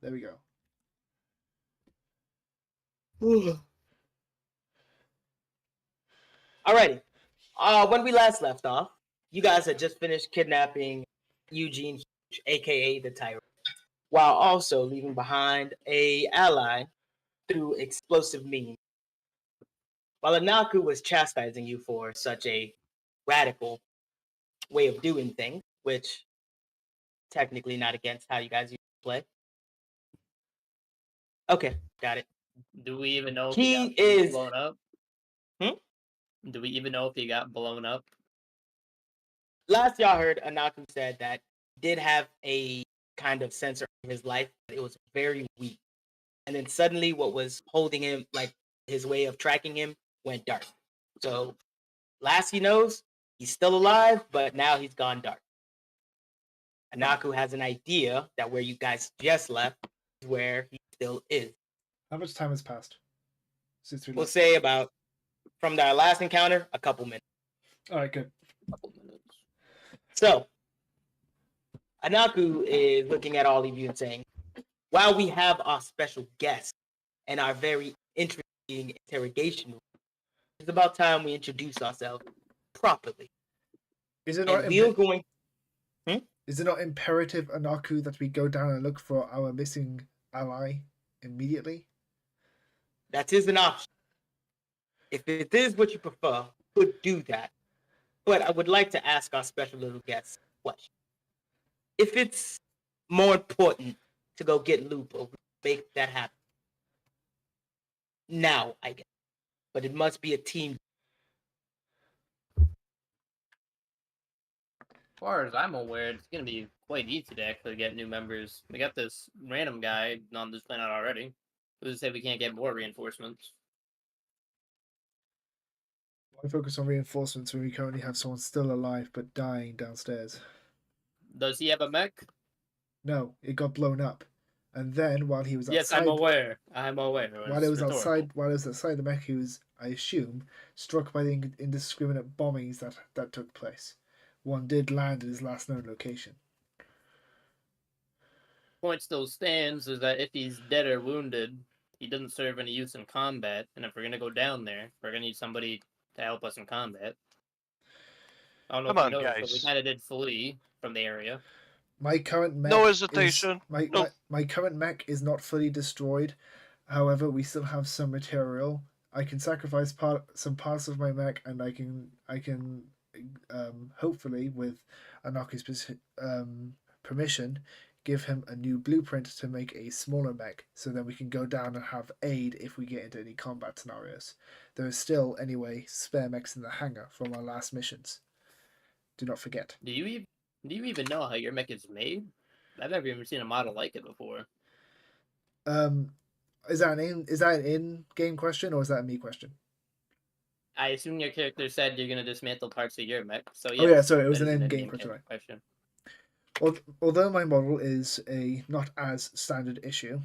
there we go. Alrighty. When we last left off, you guys had just finished kidnapping Eugene Huge, aka the Tyrant, while also leaving behind a ally through explosive means. While Anaku was chastising you for such a radical way of doing things, which technically not against how you guys usually play. Okay, got it. Do we even know if He he got is- blown up? Hmm? Do we even know if he got blown up? Last y'all heard, Anaku said that he did have a kind of sensor in his life, but it was very weak. And then suddenly what was holding him, like his way of tracking him, went dark. So last he knows, he's still alive, but now he's gone dark. Anaku has an idea that where you guys just left is where he still is. How much time has passed since we We'll left? say about, from our last encounter, a couple minutes. All right, good. Couple minutes. So, Anaku is looking at all of you and saying, while we have our special guest and our very interesting interrogation room, it's about time we introduce ourselves properly. Is it not? And we're going... Is it not imperative, Anaku, that we go down and look for our missing ally immediately? That is an option. If it is what you prefer, could do that. But I would like to ask our special little guest a question. If it's more important to go get Lupo, make that happen. Now, I guess. But it must be a team. As far as I'm aware, it's going to be quite easy to actually get new members. We got this random guy on this planet already. Who's to say we can't get more reinforcements? Why focus on reinforcements when we currently have someone still alive but dying downstairs? Does he have a mech? No, it got blown up, and then while he was Yes, outside, I'm aware. I'm aware. while it was rhetorical. outside the mech, he was, I assume, struck by the indiscriminate bombings that took place. One did land at his last known location. Point still stands is that if he's dead or wounded, he doesn't serve any use in combat. And if we're gonna go down there, we're gonna need somebody to help us in combat. I don't know Come if on, you noticed, but we guys. kind of did flee from the area. My current mech No is, hesitation. No. my current mech is not fully destroyed. However, we still have some material. I can sacrifice some parts of my mech, and I can hopefully, with Anaki's permission, give him a new blueprint to make a smaller mech, so that we can go down and have aid if we get into any combat scenarios. There is still, anyway, spare mechs in the hangar from our last missions. Do not forget. Do you even know how your mech is made? I've never even seen a model like it before. Is that an in-game question, or is that a me question? I assume your character said you're gonna dismantle parts of your mech. So Oh yeah, yes, sorry, it was that an is in-game question, right? Although my model is a not as standard issue,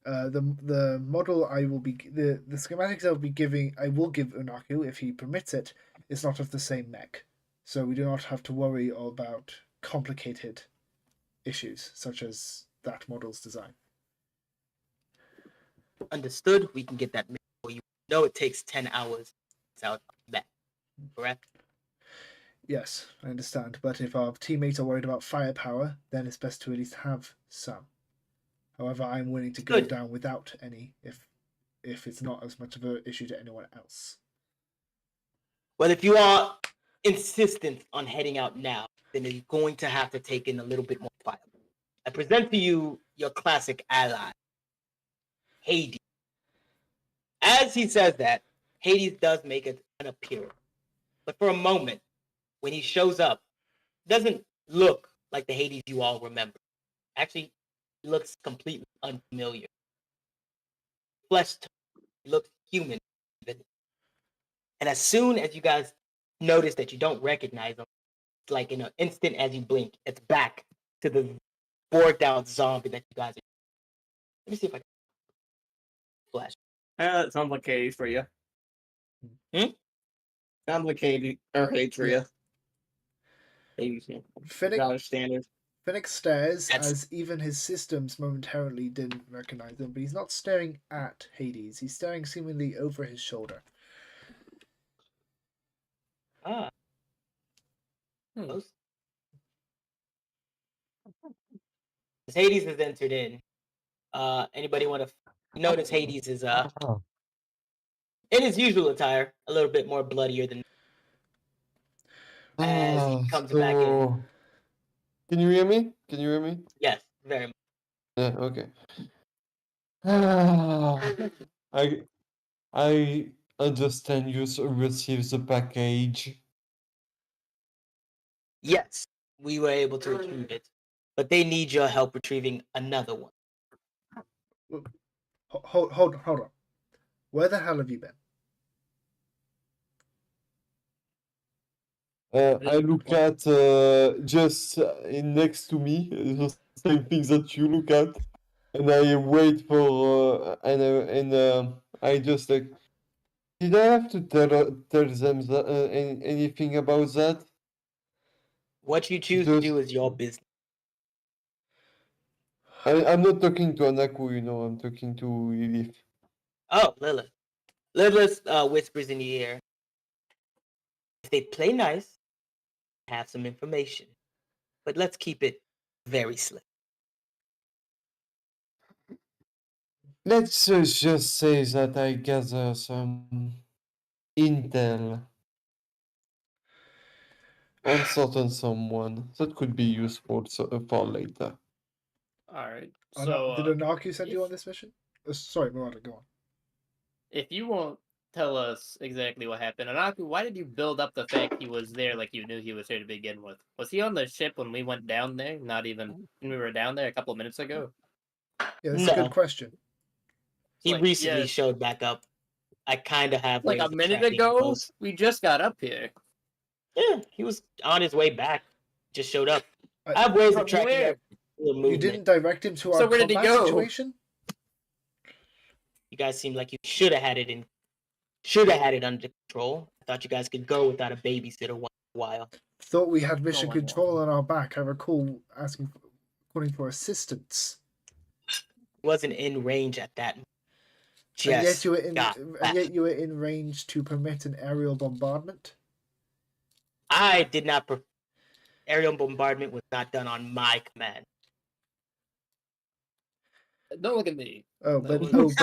the model I will be the schematics I will give Unaku if he permits it is not of the same mech, so we do not have to worry about complicated issues such as that model's design. Understood. We can get that for you. No, it takes 10 hours. It's out that. Correct? Yes, I understand, but if our teammates are worried about firepower, then it's best to at least have some. However, I'm willing to go Good. down without any if it's not as much of an issue to anyone else. Well, if you are insistent on heading out now, then you're going to have to take in a little bit more fire. I present to you your classic ally, Hades. As he says that, Hades does make an appearance. But for a moment, when he shows up, it doesn't look like the Hades you all remember. Actually, he looks completely unfamiliar. Flesh tone, he looks human. Even. And as soon as you guys notice that you don't recognize him, it's like in an instant as you blink, it's back to the bored out zombie that you guys are. Let me see if I can flash. That sounds like Hades for you. Sounds like Hades or Hades for you. Hades, yeah. Finnick, Dollar standard. Finnick stares That's- as even his systems momentarily didn't recognize him, but he's not staring at Hades. He's staring seemingly over his shoulder. Ah. Hmm. Close. As Hades has entered in. Anybody want to notice Hades is in his usual attire, a little bit more bloodier than as he comes back in. Can you hear me? Can you hear me? Yes, very much. Yeah, okay. I understand you received the package. Yes, we were able to retrieve it, but they need your help retrieving another one. Hold on. Where the hell have you been? I look at just next to me, the same things that you look at, and I wait for I just like, did I have to tell them that, anything about that? What you choose to do is your business. I'm not talking to Anaku, I'm talking to Lilith. Oh, Lilith. Lilith whispers in the ear. If they play nice, have some information, but let's keep it very slick. Let's just say that I gather some intel on certain someone that could be useful for later. All right. Did So, Anaku send you if- on this mission? Sorry, Marauder, go on. if you won't tell us exactly what happened, Anaku, why did you build up the fact he was there like you knew he was here to begin with? Was he on the ship when we went down there? Not even when we were down there a couple of minutes ago. Yeah, that's a No. good question. It's He like, recently yeah, showed back up. I kind of have like ways a of minute tracking ago. both. We just got up here. Yeah, he was on his way back. Just showed up. I- I have ways From of tracking where? every little You movement. didn't direct him to So our where did he combat go? situation? You guys seem like you should have had it under control. I thought you guys could go without a babysitter once in a while. Thought we had mission my control on our back. I recall calling for assistance. Wasn't in range at that. And yet Just you were in got and yet you were in range to permit an aerial bombardment. I did not. Aerial bombardment was not done on my command. Don't look at me. Oh, That but was-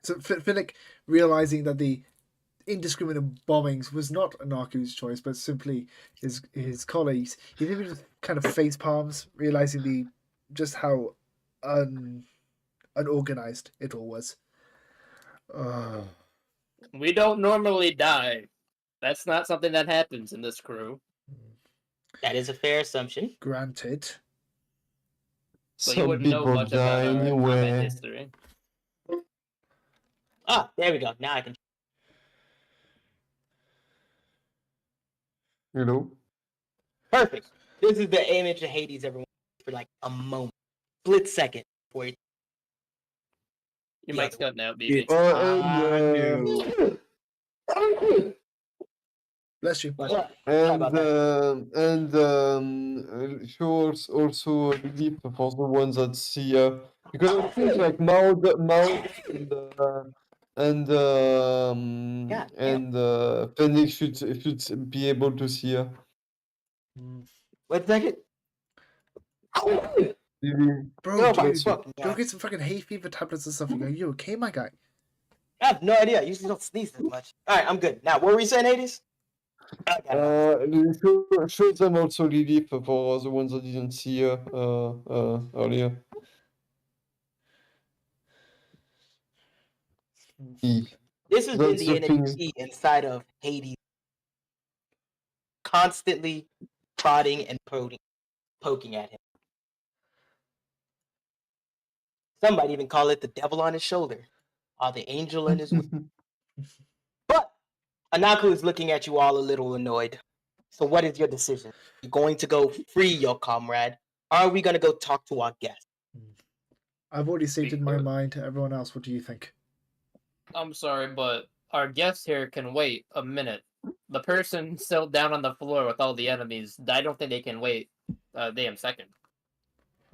so Finnick, realizing that the indiscriminate bombings was not Anaku's choice, but simply his colleagues, he didn't just kind of face palms, realizing just how unorganized it all was. We don't normally die. That's not something that happens in this crew. That is a fair assumption. Granted. So you Some wouldn't know people much die about our combat anyway. history. Ah, there we go. Now I can. Perfect. This is the image of Hades everyone for like a moment, split second before he. Your Yeah. mic's cutting out, BB. Bless you. Sorry about that. She also leave for the ones that see because I think like Maud Yeah, and Phoenix should be able to see her. Wait a second. Bro, Oh my dude, fucking go God. get some fucking hay fever tablets or something. Are you okay, my guy? I have no idea. I usually don't sneeze as much. All right, I'm good. Now, what were you saying, Hades? Show them also Lilith for the ones that didn't see her earlier. This has been That's the the thing. NHC inside of Hades, constantly prodding and poking at him. Some might even call it the devil on his shoulder, or the angel in his wing. But Anaku is looking at you all a little annoyed. So what is your decision? You're going to go free your comrade, or are we going to go talk to our guest? I've already stated my Because- mind to everyone else. What do you think? I'm sorry, but our guest here can wait a minute. The person still down on the floor with all the enemies, I don't think they can wait a damn second.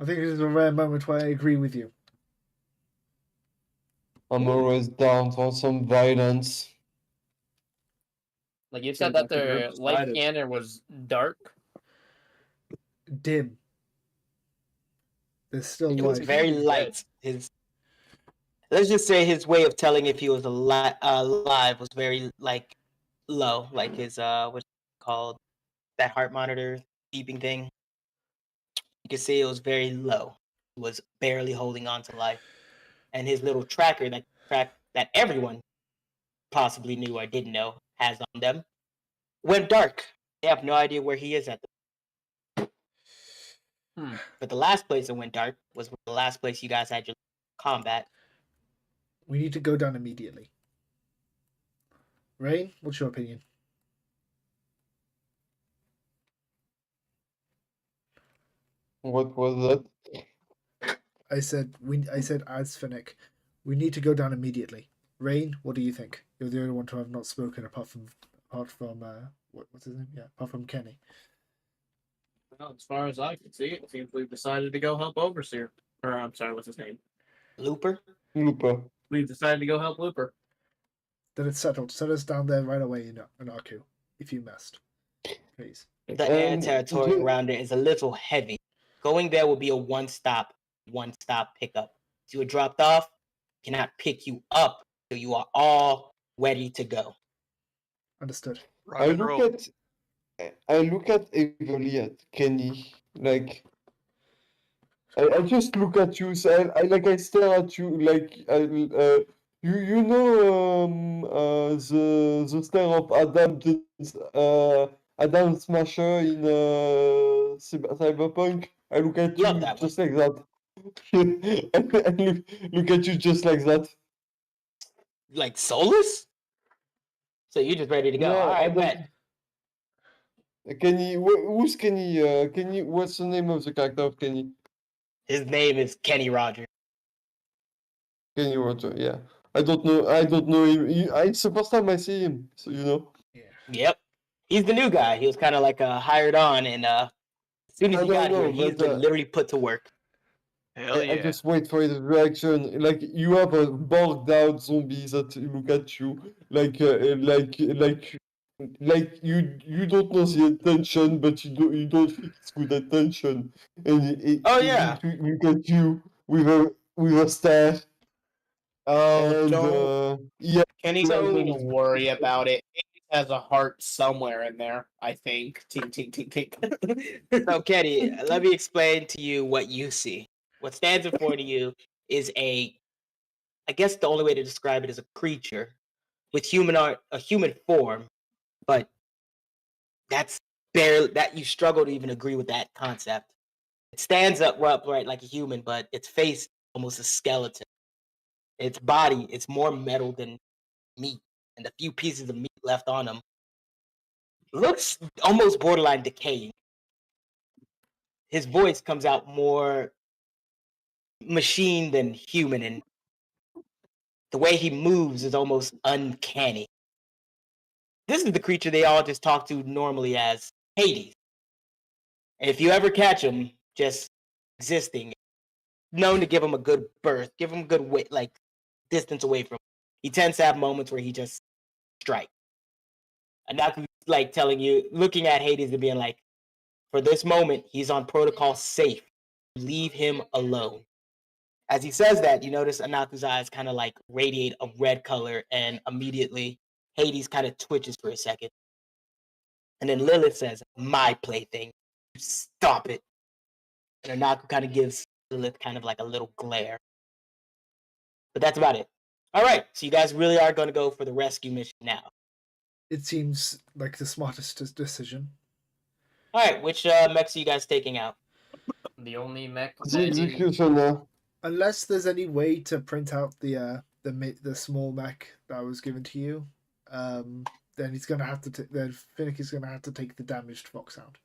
I think it is a rare moment where I agree with you. I'm always down for some violence. Like you said Seems that like the their group light decided. cannon was dark. Dim. There's still It was light. very light. Let's just say his way of telling if he was alive was very like low, like his what's it called, that heart monitor beeping thing. You can see it was very low. He was barely holding on to life, and his little tracker that everyone possibly knew or didn't know has on them went dark. They have no idea where he is at the. But the last place it went dark was the last place you guys had your combat. We need to go down immediately. Rain, what's your opinion? What was that? I said as Finnick, we need to go down immediately. Rain, what do you think? You're the only one to have not spoken apart from what's his name? Yeah, apart from Kenny. Well, as far as I can see, it seems we've decided to go help Overseer. Or I'm sorry, what's his name? Looper. Looper. We've decided to go help Looper. Then it's settled. Set us down there right away in Aku, if you must. Please. The air Um, territory ju- around it is a little heavy. Going there will be a one stop pickup. If you were dropped off, cannot pick you up till you are all ready to go. Understood. I look at heavily at Kenny, like I just look at you, so I stare at you, like you know the stare of Adam Smasher in Cyberpunk. I look at Love you that just like that. I look at you just like that. Like soulless? So you're just ready to go. Yeah, All right, Adam. bet. Kenny, who's Kenny? Kenny, what's the name of the character of Kenny? His name is Kenny Rogers. Kenny Roger, yeah. I don't know him. It's the first time I see him, so you know. Yeah. Yep. He's the new guy. He was kind of like hired on, and as soon as I he don't got here, know, he's but been literally put to work. Hell I yeah. just wait for his reaction. Like you have a bogged out zombie that look at you, like you don't know the attention, but you don't think it's good attention, and Oh, it yeah. look at you with a stare, Oh, and yeah. Kenny doesn't need to So- worry about it. It has a heart somewhere in there, I think. Tink, tink, tink, tink. So, Kenny, let me explain to you what you see. What stands in front of you is I guess the only way to describe it is a creature with a human form, but that's barely that you struggle to even agree with that concept. It stands upright like a human, but its face almost a skeleton. Its body, it's more metal than meat, and the few pieces of meat left on him looks almost borderline decaying. His voice comes out more machine than human, and the way he moves is almost uncanny. This is the creature they all just talk to normally as Hades. And if you ever catch him just existing, known to give him a good berth, give him a good like distance away from him. He tends to have moments where he just strikes. And not like telling you, looking at Hades and being like, for this moment, he's on protocol safe. Leave him alone. As he says that, you notice Anaku's eyes kind of like radiate a red color, and immediately Hades kind of twitches for a second. And then Lilith says, my plaything. Stop it. And Anaku kind of gives Lilith kind of like a little glare. But that's about it. All right, so you guys really are going to go for the rescue mission now. It seems like the smartest decision. All right, which mechs are you guys taking out? The only mech. The executioner. Unless there's any way to print out the small mech that was given to you, then he's gonna have to. Then Finnick is gonna have to take the damaged foxhound.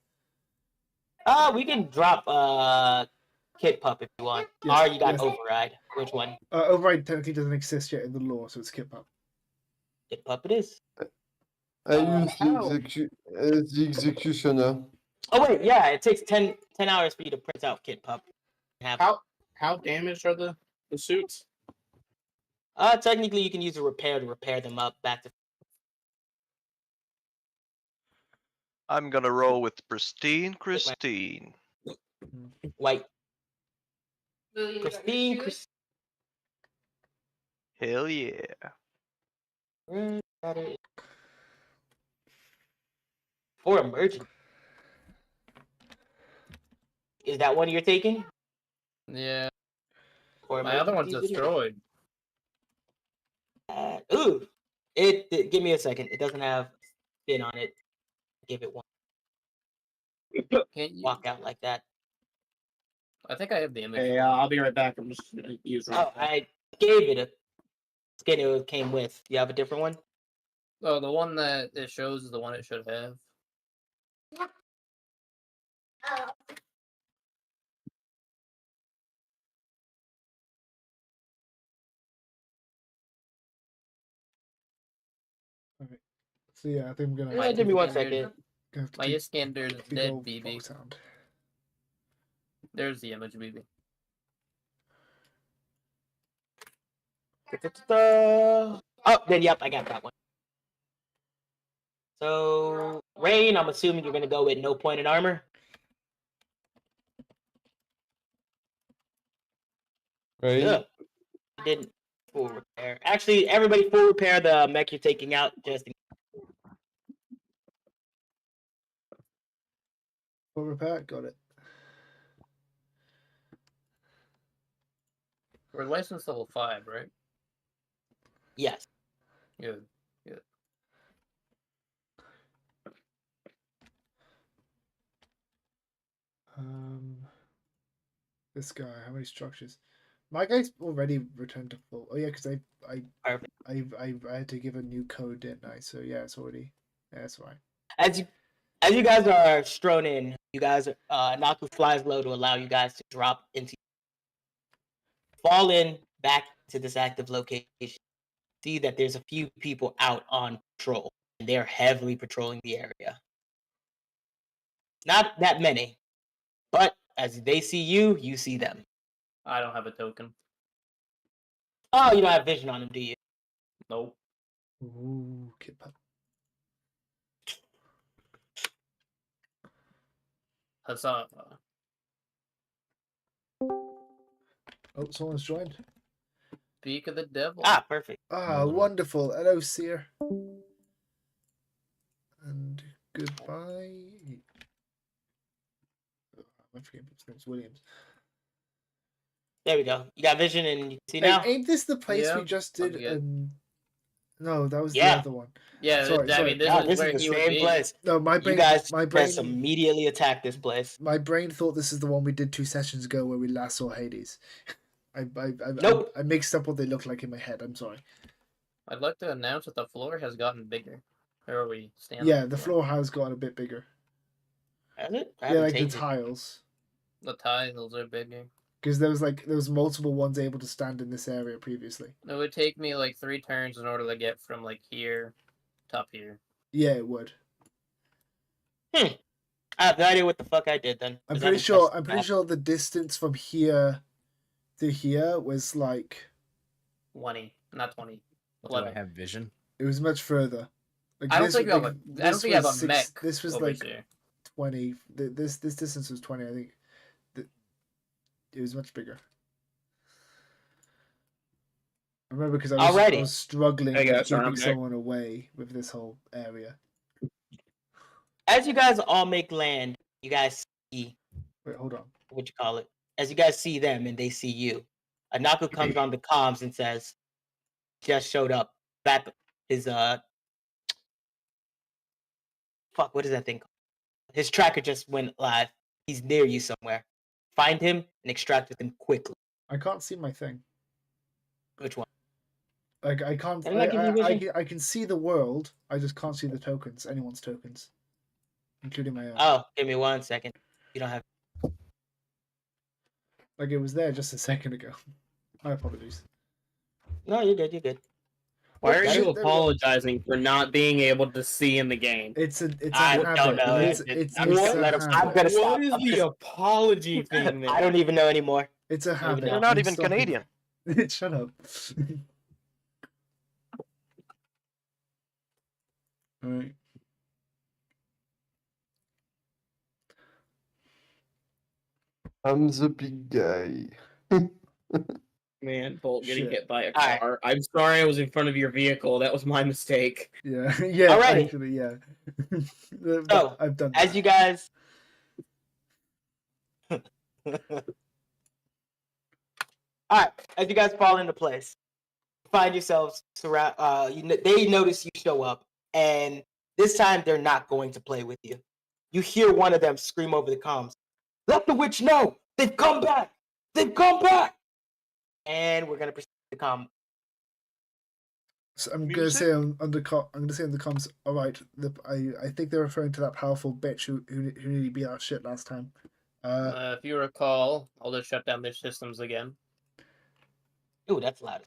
We can drop Kit Pup if you want. Yes, Or you got yes. Override. Which one? Override technically doesn't exist yet in the lore, so it's Kit Pup. Kit Pup it is. I use How? the executioner. Oh wait, yeah, it takes 10 hours for you to print out Kit Pup. Have How damaged are the suits? technically you can use a repair to repair them up back to I'm gonna roll with pristine, Christine. white. Will, you got your Pristine, shoes? Christine. Hell yeah. For emergency. Is that one you're taking? Yeah. For My other one's emergency video? destroyed. Ooh. Give me a second. It doesn't have spin on it. Give it one. Can't you? Walk out like that. I think I have the image. Hey, I'll be right back. I'm just gonna use Oh, I gave it a skin it came with. You have a different one? Oh, the one that it shows is the one it should have. Okay. So yeah, I think I'm gonna. Yeah, have give me to- one Standard. second. gonna have to My keep Iskander is big dead, old BB. fox sound. There's the image, BB. Oh, then yep, I got that one. So Rain, I'm assuming you're gonna go with no point in armor. Right? Yeah. Didn't full repair. Actually, everybody full repair the mech you're taking out. Just Full repair, got it. We're licensed level 5, right? yes. Good. Good. This guy, how many structures? My guy's already returned to full. Oh yeah, because Perfect. I had to give a new code, didn't I? So yeah, it's already. Yeah, that's fine. As you guys are strewn in, you guys Naku flies low to allow you guys to drop into fall in back to this active location. See that there's a few people out on patrol, and they're heavily patrolling the area. Not that many, but as they see you, you see them. I don't have a token. Oh, you don't have vision on them, do you? Nope. Ooh, Kit Pup. Huzzah. Oh, someone's joined. Speak of the devil. Ah, perfect. Ah, wonderful. Hello, Seer. And goodbye. Oh, I forget his name's Williams. There we go. You got vision, and you see Hey, now. ain't this the place Yeah, we just I'm did? good. No, that was Yeah. the other one. Yeah, Sorry, I sorry. mean, this Ah, is this where is the he would same be. place. No, my You brain. guys my just brain. immediately attack this place. My brain thought this is the one we did 2 sessions ago where we last saw Hades. Nope. I mixed up what they look like in my head. I'm sorry. I'd like to announce that the floor has gotten bigger. Where are we standing? Yeah, the floor has gotten a bit bigger. Has it? I Yeah, haven't like the tasted it. tiles. The tiles are bigger. Because there was multiple ones able to stand in this area previously. It would take me like 3 turns in order to get from like here to up here. Yeah, it would. I have no idea what the fuck I did then. I'm 'cause I pretty haven't sure. touched the I'm pretty map. sure the distance from here to here was like 20, not 20. Do I 11. have vision? it was much further. Like I don't this- think you have like, a. I don't this think you have was a mech. This was over like here. 20. This distance was 20. I think. It was much bigger. I remember because I Alrighty. was struggling Hey, with guys, sorry, I'm keeping back. someone away with this whole area. As you guys all make land, you guys see Wait, hold on. what you call it. As you guys see them and they see you, Anako comes on the comms and says, "Just showed up." That his fuck. What is that thing called? His tracker just went live. He's near you somewhere. Find him and extract with him quickly. I can't see my thing. Which one? Like I can't. Didn't I give you vision? I can see the world. I just can't see the tokens. Anyone's tokens, including my own. Oh, give me 1 second. You don't have. Like it was there just a second ago. My apologies. No, you're good. You're good. Why are Shit, you there we go. apologizing for not being able to see in the game? It's a I habit. don't know. It's I'm a just gonna let him. I'm habit. gonna stop. What is I'm the just- apology thing then? I don't even know anymore. It's a Don't even habit. know. You're not I'm even stopping. Canadian. Shut up. All right. I'm the big guy. Man, Bolt getting Shit. hit by a Alright. car. I'm sorry I was in front of your vehicle. That was my mistake. Yeah. Yeah. Alrighty. Actually, yeah. So, I've done As that. you guys. Alright, as you guys fall into place, find yourselves surround. They notice you show up, and this time they're not going to play with you. You hear one of them scream over the comms, "Let the witch know! They've come back! They've come back!" And we're gonna proceed to come. So I'm gonna Music? say on the I'm gonna say in the comms. All right. I think they're referring to that powerful bitch who nearly beat our shit last time. If you recall, I'll just shut down their systems again. Ooh, that's loud.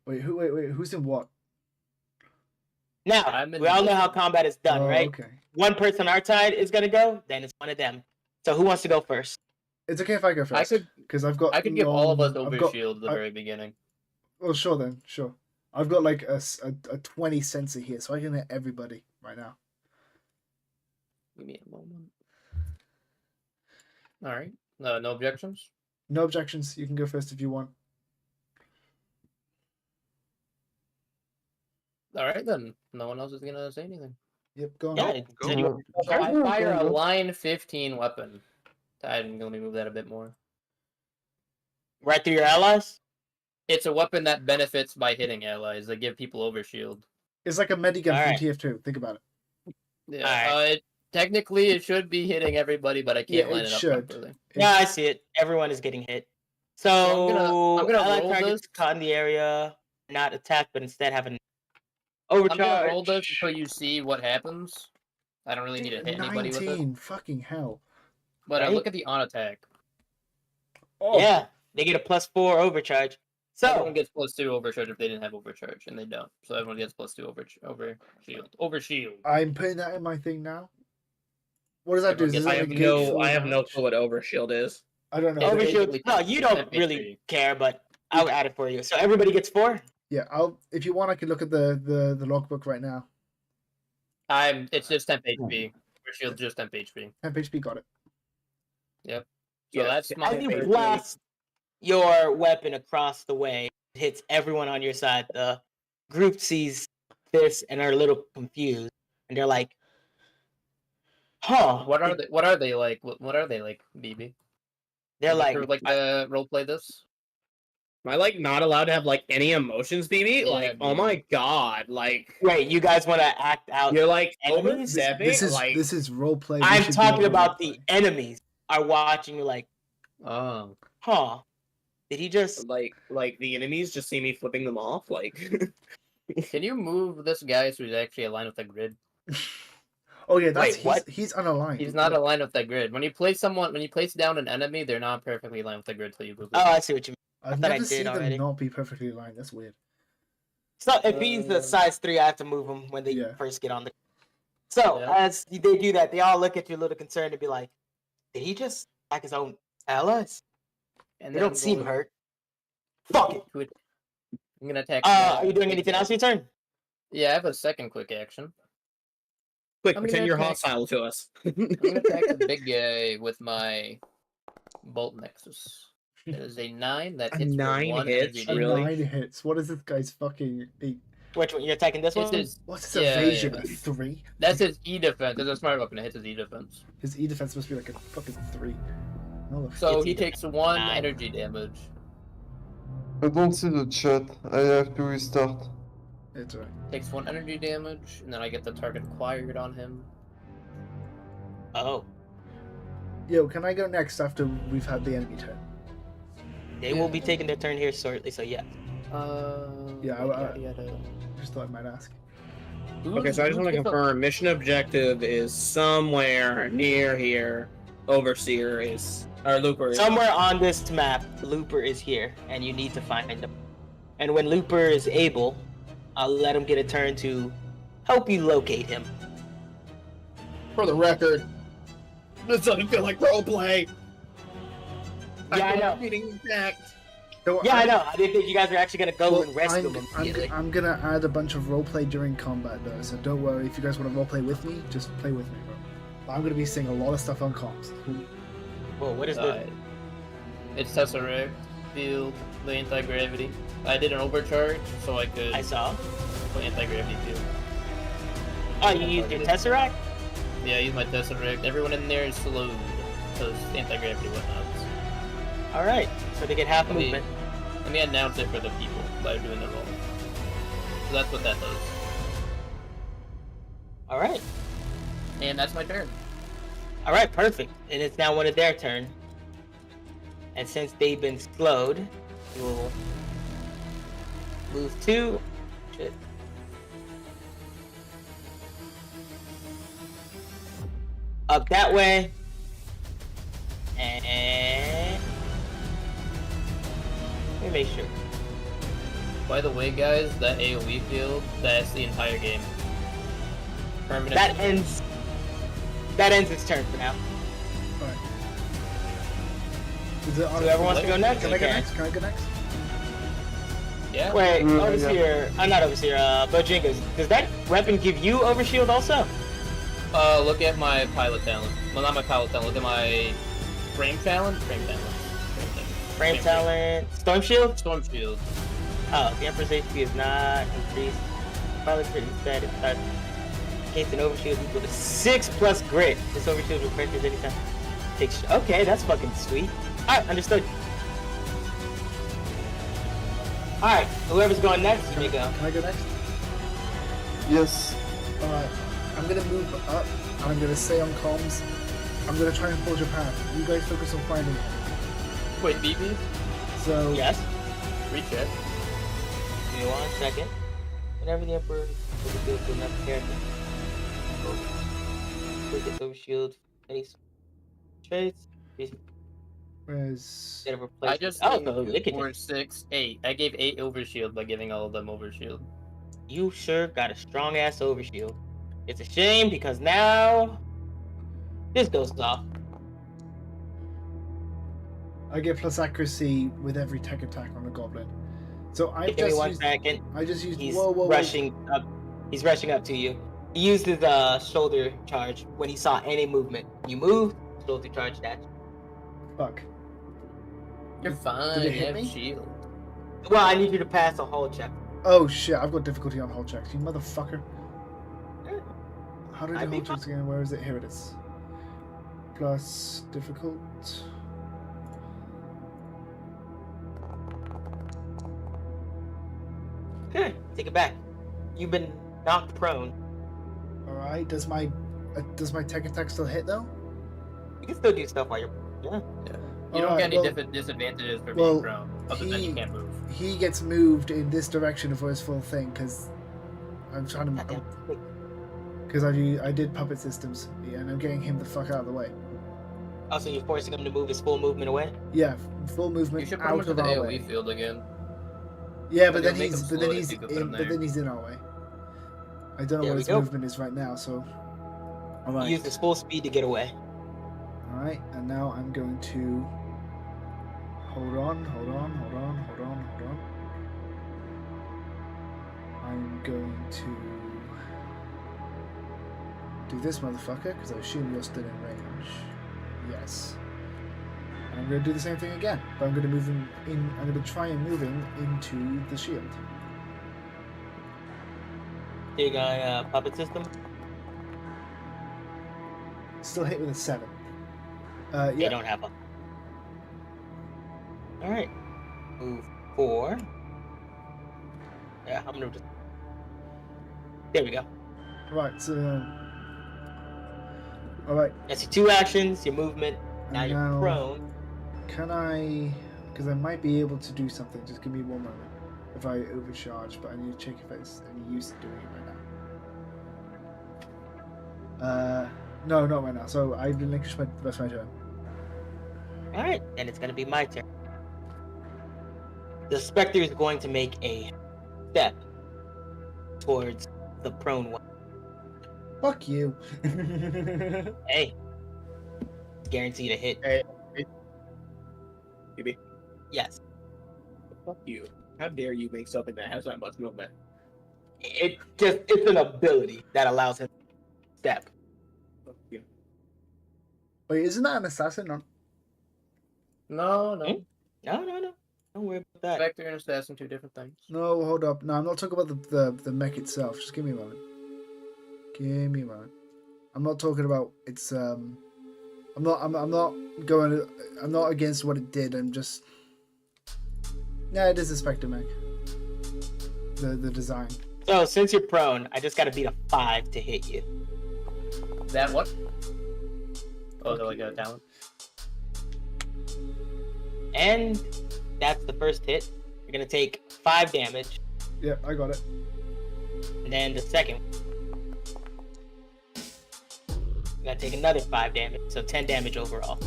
Wait. Who's in what? Now, I'm in we all know how mission. combat is done, Oh, right? Okay. One person on our side is gonna go, then it's one of them. So who wants to go first? It's okay if I go first. Because I've got. I could give all of us I've over got- shield at the I- very beginning. Well, sure then. Sure. I've got like a 20 sensor here, so I can hit everybody right now. Give me a moment. All right. No objections. No objections. You can go first if you want. All right then. No one else is gonna say anything. Yep. Go on. Yeah, Go. so you- So I Go, fire go, a go. line 15 weapon. Let me move that a bit more. right through your allies. It's a weapon that benefits by hitting allies. They give people overshield. It's like a medigun from Alright. TF2. Think about it. Yeah. Alright. Technically, it should be hitting everybody, but I Yeah, can't line it it up should. properly. Yeah, I see it. Everyone is getting hit. So, I'm gonna allied roll targets this. caught in the area, not attacked, but instead have an I'm overcharge. gonna roll this until you see what happens. I don't really need to hit anybody with it. 19. Fucking hell. But Right? look at the on attack. Oh. Yeah, they get a +4 overcharge. Everyone So, gets +2 overcharge if they didn't have overcharge, and they don't. So everyone gets +2 over shield. Over shield. I'm putting that in my thing now. What does that do? Everyone Does gets- it I have negate no full I have no damage? clue what overshield is. I don't know. It's overshield. basically No, you don't 10 really HP. care, but I'll add it for you. So everybody gets 4. Yeah, I'll. If you want, I can look at the logbook right now. It's just temp HP. Overshield just temp HP. 10 HP got it. So Yeah, that's my As you first- blast your weapon across the way, it hits everyone on your side. The group sees this and are a little confused, and they're like, "Huh? What are they? What are they like? What are they like, BB? They're like, like role play this. Am I like not allowed to have like any emotions, BB? Yeah, Like, oh BB. my god, like wait, you guys want to act out? you're like enemies? overstepping. This is role play. We I'm should be talking able to about role the play. enemies are watching you like, Oh. huh? Did he just? like the enemies just see me flipping them off. Like, Can you move this guy so he's actually aligned with the grid? Oh yeah, that's Wait, what? he's unaligned. He's not aligned with the grid. When you place down an enemy, they're not perfectly aligned with the grid till you move Oh, them. I see what you mean. I've thought I never did seen them already. not be perfectly aligned. That's weird. So if he's the size 3, I have to move him when they Yeah. first get on the. So Yeah. as they do that, they all look at you a little concerned and be like, "Did he just attack his own allies? And They then don't seem hurt. Fuck it. I'm gonna attack. Are you doing anything else? Your turn. Yeah, I have a second quick action. quick, I'm pretend gonna you're attack- hostile to us. I'm gonna attack the big guy with my bolt nexus. It is a 9 that A hits for 9 1 hits? energy A damage. Really? 9 hits. What is this guy's fucking? Which one? You're attacking this It's one? his, What's his Yeah, evasion? yeah. A 3. that's his E defense. It's a smart weapon. It hits his E defense. His E defense must be like a fucking 3. No, So It's he E takes 1 9. energy damage. I don't see the chat. I have to restart. it's alright. Takes 1 energy damage, and then I get the target acquired on him. Oh, Yo, can I go next after we've had the enemy turn? they will be taking their turn here shortly. So yeah. Yeah, yada, yada. Just thought I might ask. Okay, so I just want to confirm mission objective is somewhere near here. Overseer is or Looper is Somewhere on this map, Looper is here, and you need to find him. And when Looper is able, I'll let him get a turn to help you locate him. For the record, this doesn't feel like roleplay. Yeah, I know. Meeting attacked. So Yeah, I know. I didn't think you guys were actually gonna go Well, and rescue him. I'm gonna add a bunch of roleplay during combat though, so don't worry. If you guys want to roleplay with me, just play with me, bro. But I'm gonna be saying a lot of stuff on comms. Whoa, what is this? It's Tesseract, field, the anti-gravity. I did an overcharge, so I could I saw. put anti-gravity field. Oh, you used your Tesseract? Yeah, I used my Tesseract. Everyone in there is slowed, because anti-gravity whatnots. Alright, so they get half Let me- movement. Let me announce it for the people by doing the roll. So that's what that does. Alright. And that's my turn. Alright, perfect. And it's now one of their turn. And since they've been slowed, we'll move 2. Shit. Up that way. And let me make sure. By the way, guys, that AoE field, that's the entire game. Permanent. That ends its turn for now. Alright. Is it on? Whoever wants to go next, Can I go can. next? Can I go next? Yeah. Wait, Mm, Overseer. I'm not Overseer. Bojangles. Does that weapon give you Overshield also? Look at my pilot talent. Well, not my pilot talent. Look at my frame talent. Frame talent. Storm Shield? Storm shield. Oh, the Emperor's HP is not increased. Pilot crit instead. It starts in case an overshield equal to 6 plus grit. This overshield will pressure anytime. Okay, that's fucking sweet. Alright, understood. Alright, whoever's going next, you may go. Can I go next? Yes. Alright. I'm gonna move up and I'm gonna say on comms, I'm gonna try and forge a path. You guys focus on finding it. Wait, BB? So Yes? Recheck. Give me 1 second. Whenever the Emperor will deal to another character. Quick gets overshield. Any traits? where's Get a replacement. I just Oh, gave so it could 4, 6, 8. I gave 8 overshield by giving all of them overshield. You sure got a strong ass overshield. It's a shame because now this goes off. I get plus accuracy with every tech attack on the goblin. So I Give me just 1 used, second. I just used He's whoa. rushing up. He's rushing up to you. He used his shoulder charge when he saw any movement. You move, shoulder charge that. Fuck. You're fine. Did it you hit have me? shield. Well, I need you to pass a hull check. Oh shit, I've got difficulty on hull checks, you motherfucker. How do I I'd do be hull checks again? Where is it? Here it is. Plus difficult. Okay, take it back. You've been knocked prone. Alright, does my tech attack still hit though? You can still do stuff while you're. Yeah. You don't Alright, get any well, disadvantages for well, being prone, other than you he- can't move. he gets moved in this direction for his full thing because I'm trying to Goddamn. because I did puppet systems and I'm getting him the fuck out of the way. Also, you're forcing him to move his full movement away. Yeah, full You movement should put him out into of the our AoE way. field again. Yeah, but It'll then make he's him but then slow if he's you could put in him but there. then he's in our way. I don't know There what we his go. movement is right now, so Use alright. his full speed to get away. Alright, and now I'm going to hold on. I'm going to do this motherfucker, because I assume you're still in range. Yes. And I'm going to do the same thing again, but I'm going to move him in. I'm going to try and move him into the shield. You got puppet system. Still hit with a 7. They Yeah. don't have a. All right. Move 4. Yeah, I'm gonna just. There we go. Right. So. All right. That's your 2 actions, your movement. Now And you're now- prone. Can I? Because I might be able to do something. Just give me 1 moment. If I overcharge, but I need to check if there's any use of doing it right now. No, not right now. So I relinquish the rest of my turn. All right, then it's gonna be my turn. The Spectre is going to make a step towards the prone one. Fuck you. Hey, guarantee to hit. Hey. Maybe. Yes. Fuck you. How dare you make something that has that much movement? It's an ability that allows him to step. Fuck you. Wait, isn't that an assassin? No. No. No. Don't worry about that. Spectre and assassin, 2 different things. No, hold up. No, I'm not talking about the mech itself. Just give me a moment. I'm not talking about its I'm not against what it did. I'm just it is a Spectre mech. The design. So since you're prone, I just gotta beat a 5 to hit you. That what? Oh, is it like a talent? And that's the first hit. You're gonna take 5 damage. Yeah, I got it. And then the second, you gotta take another 5 damage, so 10 damage overall.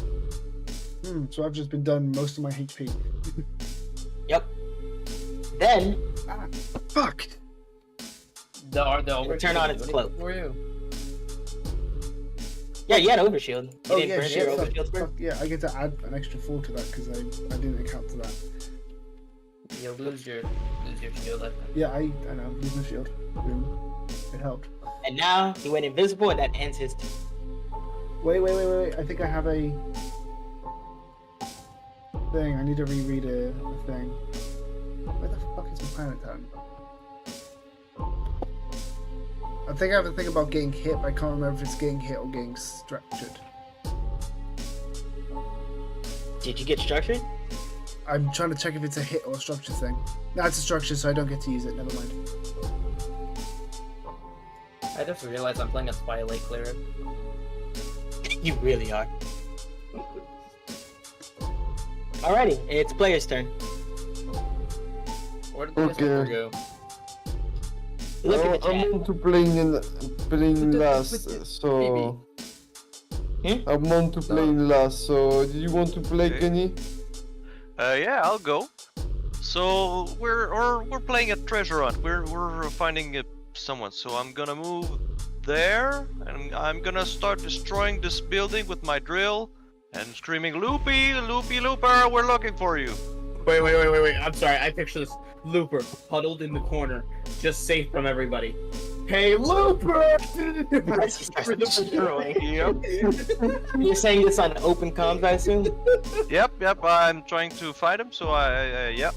So I've just been done most of my HP. Yep. Then Fuck. The turn on its cloak. For you. Yeah, you had overshield. You Oh didn't yeah, burn shit. your Fuck, overshield spell? fuck, yeah, I get to add an extra 4 to that because I didn't account for that. You'll lose your shield. I think. Yeah, I know. Lose my shield. Boom. It helped. And now he went invisible, and that ends his turn. Wait. I think I have a thing. I need to reread a thing. Where the fuck is my planet down? I think I have a thing about getting hit, but I can't remember if it's getting hit or getting structured. Did you get structured? I'm trying to check if it's a hit or a structure thing. No, it's a structure, so I don't get to use it. Never mind. I just realized I'm playing a Spy-Lake cleric. You really are. Alrighty, it's player's turn. Where did the Okay. Sniper go? Look at the I'm chat. on to playing last, so I'm on to playing last. So, do you want to play, Okay. Kenny? Yeah, I'll go. So we're playing a treasure hunt. We're finding someone. So I'm gonna move there, and I'm gonna start destroying this building with my drill, and screaming, "Loopy, Loopy, Looper, we're looking for you!" Wait. I'm sorry. I picture this Looper huddled in the corner, just safe from everybody. Hey, Looper! Yep, You're saying this on open comms, I assume? yep. I'm trying to fight him. So yep.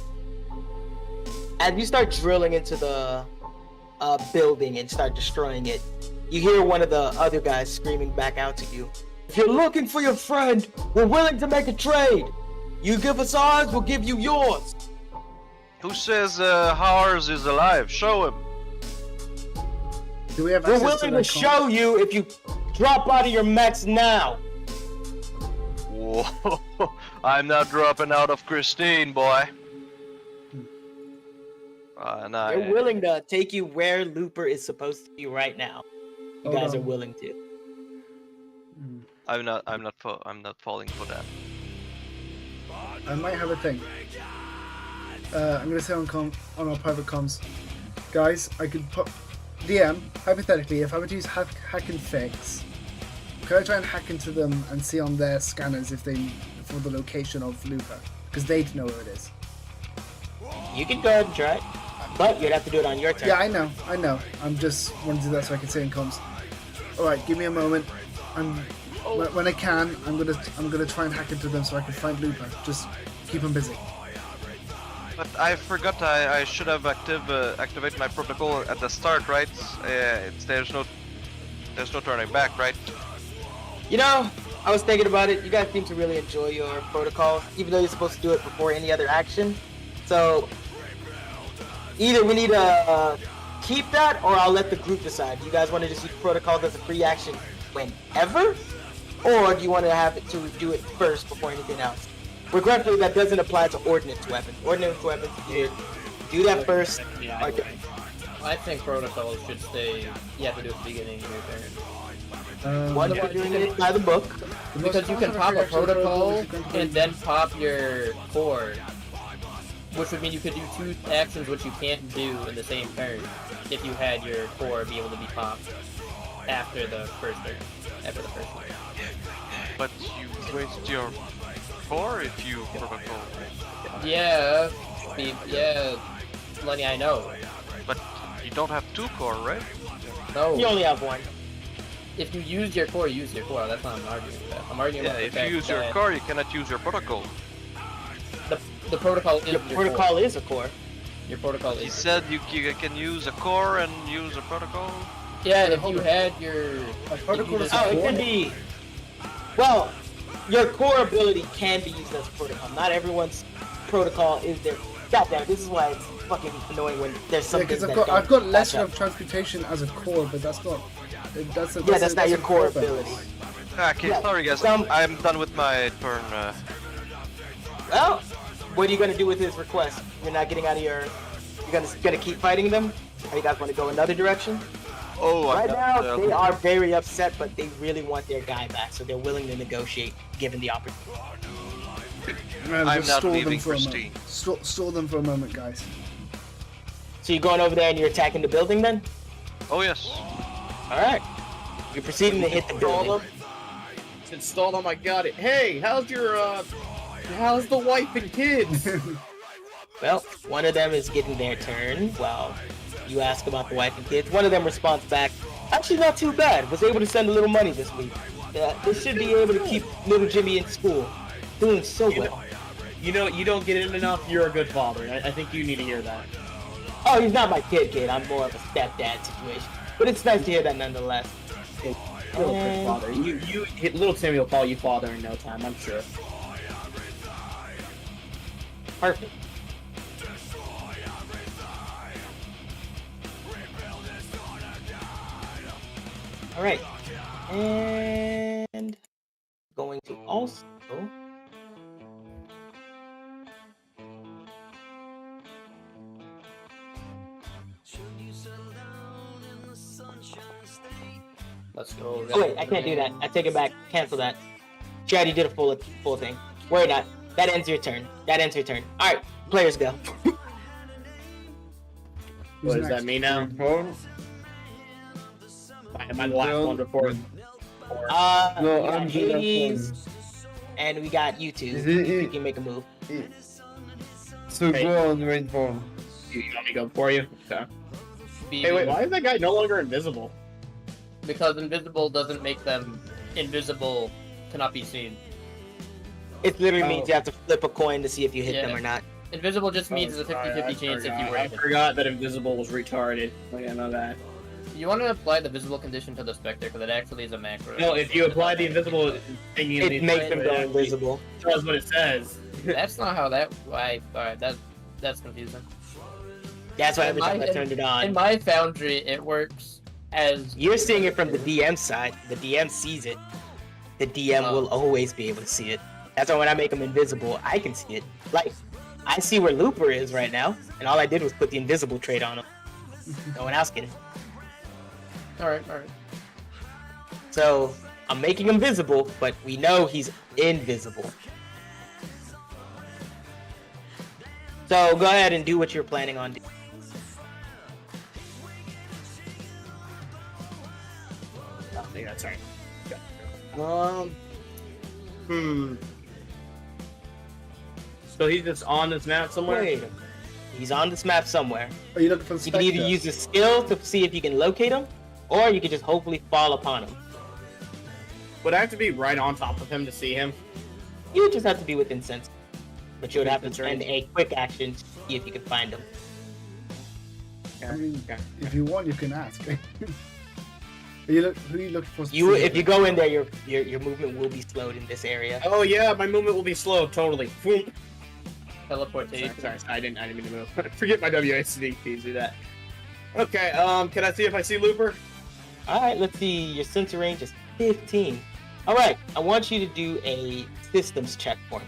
As you start drilling into the building and start destroying it, you hear one of the other guys screaming back out to you. If you're looking for your friend, we're willing to make a trade. You give us ours, we'll give you yours. Who says ours is alive? Show him. Do we have We're access willing to to that show you if you drop out of your mechs now. Whoa! I'm not dropping out of Christine, boy. Nah, They're willing to take you where Looper is supposed to be right now. You Hold guys are on. willing to. I'm not falling for that. I might have a thing. I'm gonna say on our private comms, guys. I could put DM hypothetically if I were to use hack and fix. Could I try and hack into them and see on their scanners if they for the location of Looper because they'd know where it is. You can go ahead and try it, but you'd have to do it on your turn. Yeah, I know. I'm just wanting to do that so I can say in comms. All right, give me a moment. When I can, I'm gonna try and hack into them so I can find Looper. Just keep them busy. But I forgot I should have activate my protocol at the start, right? There's no turning back, right? You know, I was thinking about it. You guys seem to really enjoy your protocol, even though you're supposed to do it before any other action. So either we need to keep that, or I'll let the group decide. Do you guys want to just use protocol as a free action whenever, or do you want to have it to do it first before anything else? Regretfully, that doesn't apply to ordnance weapons. Ordnance weapons, you do that first. Yeah, Or I think protocols should stay. You have to do it at the beginning of your turn. What if we're doing it by the book? Because you can pop a protocol and then pop your core which would mean you could do 2 actions which you can't do in the same turn if you had your core be able to be popped after the first turn. But you waste your core if you protocol. Yeah, Lenny, I know. But you don't have 2 core, right? No. You only have 1. If you use your core, use your core. That's not I'm arguing with that. I'm arguing Yeah, about the if fact you use your that core, you cannot use your protocol. the protocol is Your protocol core. is a core. Your protocol He is. said you can use a core and use a protocol. Yeah, if hold you on. had your. A protocol is a Oh, it core? could be. Well, your core ability can be used as a protocol. Not everyone's protocol is their. Goddamn, this is why it's fucking annoying when there's Yeah, something because that I've got don't lesser match of up. transmutation as a core, but that's not. That's not your a core bonus. ability. Okay, Yeah, sorry guys, some- I'm done with my turn. Well, what are you gonna do with his request? You're not getting out of your. You're gonna keep fighting them? Or you guys want to go another direction? Oh, Right now, they are very upset, but they really want their guy back, so they're willing to negotiate given the opportunity. Man, I'm just not stall them leaving for a Christine. moment. Stall them for a moment, guys. So you're going over there and you're attacking the building then? Oh yes. All right. You're proceeding to hit the building. It's installed. Oh my god! Hey, how's the wife and kids? Well, one of them is getting their turn. Well, you ask about the wife and kids. One of them responds back, actually not too bad. Was able to send a little money this week. They should be able to keep little Jimmy in school. Doing so well. You know, you don't get it enough. You're a good father. I think you need to hear that. Oh, he's not my kid. I'm more of a stepdad situation. But it's nice to hear that nonetheless. You're a good father. Little Timmy will call you father in no time. I'm sure. Perfect. All right. And going to also Let's go. Oh wait, I can't do that. I take it back. Cancel that. She already did a full thing. Worry not. That ends your turn. All right, players go. What does that mean now? Am I the last one before? No, we got I'm the last Hades, and we got you two. Is it- You can make a move. So Hey. go on, Rainfall. You want me to go before you? Okay. Be- Hey, wait. Why is that guy no longer invisible? Because invisible doesn't make them invisible to not be seen. It literally Oh. means you have to flip a coin to see if you hit them Yeah. or not. Invisible just means it's a 50-50 chance if you were I hit. forgot that invisible was retarded. Like I know that. You want to apply the visible condition to the Spectre, because it actually is a macro. No, if you apply the invisible thingy, It makes them go invisible. That's what it says. That's not how that. Why? Alright, that's confusing. That's why In every my- time I turned it In on. my foundry, it works as. You're seeing it from the DM side. The DM sees it. The DM Oh. will always be able to see it. That's why when I make them invisible, I can see it. Like, I see where Looper is right now, and all I did was put the invisible trait on him. No one else can. Alright. So, I'm making him visible, but we know he's invisible. So, go ahead and do what you're planning on doing. I think that's right. So he's just on this map somewhere. Wait. He's on this map somewhere. Are you looking for the You can Spectre? either use a skill to see if you can locate him, or you can just hopefully fall upon him. Would I have to be right on top of him to see him? You just have to be within sense. But you would have to That's right. spend a quick action to see if you can find him. I mean, Okay. if you want, you can ask. Who are you looking for? If specifically? you go in there, your movement will be slowed in this area. Oh yeah, my movement will be slow. Totally. Boom. Teleportation. Sorry, I didn't mean to move. Forget my WASD. Please do that. Okay. Can I see if I see Looper? All right, let's see. Your sensor range is 15. All right, I want you to do a systems check for me.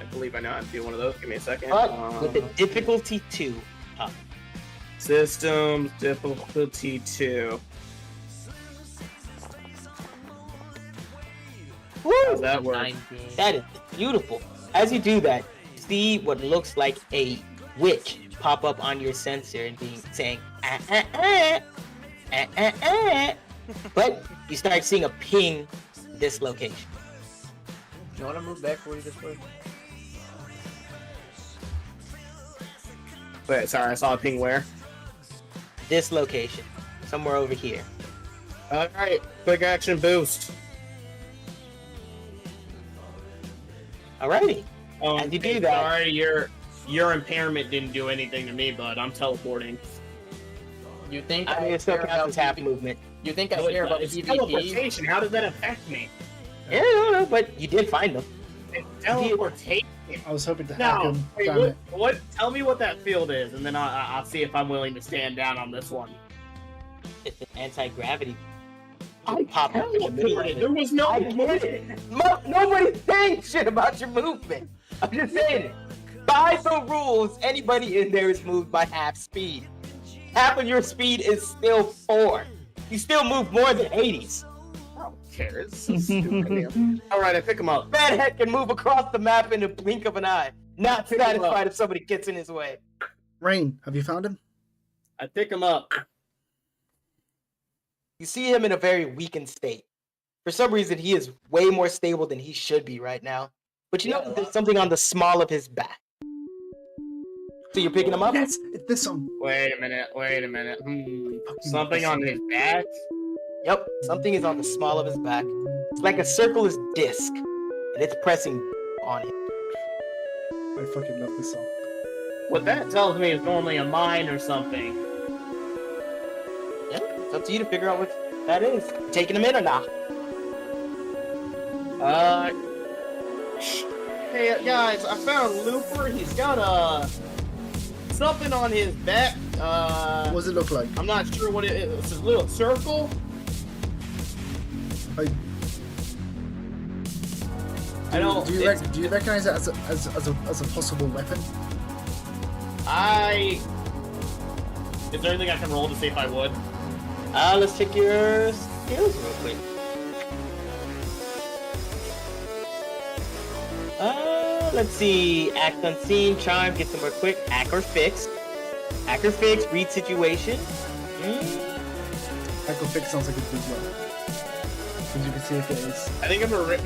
I believe I know how to do one of those. Give me a second. But with the difficulty 2 up. Systems difficulty 2. How's that work? 19. That is beautiful. As you do that, you see what looks like a witch pop up on your sensor and saying, but you start seeing a ping this location. You want to move back where you just were? Wait, sorry, I saw a ping where? This location, somewhere over here. Alright, quick action boost. Alrighty. As you do that, Sorry, your impairment didn't do anything to me, bud. I'm teleporting. You think I mean, it still counts as half movement. You think I care about It's PvP? teleportation. How does that affect me? Yeah, no, but you did find them. It's teleportation. I was hoping to hack No, him. wait, Damn what, it. Tell me what that field is, and then I'll see if I'm willing to stand down on this one. It's an anti-gravity. I Pop up in the middle of it. There was no. I get it. Nobody's saying shit about your movement. I'm just saying it. By the rules, anybody in there is moved by half speed. Half of your speed is still 4. You still move more than 80s. I don't care. It's so stupid. All right, I pick him up. Fathead can move across the map in a blink of an eye. Not satisfied if somebody gets in his way. Rain, have you found him? I pick him up. You see him in a very weakened state. For some reason, he is way more stable than he should be right now. But you know, there's something on the small of his back. So you're picking him up? Yes, it's this one. Wait a minute. Something on his back? Yep, something is on the small of his back. It's like a circular disc, and it's pressing on him. I fucking love this song. What that tells me is normally a mine or something. Yeah, it's up to you to figure out what that is. You taking him in or not? Hey guys, I found Looper. He's got something on his back. What does it look like? I'm not sure what it is. It's a little circle. I don't. Do you recognize it as a possible weapon? Is there anything I can roll to see if I would? Let's check your skills real quick. Let's see. Act unseen, charm, get somewhere quick. Hack or fix. Hack or fix, read situation. Hack or fix sounds like a good one. Because you can see if it is. I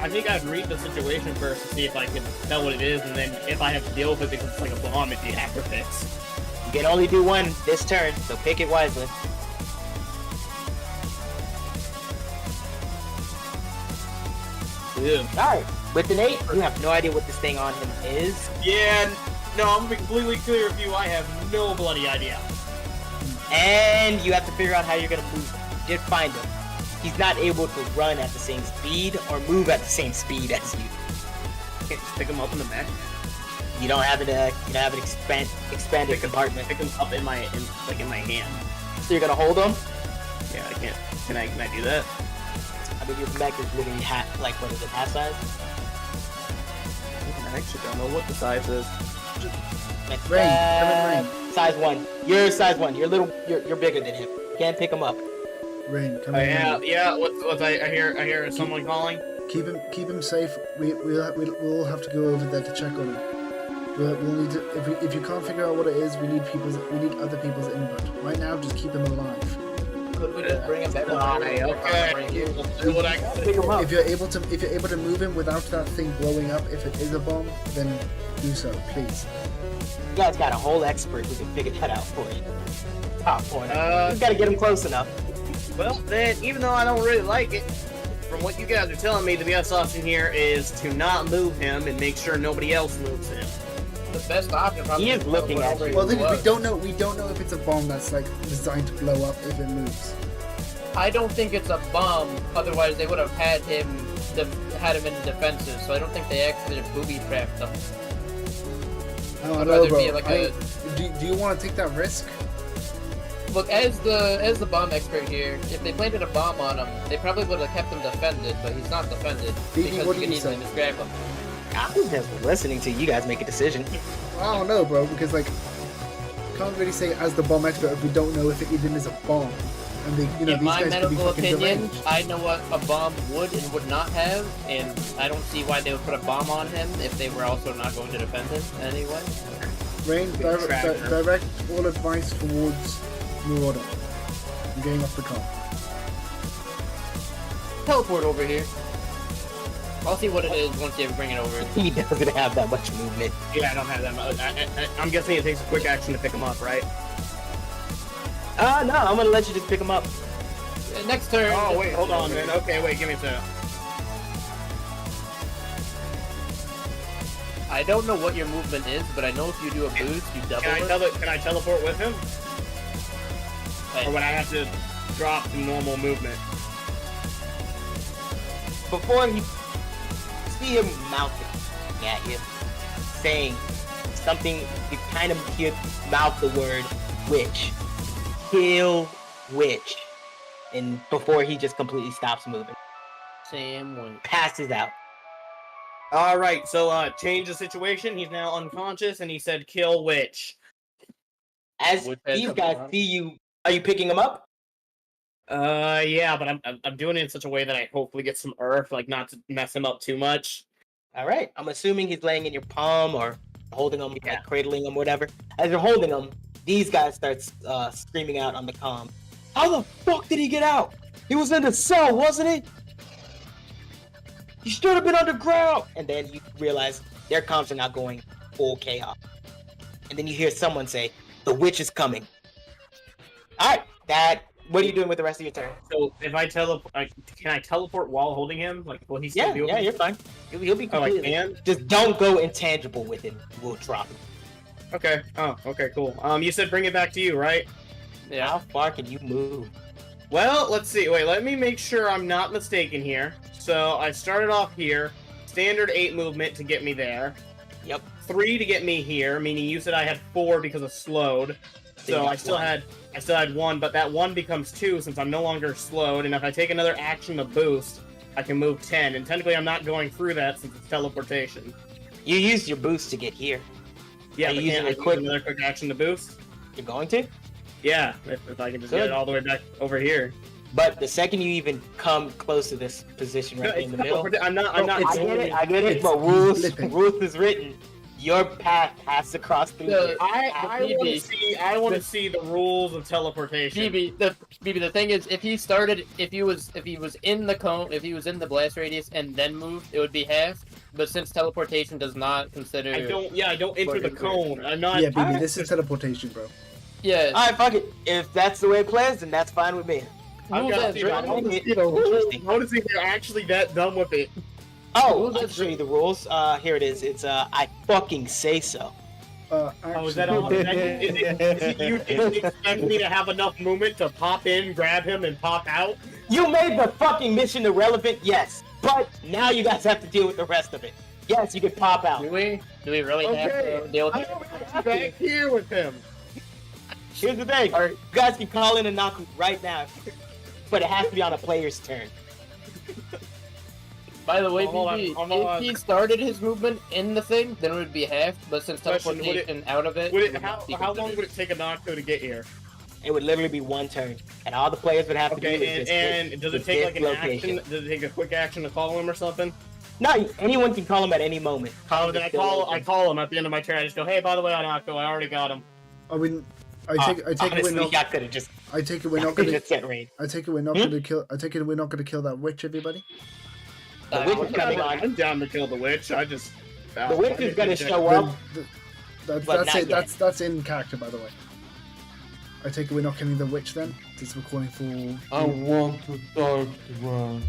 think I'd read the situation first to see if I can tell what it is, and then if I have to deal with it because it's like a bomb, it'd be hack or fix. You can only do one this turn, so pick it wisely. Ew. Alright, with an 8, you have no idea what this thing on him is. Yeah, no, I'm gonna be completely clear with you. I have no bloody idea. And you have to figure out how you're gonna move him. You did find him. He's not able to run at the same speed or move at the same speed as you. Can't just pick him up in the back. You don't have an expanded compartment. Pick him up in my hand. So you're gonna hold him. Yeah, I can't. Can I do that? I mean, your back is literally half size? I actually don't know what the size is. Next Rain, back, come in, size 1. You're size 1. You're bigger than him. You can't pick him up. Rain, come in. Yeah. What's I hear someone calling. Keep him safe. We'll all have to go over there to check on him. We'll need to, if you can't figure out what it is, we need other people's input. Right now, just keep him alive. Could we just bring him back? Okay. We'll do what I got. Pick him up. If you're able to move him without that thing blowing up, if it is a bomb, then do so, please. You guys got a whole expert who can figure that out for you. Top corner. You gotta get him close enough. Well, then, even though I don't really like it, from what you guys are telling me, the best option here is to not move him and make sure nobody else moves him. The best option probably. He is looking at you. Well, we don't know if it's a bomb that's like designed to blow up if it moves. I don't think it's a bomb. Otherwise, they would have had him in defenses. So I don't think they actually booby trapped him. No, I I'd know, rather bro. be like Do you want to take that risk? Look, as the bomb expert here, if they planted a bomb on him, they probably would have kept him defended, but he's not defended Phoebe, because what you do can you easily say? describe him. I'm just listening to you guys make a decision. I don't know, bro, because like, can't really say as the bomb expert if we don't know if it even is a bomb. And they, you know, In these my guys could be medical fucking opinion, deranged. I know what a bomb would and would not have, and I don't see why they would put a bomb on him if they were also not going to defend him anyway. Rain, Good tracker. direct all advice towards New Order. I'm getting off the car. Teleport over here. I'll see what it is once you bring it over. He doesn't have that much movement. Yeah, I don't have that much. I'm guessing it takes a quick action to pick him up, right? No, I'm gonna let you just pick him up. Next turn. Oh, wait, hold on, man. Okay, wait, give me a second. I don't know what your movement is, but I know if you do a boost, you double it. Can I teleport with him? Or would I have to drop the normal movement? Before you see him mouthing at you, saying something, you kind of hear mouth the word witch. Kill witch. And before he just completely stops moving. Same one. Passes out. All right, so change the situation. He's now unconscious, and he said, "Kill witch." As Witch has these a guys bomb. see you, are you picking him up? Yeah, but I'm doing it in such a way that I hopefully get some earth, like not to mess him up too much. All right. I'm assuming he's laying in your palm or holding him, Yeah. like cradling him, whatever. As you're holding him, these guys start screaming out on the comm. How the fuck did he get out? He was in the cell, wasn't he? He should have been underground. And then you realize their comms are not going full chaos. And then you hear someone say, "The witch is coming." All right. What are you doing with the rest of your turn? So if I teleport, can I teleport while holding him? Like, will he still Yeah, be? yeah, you're fine. He'll be Oh, I completely. can? Just don't go intangible with him. We'll drop him. Okay. Oh, okay, cool. You said bring it back to you, right? How Yeah. far can you move? Well, let's see. Wait, let me make sure I'm not mistaken here. So I started off here. Standard 8 movement to get me there. Yep. 3 to get me here, meaning you said I had 4 because of slowed. So you So got I still one. had 1, but that 1 becomes 2 since I'm no longer slowed, and if I take another action to boost, I can move 10. And technically I'm not going through that since it's teleportation. You used your boost to get here. Yeah, Are you but using can't I a use quick- another quick action to boost? You're going to? Yeah, if I can just get Good. it all the way back over here. But the second you even come close to this position right in the middle, I'm not No, I get it, I get it. It's But rules flipping. is written. Your path has to cross through. The- this. I want to see the rules of teleportation. BB, the thing is, if he was in the cone, if he was in the blast radius and then moved, it would be half. But since teleportation does not consider, I don't enter the cone. I'm not. Yeah, baby, Alright. this is teleportation, bro. yeah, All right, fuck it. If that's the way it plays, then that's fine with me. I've rules got as to see that. written. I want to see Interesting. I want to see if they're actually that dumb with it. Oh, Rules I can as show you the rules. Here it is. It's I fucking say so. Oh, is that all? Is it you didn't expect me to have enough movement to pop in, grab him, and pop out? You made the fucking mission irrelevant, yes. But now you guys have to deal with the rest of it. Yes, you can pop out. do we really have Okay. to deal with I it? don't have to be back here with him. Here's the thing. You guys can call in a Naku right now. But it has to be on a player's turn. By the way, Hold on, BB, hold if on. he started his movement in the thing, then it would be half. But since Question, would it- teleportation out of it, Would it it, would how not be how long considered. would it take a Nocto to get here? It would literally be one turn. And all the players would have to do Okay, is and just does get it take like this an location. action? Does it take a quick action to call him or something? No, anyone can call him at any moment. Oh, then I call him at the end of my turn. I just go, hey, by the way, Nocto, I already got him. I mean, I take it we're Honestly, not. I could have just, I take it we're I not could gonna. just set raid. I take it we're not Hmm? gonna kill. I take it we're not gonna kill that witch, everybody. The witch is coming on. I'm down to kill the witch. I just. The witch is gonna show Then up. that's But that's not it. yet. That's in character, by the way. I take it we're not killing the witch then, since we're calling for. I want to talk to her. I Alright,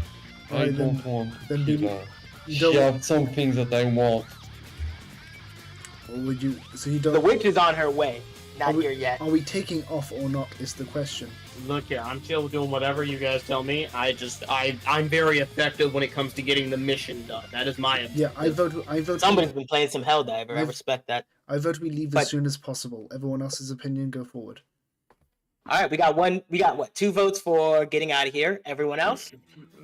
then- don't want to then kill BB her. You She don't. has some things that I want. Or would you? So you The don't. witch is on her way. Not Are we- here yet. Are we taking off or not? Is the question. Look here, I'm chill doing whatever you guys tell me. I'm very effective when it comes to getting the mission done. That is my objective. Yeah, I vote. I vote. Somebody's been playing some Helldiver. I I've- respect that. I vote we leave But- as soon as possible. Everyone else's opinion, go forward. All right, we got one. We got what? 2 votes for getting out of here. Everyone else?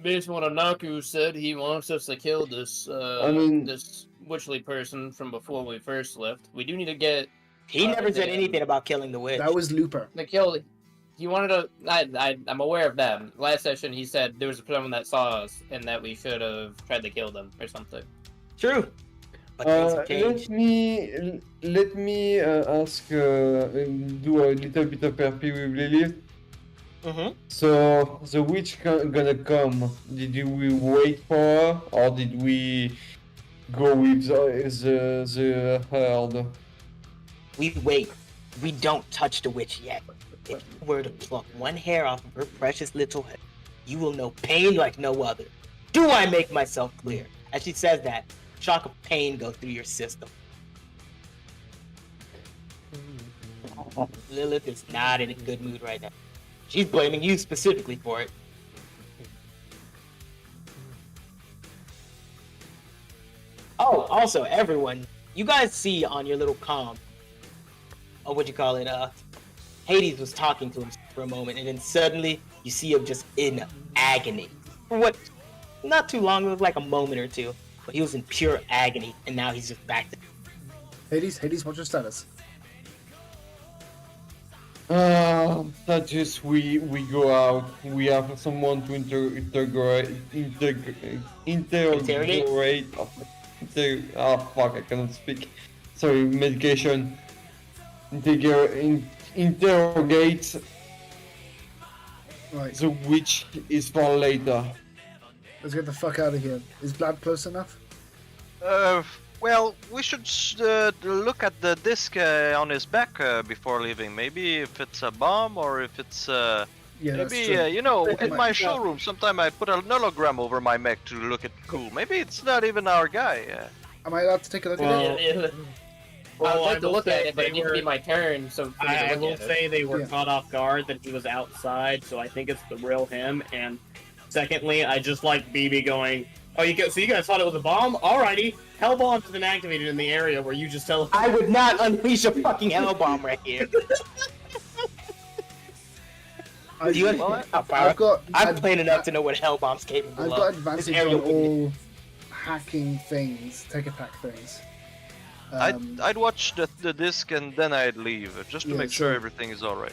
Based on what Anaku said, he wants us to kill this I mean- this witchly person from before we first left. We do need to get He never said damn. anything about killing the witch. That was Looper. the kill. he wanted to. I'm aware of them. Last session, he said there was someone that saw us and that we should have tried to kill them or something. True. But things have changed. Let me ask, do a little bit of RP with Lilith. Mm-hmm. So the witch gonna come. Did we wait for her, or did we go with the herd? We wait. We don't touch the witch yet. If you were to pluck one hair off of her precious little head, you will know pain like no other. Do I make myself clear? As she says that, shock of pain goes through your system. Lilith is not in a good mood right now. She's blaming you specifically for it. Oh, also, everyone, you guys see on your little comm, or what you call it, Hades was talking to him for a moment, and then suddenly you see him just in agony. For what, not too long, it was like a moment or two, but he was in pure agony, and now he's just back to... Hades, what's your status? That just we go out. We have someone to interrogate. Oh fuck! I cannot speak. Sorry, medication. Interrogate. Right, The witch is for later. let's get the fuck out of here. Is Vlad close enough? Well, we should look at the disc on his back before leaving. Maybe if it's a bomb or if it's Yeah, that's maybe true. you know, in my Yeah. showroom, sometime I put a hologram over my mech to look at cool. Maybe it's not even our guy. Am I allowed to take a look at it? I would like to will look at say it, but it they needs to be were- my turn. So for me to I look will at it. say they were Yeah. caught off guard that he was outside, so I think it's the real him. And secondly, I just like BB going, "Oh, so you guys thought it was a bomb? Alrighty, hell bomb's been activated in the area where you just tell." I would not unleash a fucking hell bomb right here. I, Do you I've got. I'm playing enough to know what hell bomb's capable I've of. got This advantage area on wouldn't- all hacking things, take attack things. I'd watch the disc and then I'd leave just to Yeah, make sure so- everything is all right.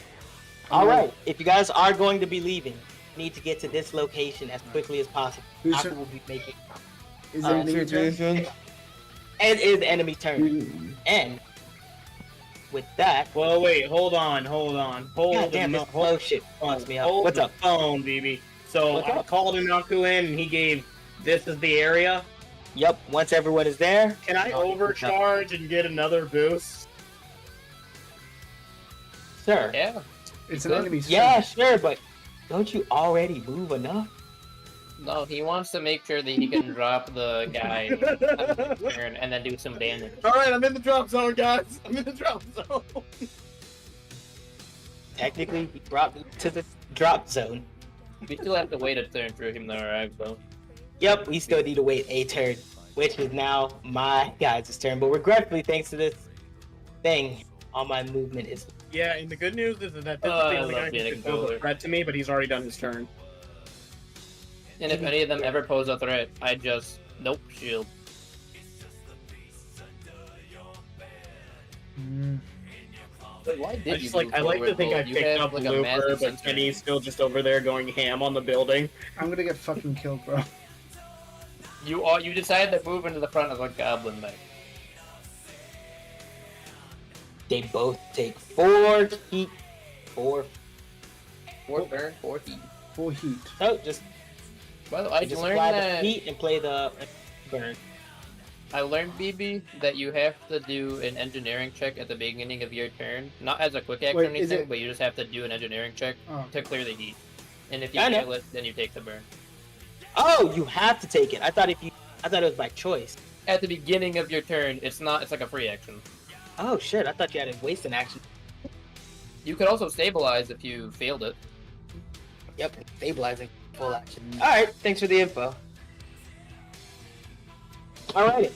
Alright, if you guys are going to be leaving, you need to get to this location as quickly as possible. Who's Aku your- will be making... Is there an turn? Situation. It is enemy turn. And with that... Well, wait, hold on. God damn, this flow shit wants me up. Hold What's the up? phone, BB. So What's I up? called Inaku in, and he gave, "This is the area." Yep, once everyone is there... Can I Oh, overcharge and get another boost? Sir. Yeah. It's an Good. enemy turn. Yeah, sure, but don't you already move enough? No, he wants to make sure that he can drop the guy on his turn and then do some damage. All right, I'm in the drop zone, guys. I'm in the drop zone. Technically, he brought me to the drop zone. We still have to wait a turn for him to arrive, though. Yep, we still need to wait a turn, which is now my guys' turn. But regretfully, thanks to this thing, all my movement is... Yeah, and the good news is that this is the I only love guy being who a can pose a controller. threat to me, but he's already done his turn. And if any of them ever pose a threat, I just shield. Mm. Wait, why did I just like to think I picked up Looper, but Kenny's still just over there going ham on the building. I'm gonna get fucking killed, bro. You decided to move into the front of a goblin mech. They both take 4 heat. 4. 4 burn, 4 heat. 4 heat. So just By the way, I just learned apply that the heat and play the burn. I learned, BB, that you have to do an engineering check at the beginning of your turn. Not as a quick action Wait, or is anything, it- but you just have to do an engineering check Oh. to clear the heat. And if you I know. fail it, then you take the burn. Oh, you have to take it. I thought it was by choice. At the beginning of your turn, it's like a free action. Oh shit, I thought you had to waste an action. You could also stabilize if you failed it. Yep, stabilizing full action. Alright, thanks for the info. Alrighty.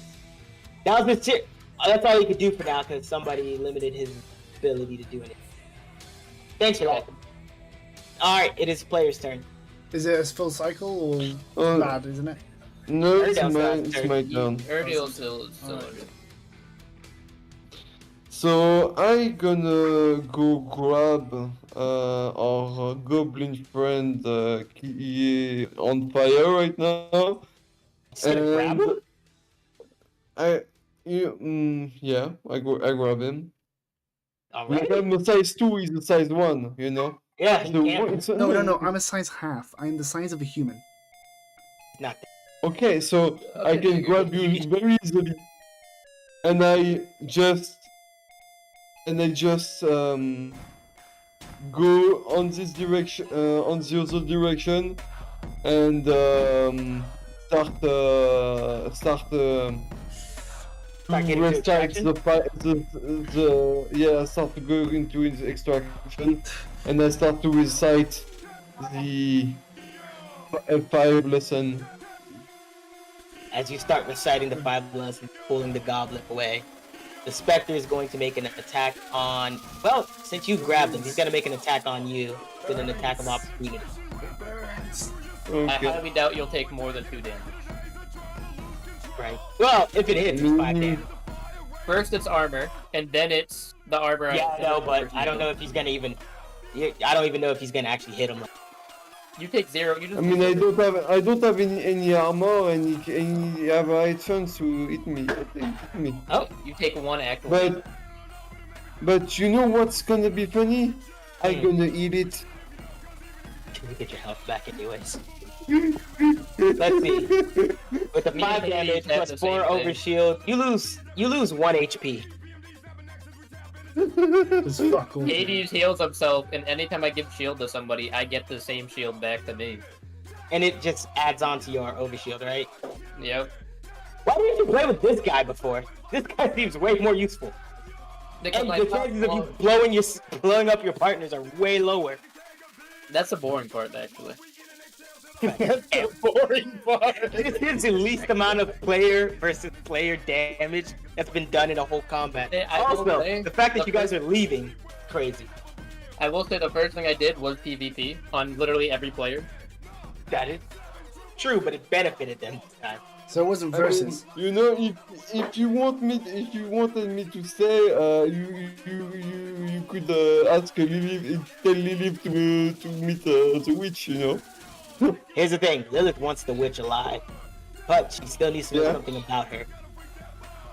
That was the that's all you could do for now because somebody limited his ability to do anything. Thanks for that. Alright, it is player's turn. Is it a full cycle or bad, isn't it? No, it's Erdal's my, last it's turn. my turn. Erdal's still Alright. So I gonna go grab our goblin friend. He on fire right now, Just gonna grab and him? I grab him. Like Already? I'm a size 2, he's a size 1, you know. Yeah, he So can't. it's No, I'm a size half. I'm the size of a human. Not okay. So I Okay, can grab you very easily, and I just go on this direction, on the other direction, and start Start to getting to restart extraction? start to go into the extraction, and I start to recite the F5 lesson. As you start reciting the 5 lessons, pulling the goblet away, the Spectre is going to make an attack on. Well, since you grabbed him, he's gonna make an attack on you. Then an attack of opportunity. I Okay. highly doubt you'll take more than 2 damage. Right. Well, if it hits, it's 5 damage. First it's armor, and then it's the armor. Yeah, I know, but I don't know if he's gonna even. I don't even know if he's gonna actually hit him. You take 0. You just. I mean, I don't have any armor, and he have a high chance to hit me. Oh, you take 1 actual. But you know what's gonna be funny? I'm gonna eat it. Can you get your health back anyways? Let's see. With the Me and 5 Hades damage have plus the 4 same over thing. shield, you lose 1 HP. Just fuck all. Hades heals himself, and anytime I give shield to somebody, I get the same shield back to me. And it just adds on to your overshield, right? Yep. Why didn't you play with this guy before? This guy seems way more useful. Because And my the top chances of you wall- blowing up your partners are way lower. That's the boring part, actually. That's the boring part. This is the least amount of player versus player damage that's been done in a whole combat. Hey, I will Also, say, the fact that the you guys are leaving, crazy. I will say the first thing I did was PvP on literally every player. That is true, but it benefited them this time. So it wasn't versus. You know, if you wanted me to stay, you could ask Lilith, tell Lilith to meet the witch, you know. Here's the thing, Lilith wants the witch alive, but she still needs to know Yeah. something about her.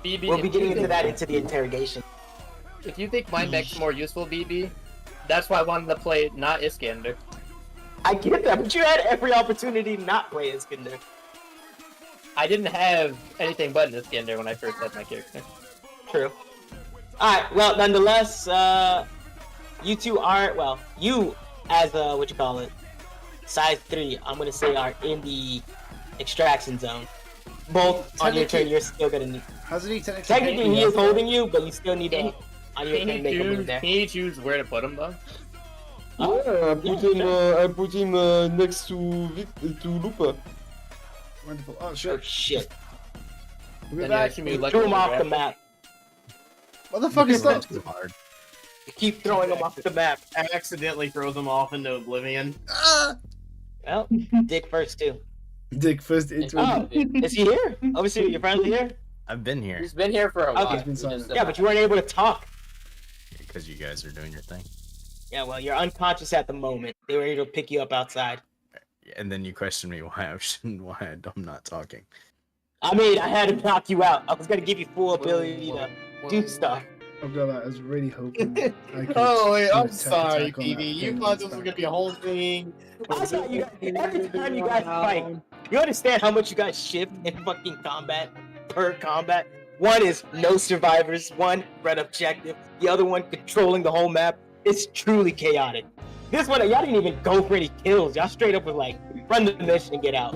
BB, We'll be if getting you into think- that into the interrogation. If you think mind mech's more useful, BB, that's why I wanted to play not Iskander. I get that, but you had every opportunity to not play Iskander. I didn't have anything but an Iskander when I first had my character. True. Alright, well, nonetheless, you two are, well, you as, size 3, I'm gonna say are in the extraction zone. Both on your turn, you're still gonna need. Hasn't he technically? Technically, he is holding you, but you still need to, on your Can turn, make a move there. he choose where to put him, though? Yeah, I put him next to Lupa. Wonderful. Oh Oh shit. shit. We'll be Then yeah, back. it should be You threw him off the graphic. map. What the fuck is that? Too hard. You keep throwing him off the map. Accidentally throws him off into oblivion. Ah! Well, Dick first too. Dick first into Oh, is he here? Obviously, your friends are here. I've been here He's been here for a Okay. while. He's been He silent. just, Yeah, but you weren't able to talk. because you guys are doing your thing. Yeah, well, you're unconscious at the moment. They were able to pick you up outside. And then you question me why I'm not talking. I mean, I had to knock you out. I was gonna give you full ability to do stuff. Oh god, I was really hoping I could. Oh, wait, do I'm a tech sorry, attack on BB. that You thing thought that's this was back. gonna be a whole thing. I thought you guys, every time you guys fight, you understand how much you guys shift in fucking combat per combat? One is no survivors, one red objective, the other one controlling the whole map. It's truly chaotic. This one, y'all didn't even go for any kills. Y'all straight up was like, run the mission and get out.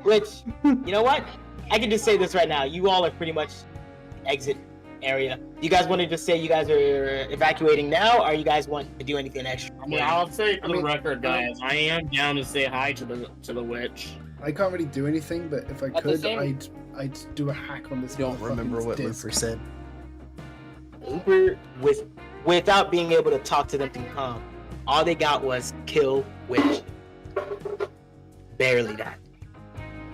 Which, you know what? I can just say this right now. You all are pretty much exit area. You guys want to just say you guys are evacuating now, or you guys want to do anything extra? I mean, I'll say for I the mean, record, guys, I am down to say hi to the witch. I can't really do anything, but if I At the could, same- I'd do a hack on this. Don't remember motherfucking what disc. Looper said. Uber, without being able to talk to them to come, all they got was kill witch. Barely that.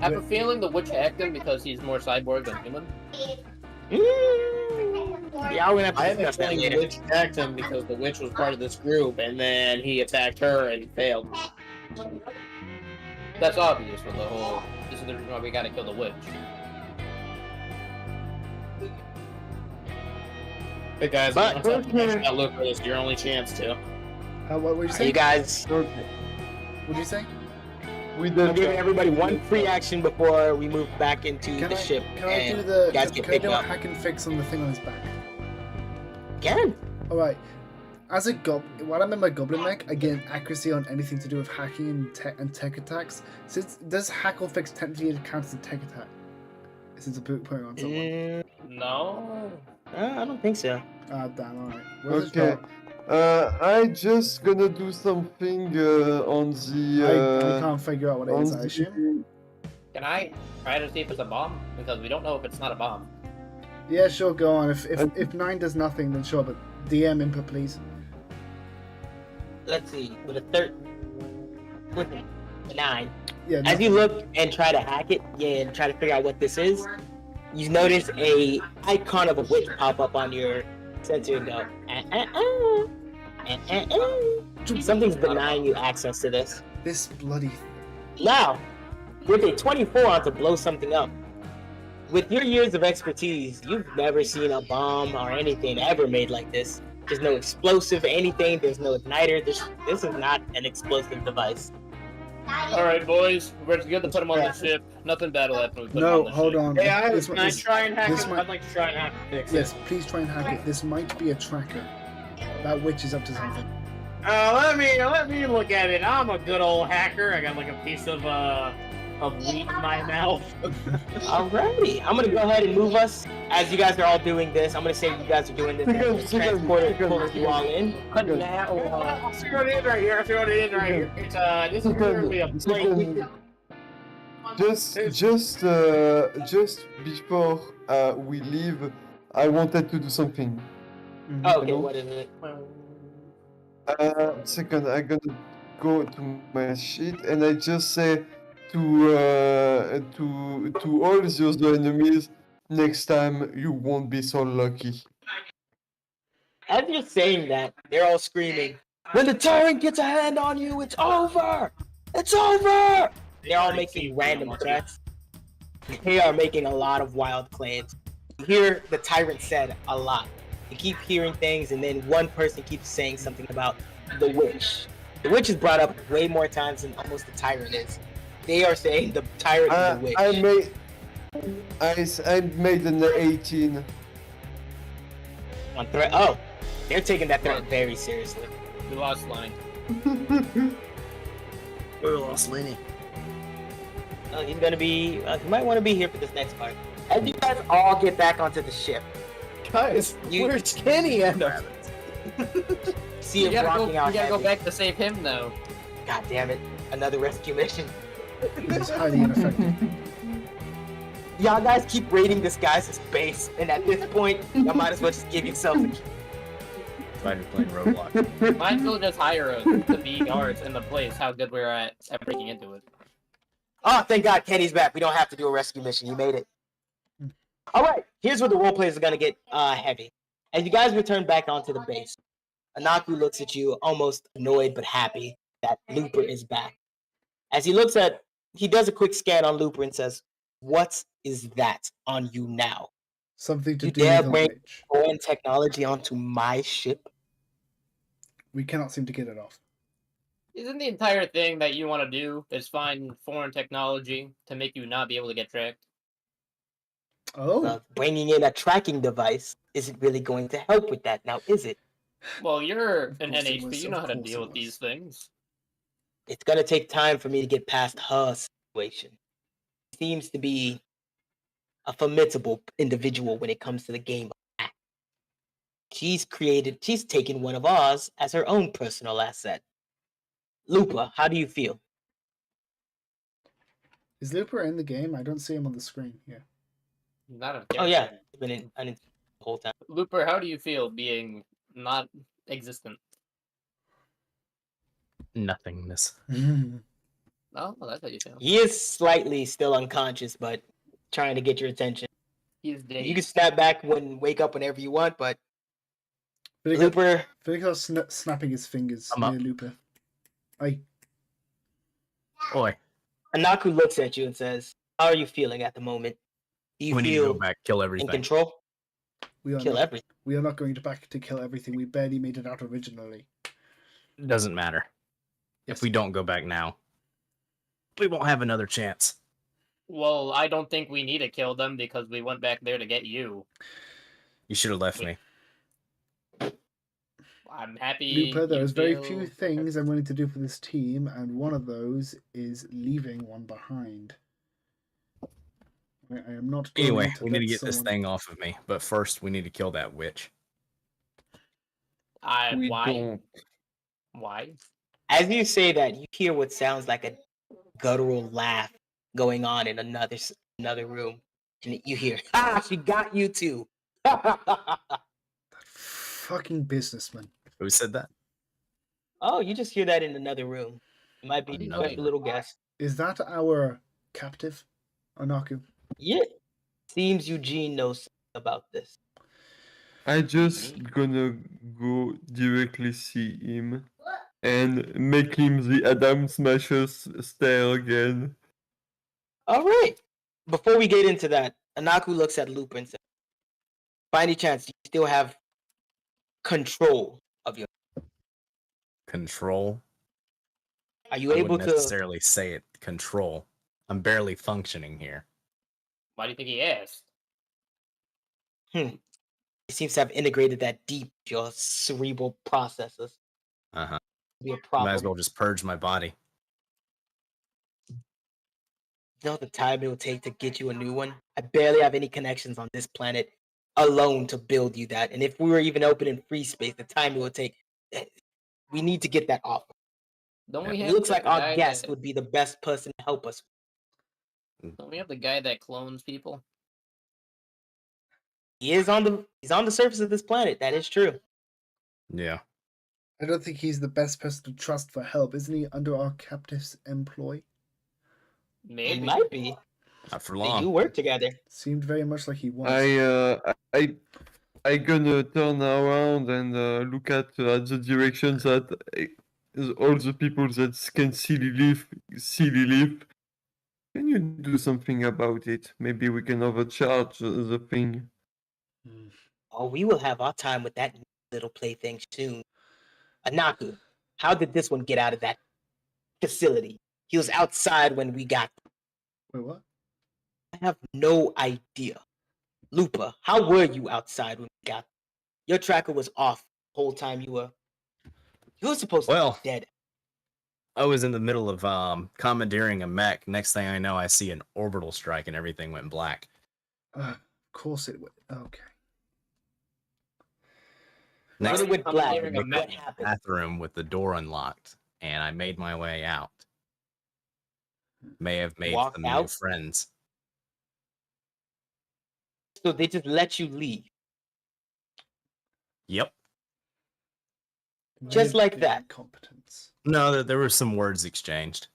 I have a feeling the witch hacked him because he's more cyborg than human. Mm, Yeah, I'm gonna have to I have a discuss that feeling the later. witch attacked him because the witch was part of this group, and then he attacked her and failed. That's obvious with the whole. This is the reason why we gotta kill the witch. Hey guys, But- I'm not talking about Luke, it's your only chance to. What were you You saying? guys, What did you say? With I'm the giving everybody one free action before we move back into Can the I ship. can I and do the guys get can I picked do a up. hack and fix on the thing on his back? Can. All right. As a while I'm in my goblin mech, I gain accuracy on anything to do with hacking and tech attacks. Since does hack or fix technically count as a tech attack? Since I'm putting it on someone. No. I don't think so. Ah, damn. All right. Where's his Okay. job? I just gonna do something on the. I can't figure out what it on is. I assume. Can I try to see if it's a bomb? Because we don't know if it's not a bomb. Yeah, sure. Go on. If 9 does nothing, then sure. But DM input, please. Let's see. With a 9. Yeah. As nothing. you look and try to hack it, and try to figure out what this is, you notice a icon of a witch pop up on your sensor and go, Something's denying you access to this. This bloody. Now, with a 24 on to blow something up, with your years of expertise, you've never seen a bomb or anything ever made like this. There's no explosive anything, there's no igniter, this is not an explosive device. Alright, boys. We're good to put him on the ship. Nothing bad will happen. We put him No, on the hold ship. on. Hey, This can I this- try and hack this it? might- I'd like to try and hack it. Fix Yes, it. please try and hack it. This might be a tracker. That witch is up to something. Let me look at it. I'm a good old hacker. I got like a piece of wheat in my mouth. Alrighty, I'm gonna go ahead and move us. As you guys are all doing this, I'm gonna say you guys are doing this. Second, Transporter second, pulls you all in. I'll see what it is right here. I'll see what it is right here. It's this is currently a plate. Just before we leave, I wanted to do something. Oh, okay, Hello? what is it? Second, I'm gonna go to my sheet and I just say to all the enemies, next time you won't be so lucky. As you're saying that, they're all screaming, "When the tyrant gets a hand on you, it's over! It's over!" They're all making random threats. They are making a lot of wild claims. You hear the tyrant said a lot. You keep hearing things, and then one person keeps saying something about the witch. The witch is brought up way more times than almost the tyrant is. They are saying the tyrant is the witch. I made an 18. On threat. Oh, they're taking that threat very seriously. We lost Lenny. We lost Lenny. He's gonna be. He might want to be here for this next part. As you guys all get back onto the ship, Guys, You- where's Kenny end up? see him walking out. we gotta go heavy. back to save him though. God damn it! Another rescue mission. It's highly ineffective. Y'all guys keep raiding this guy's base, and at this point, y'all might as well just give yourself a Glad you're playing Roblox. Might as well just hire us to be guards in the place. How good we're at breaking into it. Oh, thank God Kenny's back. We don't have to do a rescue mission. You made it. All right, here's where the role players are going to get heavy. As you guys return back onto the base, Anaku looks at you almost annoyed but happy that Looper is back. As he does a quick scan on Looper and says, "What is that on you now? Something to You do dare with the bring witch. foreign technology onto my ship?" We cannot seem to get it off. Isn't the entire thing that you want to do is find foreign technology to make you not be able to get tracked? Oh, Bringing in a tracking device isn't really going to help with that now, is it? Well, you're Of an course it NHP. was, You of know how to course deal it with these was. things. It's going to take time for me to get past her situation. Seems to be a formidable individual when it comes to the game of hack. She's taken one of ours as her own personal asset. Lupa, how do you feel? is Looper in the game? I don't see him on the screen. Yeah. Not a Oh yeah, it's been in the whole time. Looper, how do you feel being not existent? Nothingness. Oh, well, that's how you feel. He is slightly still unconscious, but trying to get your attention. He's dead. You can snap back wake up whenever you want, but Finnick Looper, snapping his fingers I'm up. near Looper. I Oi, Anaku looks at you and says, "How are you feeling at the moment? Do you we need to feel go back, kill in everything. control? we are Kill not, everything." we are not going to back to kill everything. We barely made it out originally. It doesn't matter. Yes. If we don't go back now, we won't have another chance. Well, I don't think we need to kill them because we went back there to get you. You should have left Wait. me. I'm happy. Looper, there you is very feel- few things I'm willing to do for this team, and one of those is leaving one behind. I am not going Anyway, to we need to let get this someone- thing off of me. But first, we need to kill that witch. We Why? don't. Why? As you say that, you hear what sounds like a guttural laugh going on in another room, and you hear, "Ah, she got you too." That fucking businessman. Who said that? Oh, you just hear that in another room. It might be Another just a little guess. Is that our captive, Anaku? Yeah. Seems Eugene knows about this. I just gonna go directly see him and make him the Adam Smashers stare again. All right. Before we get into that, Anaku looks at Looper and says, "By any chance, do you still have control of your? Control. Are you I able wouldn't to? necessarily say it. Control. I'm barely functioning here. Why do you think he asked? It seems to have integrated that deep into your cerebral processes. Uh huh. Be a Might problem. as well just purge my body. You know the time it will take to get you a new one? I barely have any connections on this planet alone to build you that. And if we were even open in free space, the time it would take, we need to get that offer. Don't Yeah. we It have looks the like our guy guest that- would be the best person to help us. Don't we have the guy that clones people? He's on the surface of this planet. That is true. Yeah. I don't think he's the best person to trust for help. Isn't he under our captive's employ? He Maybe. might be. Not for They long. do work together. Seemed very much like he was. I gonna turn around and look at the direction that all the people that can see Lilith. Can you do something about it? Maybe we can overcharge the thing. Oh, we will have our time with that little plaything soon. Anaku, how did this one get out of that facility? He was outside when we got. Wait, what? I have no idea. Lupa, how were you outside when we got? Your tracker was off the whole time you were supposed to Well, be dead. I was in the middle of commandeering a mech. Next thing I know, I see an orbital strike and everything went black. Of course it would. Okay. Next When it went I'm black, hearing a what mech. happened? bathroom with the door unlocked, and I made my way out. May have made Walked some new out? friends. So they just let you leave. Yep. Just like Maybe that. Competence. No, there were some words exchanged.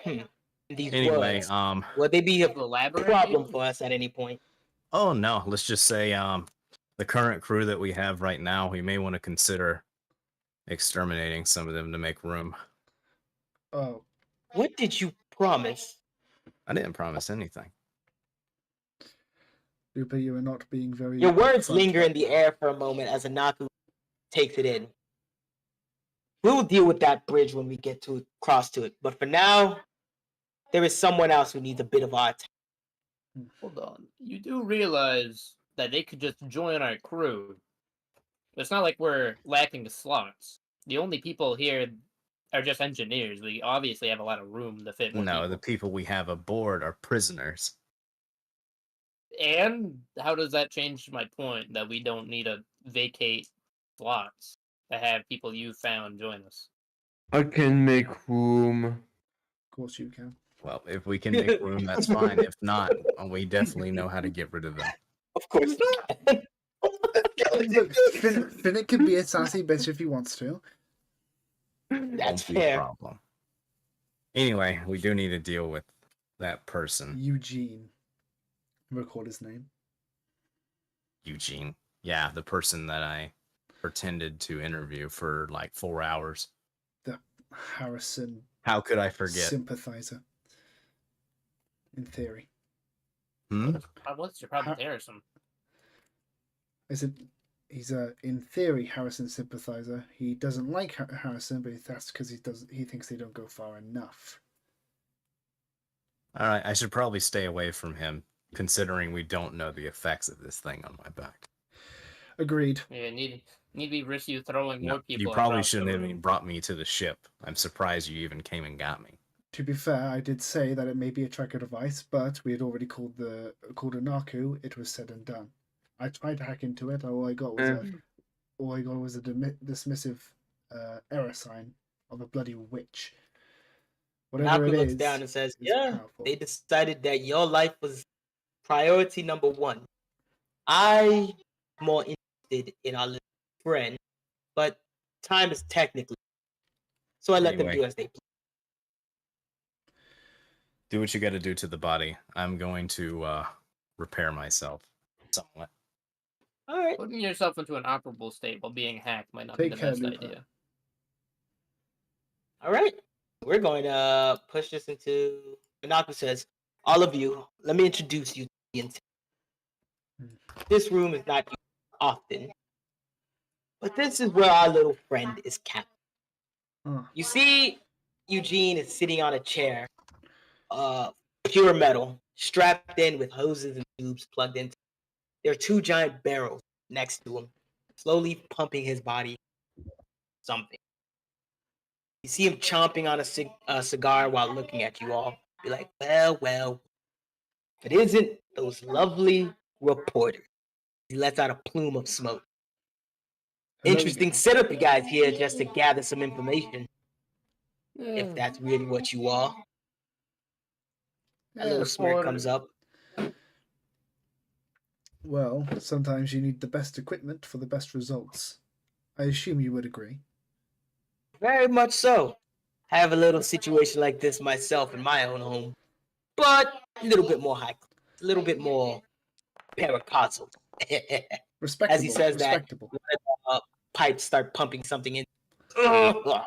These Anyway, words, would they be a Elaborate. problem for us at any point? oh no, let's just say the current crew that we have right now, we may want to consider exterminating some of them to make room. Oh, What did you promise? I didn't promise anything. Lupa, you are not being very. Your words upfront. linger in the air for a moment as Anaku takes it in. We'll deal with that bridge when we get to cross to it. But for now, there is someone else who needs a bit of our time. Hold on. You do realize that they could just join our crew. It's not like we're lacking the slots. The only people here are just engineers. We obviously have a lot of room to fit more No, people. the people we have aboard are prisoners. And how does that change my point that we don't need to vacate slots to have people you found join us? I can make room. Of course you can. Well, if we can make room, that's fine. If not, we definitely know how to get rid of them. Of course not. Look, Finnick can be a sassy bitch if he wants to. That's Won't be a fair. problem. Anyway, we do need to deal with that person. Eugene. Record his name. Eugene. Yeah, the person that I pretended to interview for like 4 hours. The Harrison How could I forget? sympathizer. In theory. What's your problem with Harrison? I said he's a in theory Harrison sympathizer. He doesn't like Harrison, but that's because he thinks they don't go far enough. All right, I should probably stay away from him, considering we don't know the effects of this thing on my back. Agreed. Yeah, need be risk you throwing No, more people. you probably across the shouldn't have room. even brought me to the ship. I'm surprised you even came and got me. To be fair, I did say that it may be a tracker device, but we had already called a Naku. It was said and done. I tried to hack into it. All I got was a dismissive error sign of a bloody witch. Whatever Naku it looks is, down and says, it's "Yeah, powerful." they decided that your life was priority number one. I'm more interested in our little friend, but time is technically, so I let them do Anyway. as they please." Do what you got to do to the body. I'm going to repair myself somewhat. All right. Putting yourself into an operable state while being hacked might not Take be the care, best Luca. idea. All right. We're going to push this into. Naku says, "All of you, let me introduce you to the intent. This room is not used often, but this is where our little friend is kept. Oh, You see, Eugene is sitting on a chair, pure metal, strapped in with hoses and tubes plugged into. There are 2 giant barrels next to him, slowly pumping his body something. You see him chomping on a cigar while looking at you all. Be like, well, if it isn't those lovely reporters. He lets out a plume of smoke. hello Interesting again. setup, you guys, here just to gather some information. Yeah. If that's really what you are. A Yeah, little smirk Reporter. comes up. well, sometimes you need the best equipment for the best results. I assume you would agree. Very much so. I have a little situation like this myself in my own home, but a little bit more high, a little bit more pericazzle. Respectable. As he says that, respectable. pipes start pumping something in. Oh,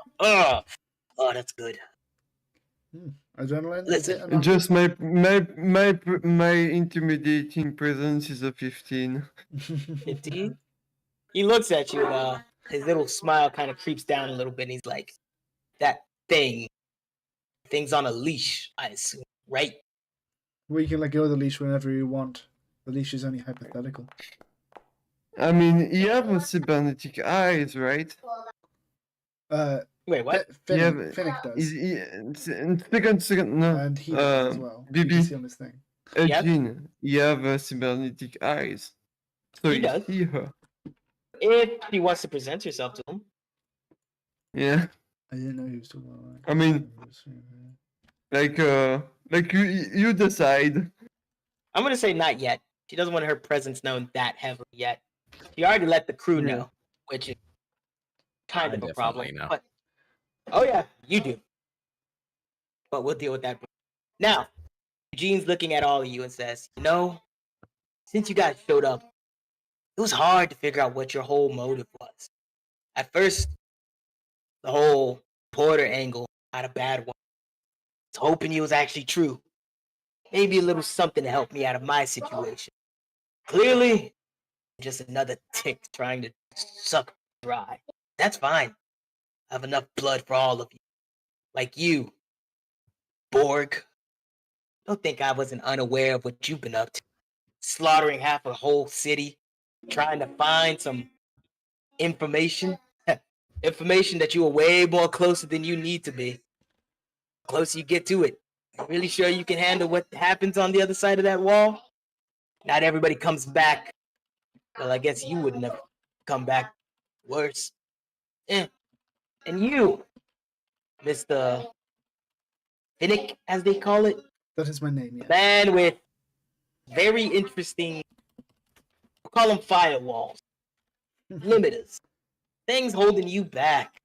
that's good. Adrenaline? Listen, Is it enough? Just my intimidating presence is a 15. 15. He looks at you, and his little smile kind of creeps down a little bit. And he's like, "That thing's on a leash, I assume, right?" Well, you can let go of the leash whenever you want. The leash is only hypothetical. I mean, you have cybernetic eyes, right? Wait, what? Yeah, Finnick does. Second, no. And he does as well. You can BB, see on this thing. Yep. Eugene, you have cybernetic eyes. So He you does. see her. If he wants to present yourself to him. Yeah. I didn't know he was talking about that. I mean, like you decide. I'm gonna say not yet. She doesn't want her presence known that heavily yet. She already let the crew Yeah. know, which is kind I of a definitely problem. know. But oh yeah, you do. But we'll deal with that. Now, Eugene's looking at all of you and says, since you guys showed up, it was hard to figure out what your whole motive was. At first, the whole Porter angle had a bad one. I was hoping it was actually true. Maybe a little something to help me out of my situation. Clearly, just another tick trying to suck dry. That's fine. I have enough blood for all of you. Like you, Borg. Don't think I wasn't unaware of what you've been up to. Slaughtering half a whole city, trying to find some information. Information that you are way more closer than you need to be. The closer you get to it. Are you really sure you can handle what happens on the other side of that wall? Not everybody comes back. Well, I guess you wouldn't have come back worse. And you, Mr. Finnick, as they call it, That is my name, a yes. man with very interesting, we'll call them firewalls, limiters, things holding you back,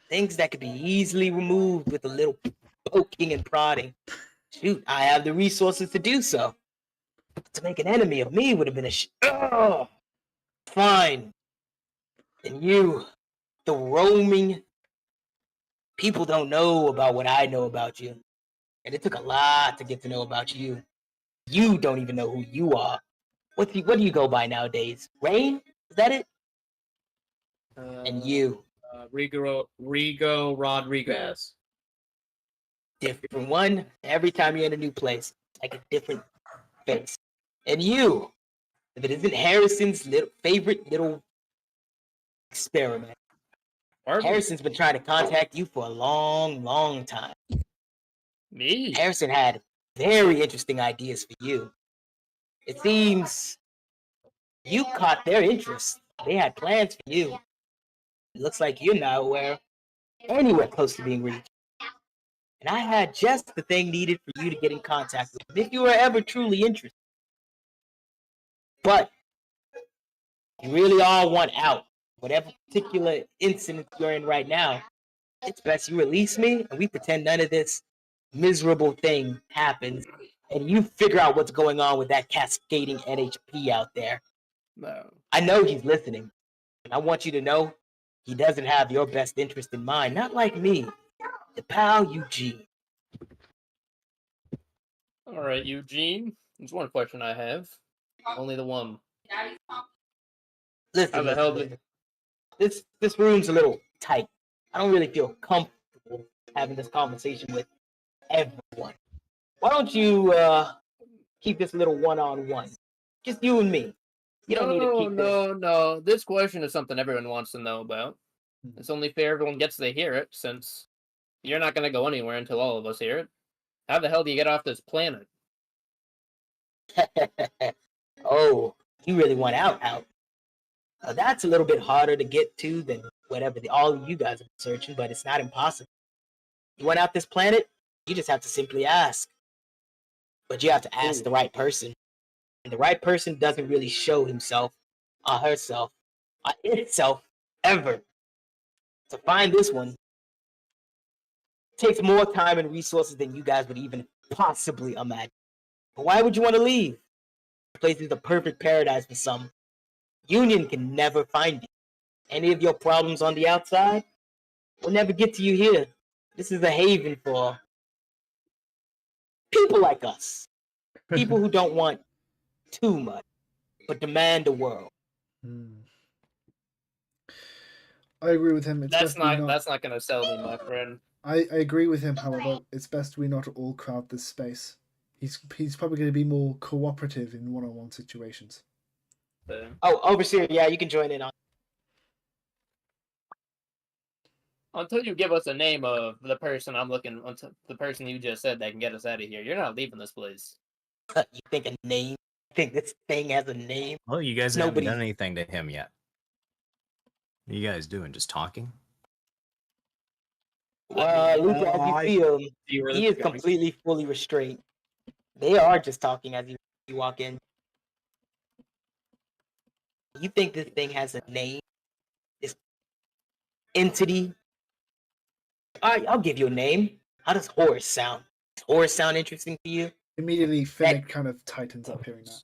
things that could be easily removed with a little poking and prodding. Shoot, I have the resources to do so. To make an enemy of me would have been oh, fine. And you, the roaming, people don't know about what I know about you. And it took a lot to get to know about you. You don't even know who you are. What do you go by nowadays? Rain? Is that it? And you, Rigo Rodriguez. different one. Every time you're in a new place, it's like a different face. And you, if it isn't Harrison's favorite little experiment. Harrison's been trying to contact you for a long, long time. Me? Harrison had very interesting ideas for you. It seems you caught their interest. They had plans for you. It looks like you're nowhere, anywhere close to being reached. And I had just the thing needed for you to get in contact with them if you were ever truly interested. But you really all want out. Whatever particular incident you're in right now, it's best you release me and we pretend none of this miserable thing happens and you figure out what's going on with that cascading NHP out there. No. I know he's listening. And I want you to know he doesn't have your best interest in mind, not like me, the pal Eugene. All right, Eugene. There's one question I have. Only the one. Listen, How the hell listen. This room's a little tight. I don't really feel comfortable having this conversation with everyone. Why don't you keep this little one-on-one? Just you and me. You don't need to keep this. No. This question is something everyone wants to know about. It's only fair everyone gets to hear it, since you're not going to go anywhere until all of us hear it. How the hell do you get off this planet? Oh, you really want out. That's a little bit harder to get to than whatever all of you guys are searching, but it's not impossible. You want out this planet? You just have to simply ask. But you have to ask the right person. And the right person doesn't really show himself or herself or itself ever. To find this one takes more time and resources than you guys would even possibly imagine. But why would you want to leave? The place is the perfect paradise for some. Union can never find you. Any of your problems on the outside will never get to you here. This is a haven for people like us. People who don't want too much, but demand the world. I agree with him. It's That's best we not going to sell me, my friend. I agree with him, however, it's best we not all crowd this space. He's probably going to be more cooperative in one-on-one situations. Oh, Overseer, yeah, you can join in on. Until you give us a name of the person the person you just said that can get us out of here, you're not leaving this place. You think a name? You think this thing has a name? Well, you guys haven't done anything to him yet. What are you guys doing? Just talking? Well, Luca, as you feel, he is completely fully restrained. They are just talking as you walk in. You think this thing has a name? This entity? Alright, I'll give you a name. How does Horus sound? Does Horus sound interesting to you? Immediately, Finnick kind of tightens up hearing that.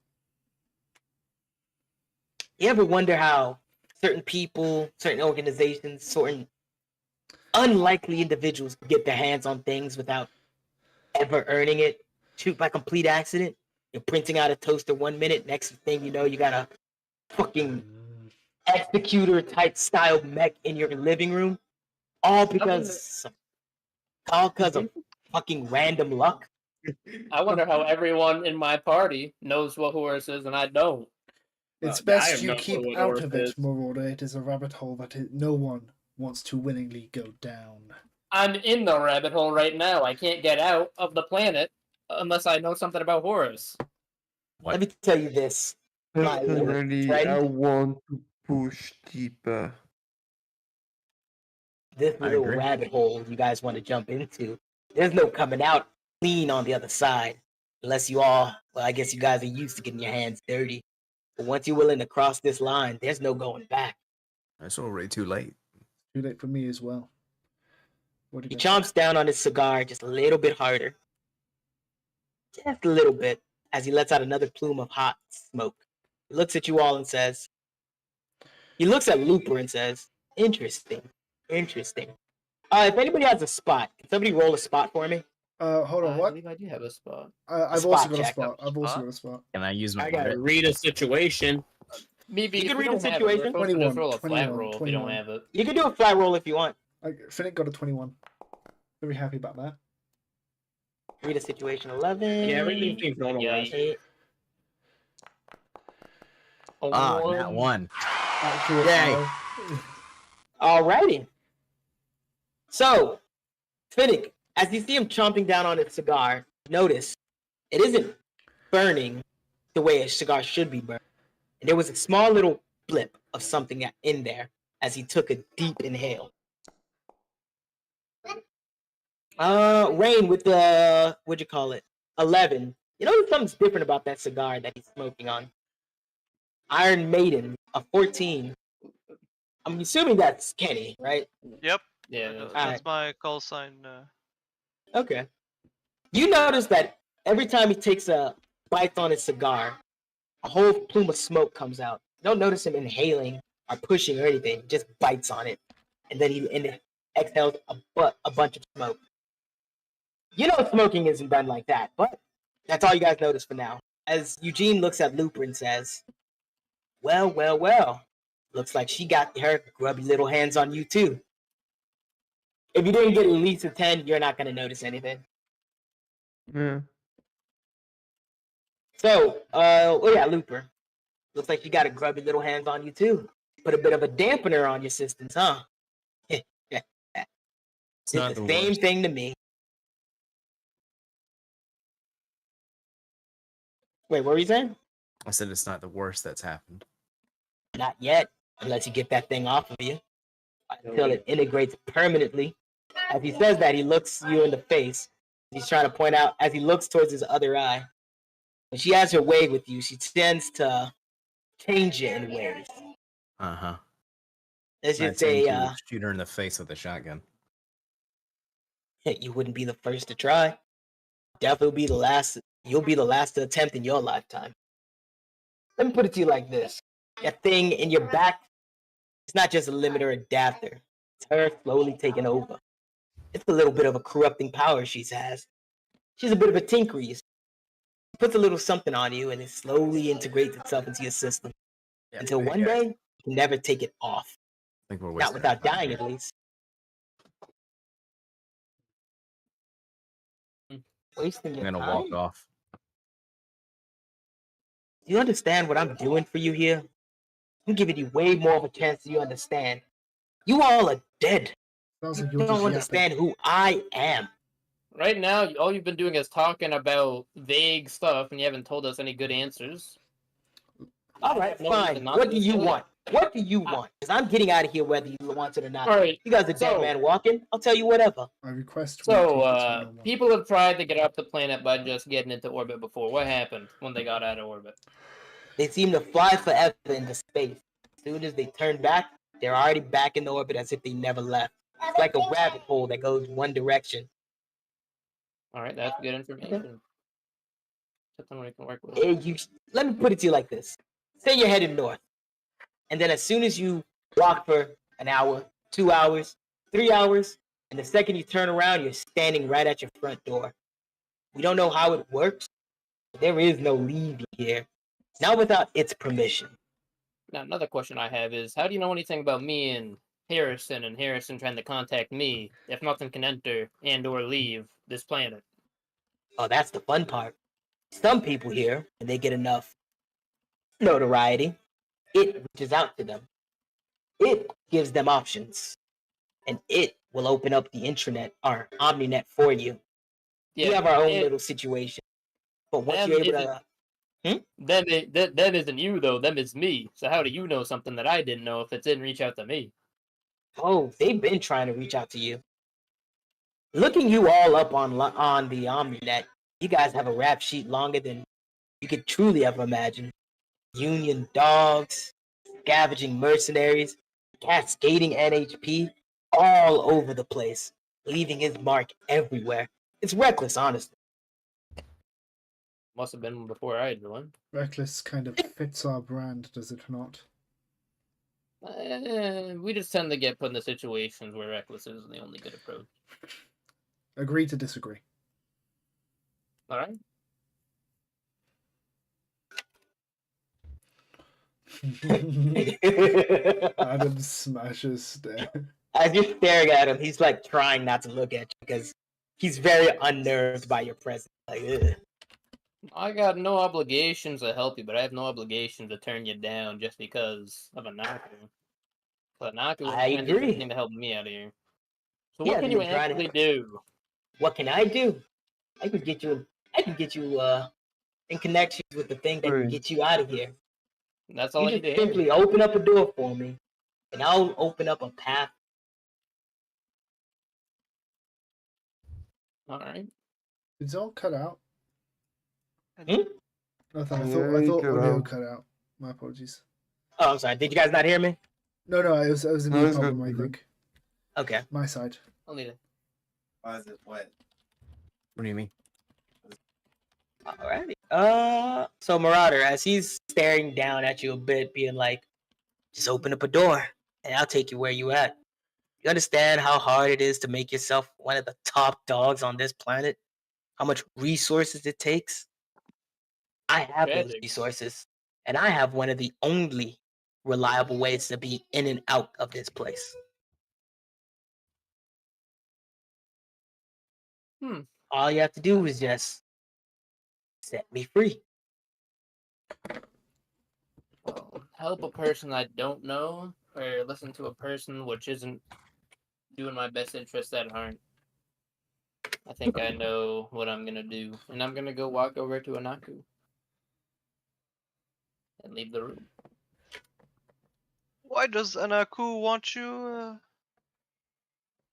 You ever wonder how certain people, certain organizations, certain unlikely individuals get their hands on things without ever earning it? Shoot, by complete accident. You're printing out a toaster 1 minute, next thing you know, you got a fucking executor type style mech in your living room. All because of fucking random luck. I wonder how everyone in my party knows what Horus is and I don't. It's best you keep out of it, Marauder. It is a rabbit hole that no one wants to willingly go down. I'm in the rabbit hole right now. I can't get out of the planet unless I know something about Horus. Let me tell you this. Personally, I want to push deeper. This little rabbit hole you guys want to jump into, there's no coming out clean on the other side. Unless you all, well, I guess you guys are used to getting your hands dirty. But once you're willing to cross this line, there's no going back. That's already too late. Too late for me as well. He chomps down on his cigar just a little bit harder. Just a little bit. as he lets out another plume of hot smoke. He looks at you all and says, he looks at Looper and says, interesting. Interesting. If anybody has a spot, can somebody roll a spot for me? Hold on, I what? believe I do have a spot. I've spot also got a check. spot. I've also Spot? got a spot. Can I use my I gotta wit? read a situation. Maybe You if can we read don't the have it, we're situation. supposed to just 21, roll a flat 21, roll if you don't 21. have it. You can do a flat roll if you want. Finnick got a 21. Very happy about that. Read a situation 11. Yeah, everything seems normal. Yeah, guys. 8. Ah, that one. Accurate Yay. roll. Alrighty. So, Finnick, as you see him chomping down on his cigar, notice it isn't burning the way a cigar should be burned. And there was a small little blip of something in there as he took a deep inhale. Rain with the, what'd you call it? 11. You know, something's different about that cigar that he's smoking on. Iron Maiden, a 14. I'm assuming that's Kenny, right? Yep. Yeah. That's Alright. my call sign. Okay. You notice that every time he takes a bite on his cigar, a whole plume of smoke comes out. You don't notice him inhaling or pushing or anything. He just bites on it. And then he exhales a bunch of smoke. You know smoking isn't done like that, but that's all you guys notice for now. As Eugene looks at Looper and says, well, well, well. Looks like she got her grubby little hands on you too. If you didn't get at least a 10, you're not going to notice anything. Yeah. So, Looper. Looks like you got a grubby little hands on you too. Put a bit of a dampener on your systems, huh? It's It's not the the same worst. thing to me. Wait, what were you saying? I said it's not the worst that's happened. Not yet, unless you get that thing off of you. Until it integrates permanently. As he says that, he looks you in the face. He's trying to point out, as he looks towards his other eye. When she has her way with you, she tends to change it in ways. Uh-huh. Let's I'd just say say, to shoot her in the face with a shotgun. you wouldn't be the first to try. Definitely be the last. You'll be the last to attempt in your lifetime. Let me put it to you like this. That thing in your back, it's not just a limiter adapter. It's her slowly taking over. It's a little bit of a corrupting power she has. She's a bit of a tinkery. She puts a little something on you and it slowly integrates itself into your system. Until one day, you can never take it off. I think we're Not wasting without our time dying, here. at least. Wasting I'm your gonna time? walk off. Do you understand what I'm doing for you here? I'm giving you way more of a chance than you understand. You all are dead. Sounds You like you're just don't yapping. understand who I am. Right now, all you've been doing is talking about vague stuff, and you haven't told us any good answers. All I right, have no reason fine. not What to do you tell you. want? What do you want? Because I'm getting out of here whether you want it or not. All right. You guys are dead So- man walking. I'll tell you whatever. I request. we So, keep this one-on-one. people have tried to get off the planet by just getting into orbit before. What happened when they got out of orbit? They seem to fly forever into space. As soon as they turn back, they're already back in the orbit as if they never left. It's like a rabbit hole that goes one direction. All right, that's good information. Something we can work with. Let me put it to you like this. Say you're headed north. And then as soon as you walk for an hour, 2 hours, 3 hours, and the second you turn around, you're standing right at your front door. We don't know how it works. But there is no leaving here. Not without its permission. Now, another question I have is, how do you know anything about me and Harrison trying to contact me if nothing can enter and or leave this planet? Oh, that's the fun part. Some people here, when they get enough notoriety, it reaches out to them. It gives them options. And it will open up the intranet or OmniNet for you. We have our own little situation. But once them you're able to... Them isn't you, though. Them is me. So how do you know something that I didn't know if it didn't reach out to me? Oh, they've been trying to reach out to you. Looking you all up on the OmniNet, you guys have a rap sheet longer than you could truly ever imagine. Union dogs, scavenging mercenaries, cascading NHP, all over the place, leaving his mark everywhere. It's reckless, honestly. Must have been before I joined. Reckless kind of fits our brand, does it not? We just tend to get put into situations where reckless is the only good approach. Agree to disagree. All right. Adam smashes stare. As you're staring at him, he's like trying not to look at you because he's very unnerved by your presence. Like, ugh. I got no obligations to help you, but I have no obligation to turn you down just because of a Naku. But Naku was I trying to do agree. everything to help me out of here. So He what can hasn't you been trying to actually do? What can I do? I can get you in connections with the thing that can Right. get you out of here. That's all You I need just to hear. simply open up a door for me, and I'll open up a path. All right. Did it all cut out? Hmm? Nothing. I Yeah, thought cut audio out. cut out. My apologies. Oh, I'm sorry. Did you guys not hear me? No, it was a No, new it's good, problem, I it's good. think. Okay. My side. I'll need it. Why is it wet? What do you mean? Alrighty. So Marauder, as he's staring down at you a bit, being like, just open up a door, and I'll take you where you at. You understand how hard it is to make yourself one of the top dogs on this planet? How much resources it takes? I have those Tragic. resources, and I have one of the only reliable ways to be in and out of this place. All you have to do is just set me free. Well, help a person I don't know, or listen to a person which isn't doing my best interest at heart. I think I know what I'm gonna do, and I'm gonna go walk over to Anaku and leave the room. Why does Anaku want you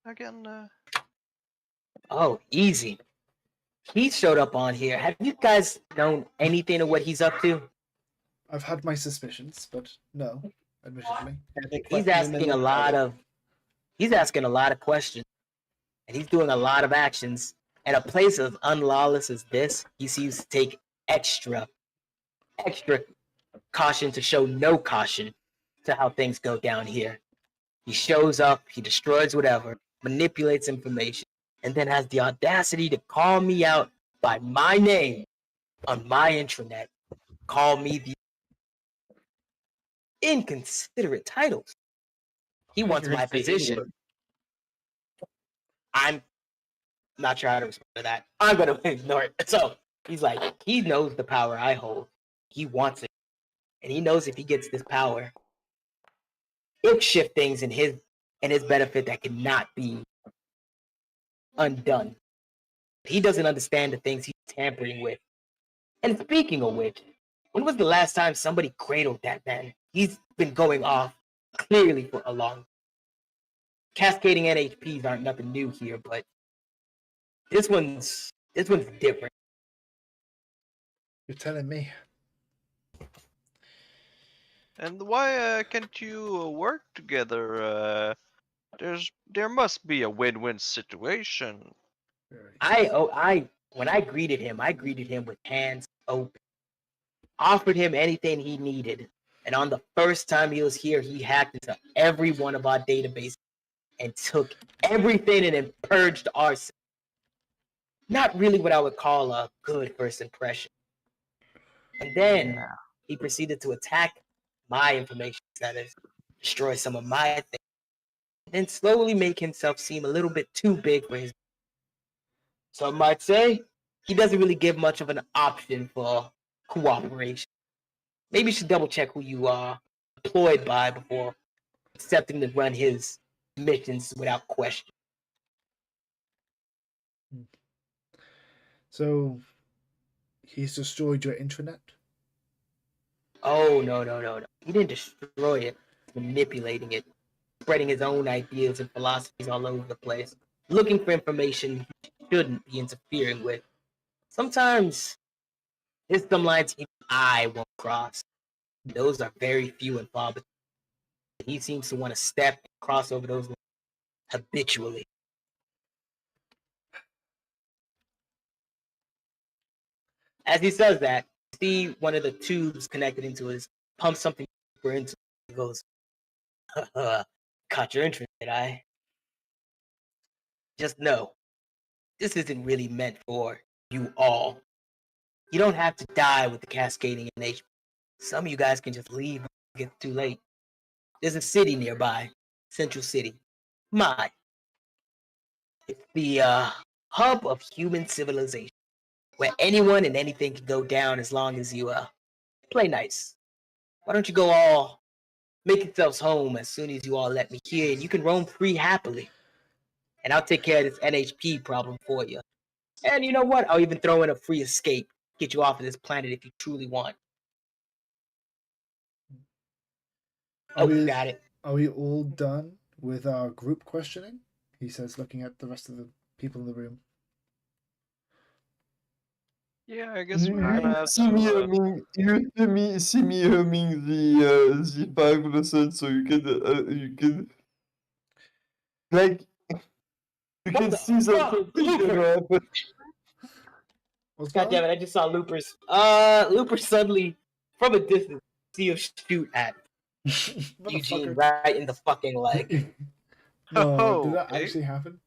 again? Oh, easy. He showed up on here. Have you guys known anything of what he's up to? I've had my suspicions, but no, admittedly. He's asking a lot of questions, and he's doing a lot of actions. At a place as unlawless as this, he seems to take extra caution to show no caution to how things go down here. He shows up, he destroys whatever, manipulates information, and then has the audacity to call me out by my name on my intranet. Call me the inconsiderate titles. He wants my position. I'm not sure how to respond to that. I'm gonna ignore it. So he's like, he knows the power I hold. He wants it. And he knows if he gets this power, it'll shift things in his benefit that cannot be undone. He doesn't understand the things he's tampering with. And speaking of which, when was the last time somebody cradled that man? He's been going off clearly for a long. Cascading NHPs aren't nothing new here, but this one's different. You're telling me. And why can't you work together? There must be a win-win situation. When I greeted him with hands open. Offered him anything he needed. And on the first time he was here, he hacked into every one of our databases and took everything and then purged our system. Not really what I would call a good first impression. And then he proceeded to attack my information centers, destroy some of my things, and then slowly make himself seem a little bit too big for his. Some might say he doesn't really give much of an option for cooperation. Maybe you should double check who you are employed by before accepting to run his missions without question. So, he's destroyed your intranet? Oh, no. He didn't destroy it. He's manipulating it. Spreading his own ideas and philosophies all over the place. Looking for information he shouldn't be interfering with. Sometimes there's some lines I won't cross. Those are very few and far between. He seems to want to step and cross over those lines habitually. As he says that, see one of the tubes connected into his pump something deeper into it. He goes, caught your interest, did I? Just know, this isn't really meant for you all. You don't have to die with the cascading in nature. Some of you guys can just leave when it gets too late. There's a city nearby, Central City. Mine. It's the hub of human civilization, where anyone and anything can go down as long as you play nice. Why don't you go all make yourselves home as soon as you all let me here, and you can roam free happily. And I'll take care of this NHP problem for you. And you know what? I'll even throw in a free escape, get you off of this planet if you truly want. Oh, you got it. Are we all done with our group questioning? He says, looking at the rest of the people in the room. Yeah, I guess we're gonna have See me to. humming, you see me humming the 5 lessons, so you can like you What can the see fuck? something gonna happen. What's God that? damn it, I just saw Loopers. Looper suddenly, from a distance, see him shoot at Eugene Motherfucker. right in the fucking leg. No, did that Okay. actually happen?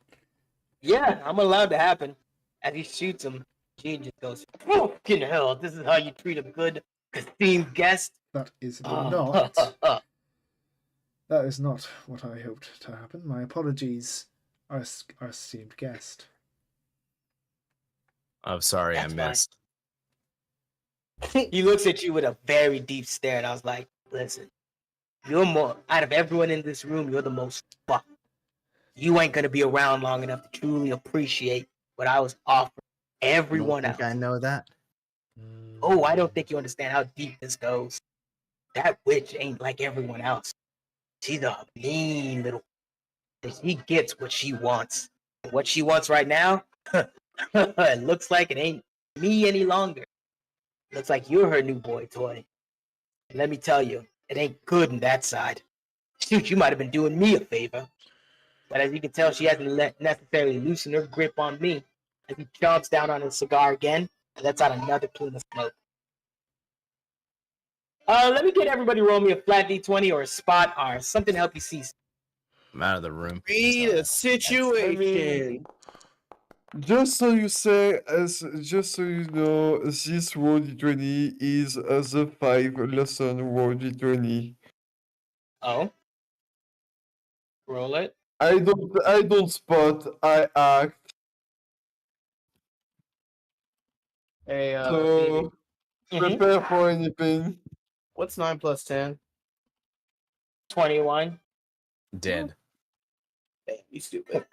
Yeah, I'm allowed to happen. As he shoots him, Gene just goes, fucking hell, this is how you treat a good esteemed guest? That is Oh, not. That is not what I hoped to happen. My apologies, our esteemed guest. I'm sorry, That's I fine. missed. He looks at you with a very deep stare, and I was like, listen, you're more, out of everyone in this room, you're the most fucked. You ain't gonna be around long enough to truly appreciate what I was offering everyone else. I know that. Oh, I don't think you understand how deep this goes. That witch ain't like everyone else. She's a mean little. She gets what she wants. What she wants right now, it looks like it ain't me any longer. Looks like you're her new boy toy. And let me tell you, it ain't good in that side. Shoot, you might have been doing me a favor. But as you can tell, she hasn't necessarily loosened her grip on me. As he chomps down on his cigar again, and lets out another plume of smoke. Let me get everybody roll me a flat D20 or a spot R, something to help you see. I'm out of the room. Read a Sorry. situation. Just so you say, just so you know, this roll d20 is the 5 lesson roll d20. Oh. Roll it. I don't spot, I act. Hey, So prepare for anything. what's 9 plus 10? 21. Dead. Hey, you stupid.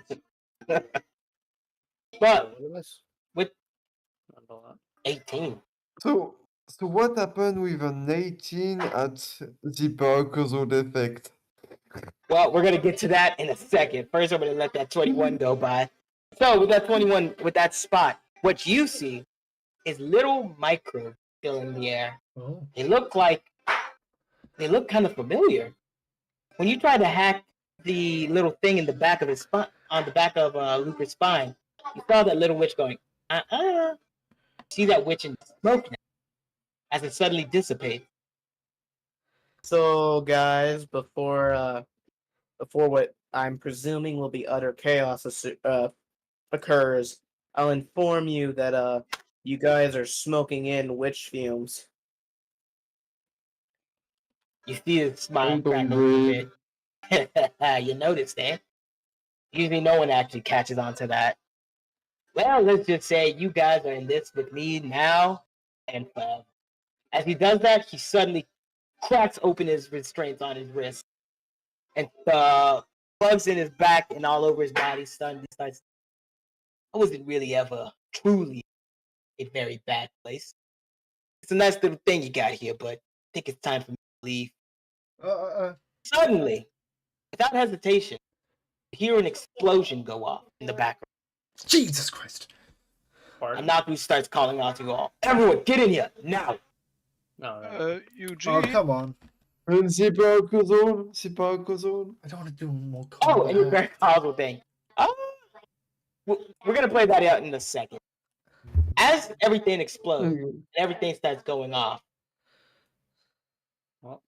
But Look at this. with Not a lot. 18. So what happened with an 18 at the Barcozo effect? Well, we're gonna get to that in a second. First, I'm gonna let that 21 go by. So with that 21, with that spot, what you see is little microbes still in the air. Oh. They look kind of familiar. When you try to hack the little thing in the back of his spine, on the back of Luca's spine, you saw that little witch going, See that witch in smoke now, as it suddenly dissipates. So, guys, before what I'm presuming will be utter chaos occurs, I'll inform you that you guys are smoking in witch fumes. You see his smile crack a little bit. You noticed, eh? Usually no one actually catches on to that. Well, let's just say you guys are in this with me now and forever. As he does that, he suddenly cracks open his restraints on his wrist and bugs in his back and all over his body. Stunned. I wasn't really ever truly a very bad place. It's a nice little thing you got here, but I think it's time for me to leave. Suddenly, without hesitation, you hear an explosion go off in the background. Jesus Christ. And Naku starts calling out to you all. Everyone, get in here, now! No, Eugene. Oh, come on. C'est pas un cozone, c'est pas un cozone. I don't want to do more Oh, combat. and your very causal thing. We're going to play that out in a second. As everything explodes, Okay. and everything starts going off, Well.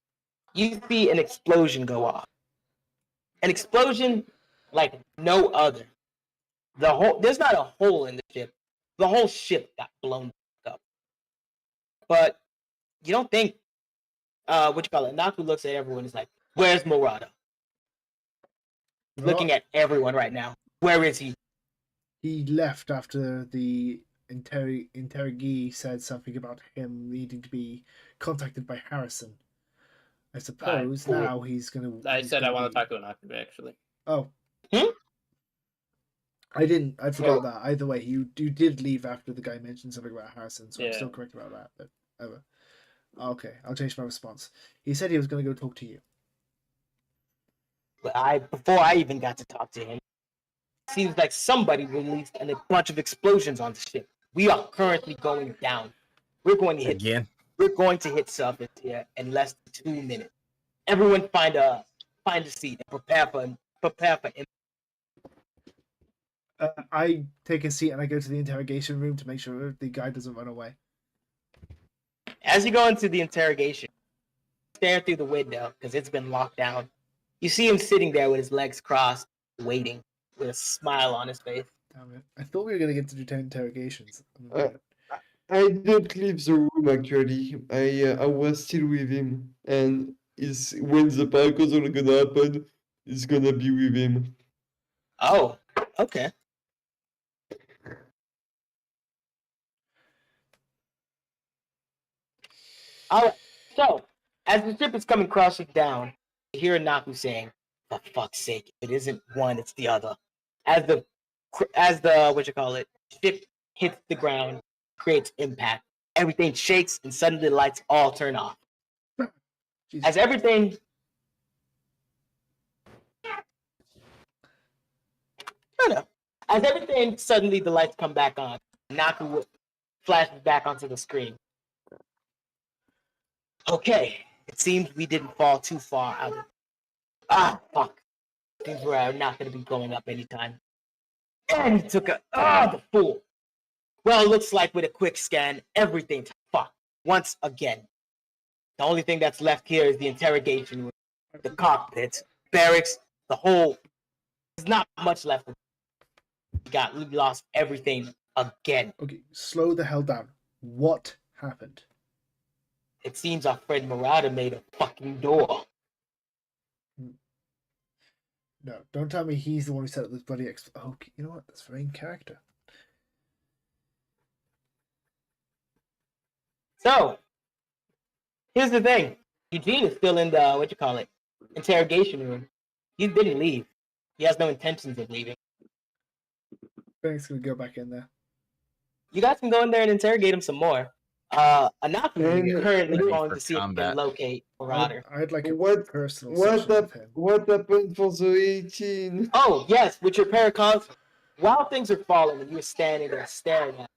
you see an explosion go off. An explosion like no other. There's not a hole in the ship. The whole ship got blown up. But you don't think what you call it? Naku looks at everyone and is like, "Where's Murata?" Looking at everyone right now. Where is he? He left after the interrogee said something about him needing to be contacted by Harrison. I suppose now he's gonna. I he's said I gonna want be- to talk to Anaku actually. Oh. Hmm? I didn't. I forgot that. Either way, you did leave after the guy mentioned something about Harrison, so I'm still Yeah. correct about that. But okay, I'll change my response. He said he was going to go talk to you. But before I even got to talk to him, seems like somebody released a bunch of explosions on the ship. We are currently going down. We're going to hit. Again? We're going to hit surface here in less than 2 minutes. Everyone find a seat and prepare for. I take a seat and I go to the interrogation room to make sure the guy doesn't run away. As you go into the interrogation, stare through the window because it's been locked down. You see him sitting there with his legs crossed, waiting, with a smile on his face. Damn it! I thought we were going to get to do 10 interrogations. I didn't leave the room actually. I was still with him, and when the paracosal are gonna happen, it's gonna be with him. Oh, okay. All right. So, as the ship is coming crashing down, you hear Naku saying, "For fuck's sake, if it isn't one, it's the other." As the ship hits the ground, creates impact. Everything shakes, and suddenly the lights all turn off. Jesus. As everything suddenly the lights come back on, Naku flashes back onto the screen. Okay, it seems we didn't fall too far out of. Fuck. Things were not going to be going up anytime. And he took the fool. Well, it looks like with a quick scan, everything's fucked once again. The only thing that's left here is the interrogation room, the cockpit, barracks, the whole. There's not much left. We lost everything again. Okay, slow the hell down. What happened? It seems our friend Murata made a fucking door. No, don't tell me he's the one who set up this bloody. Okay, you know what? That's very in character. So, here's the thing. Eugene is still in the, interrogation room. He didn't leave. He has no intentions of leaving. Ben's gonna go back in there. You guys can go in there and interrogate him some more. Anaku is currently Ready going for to see if he combat. can locate Marauder. I'd like a What- personal What session with him. what happened for the 18? Oh, yes, with your paracons. While things are falling and you're standing there staring at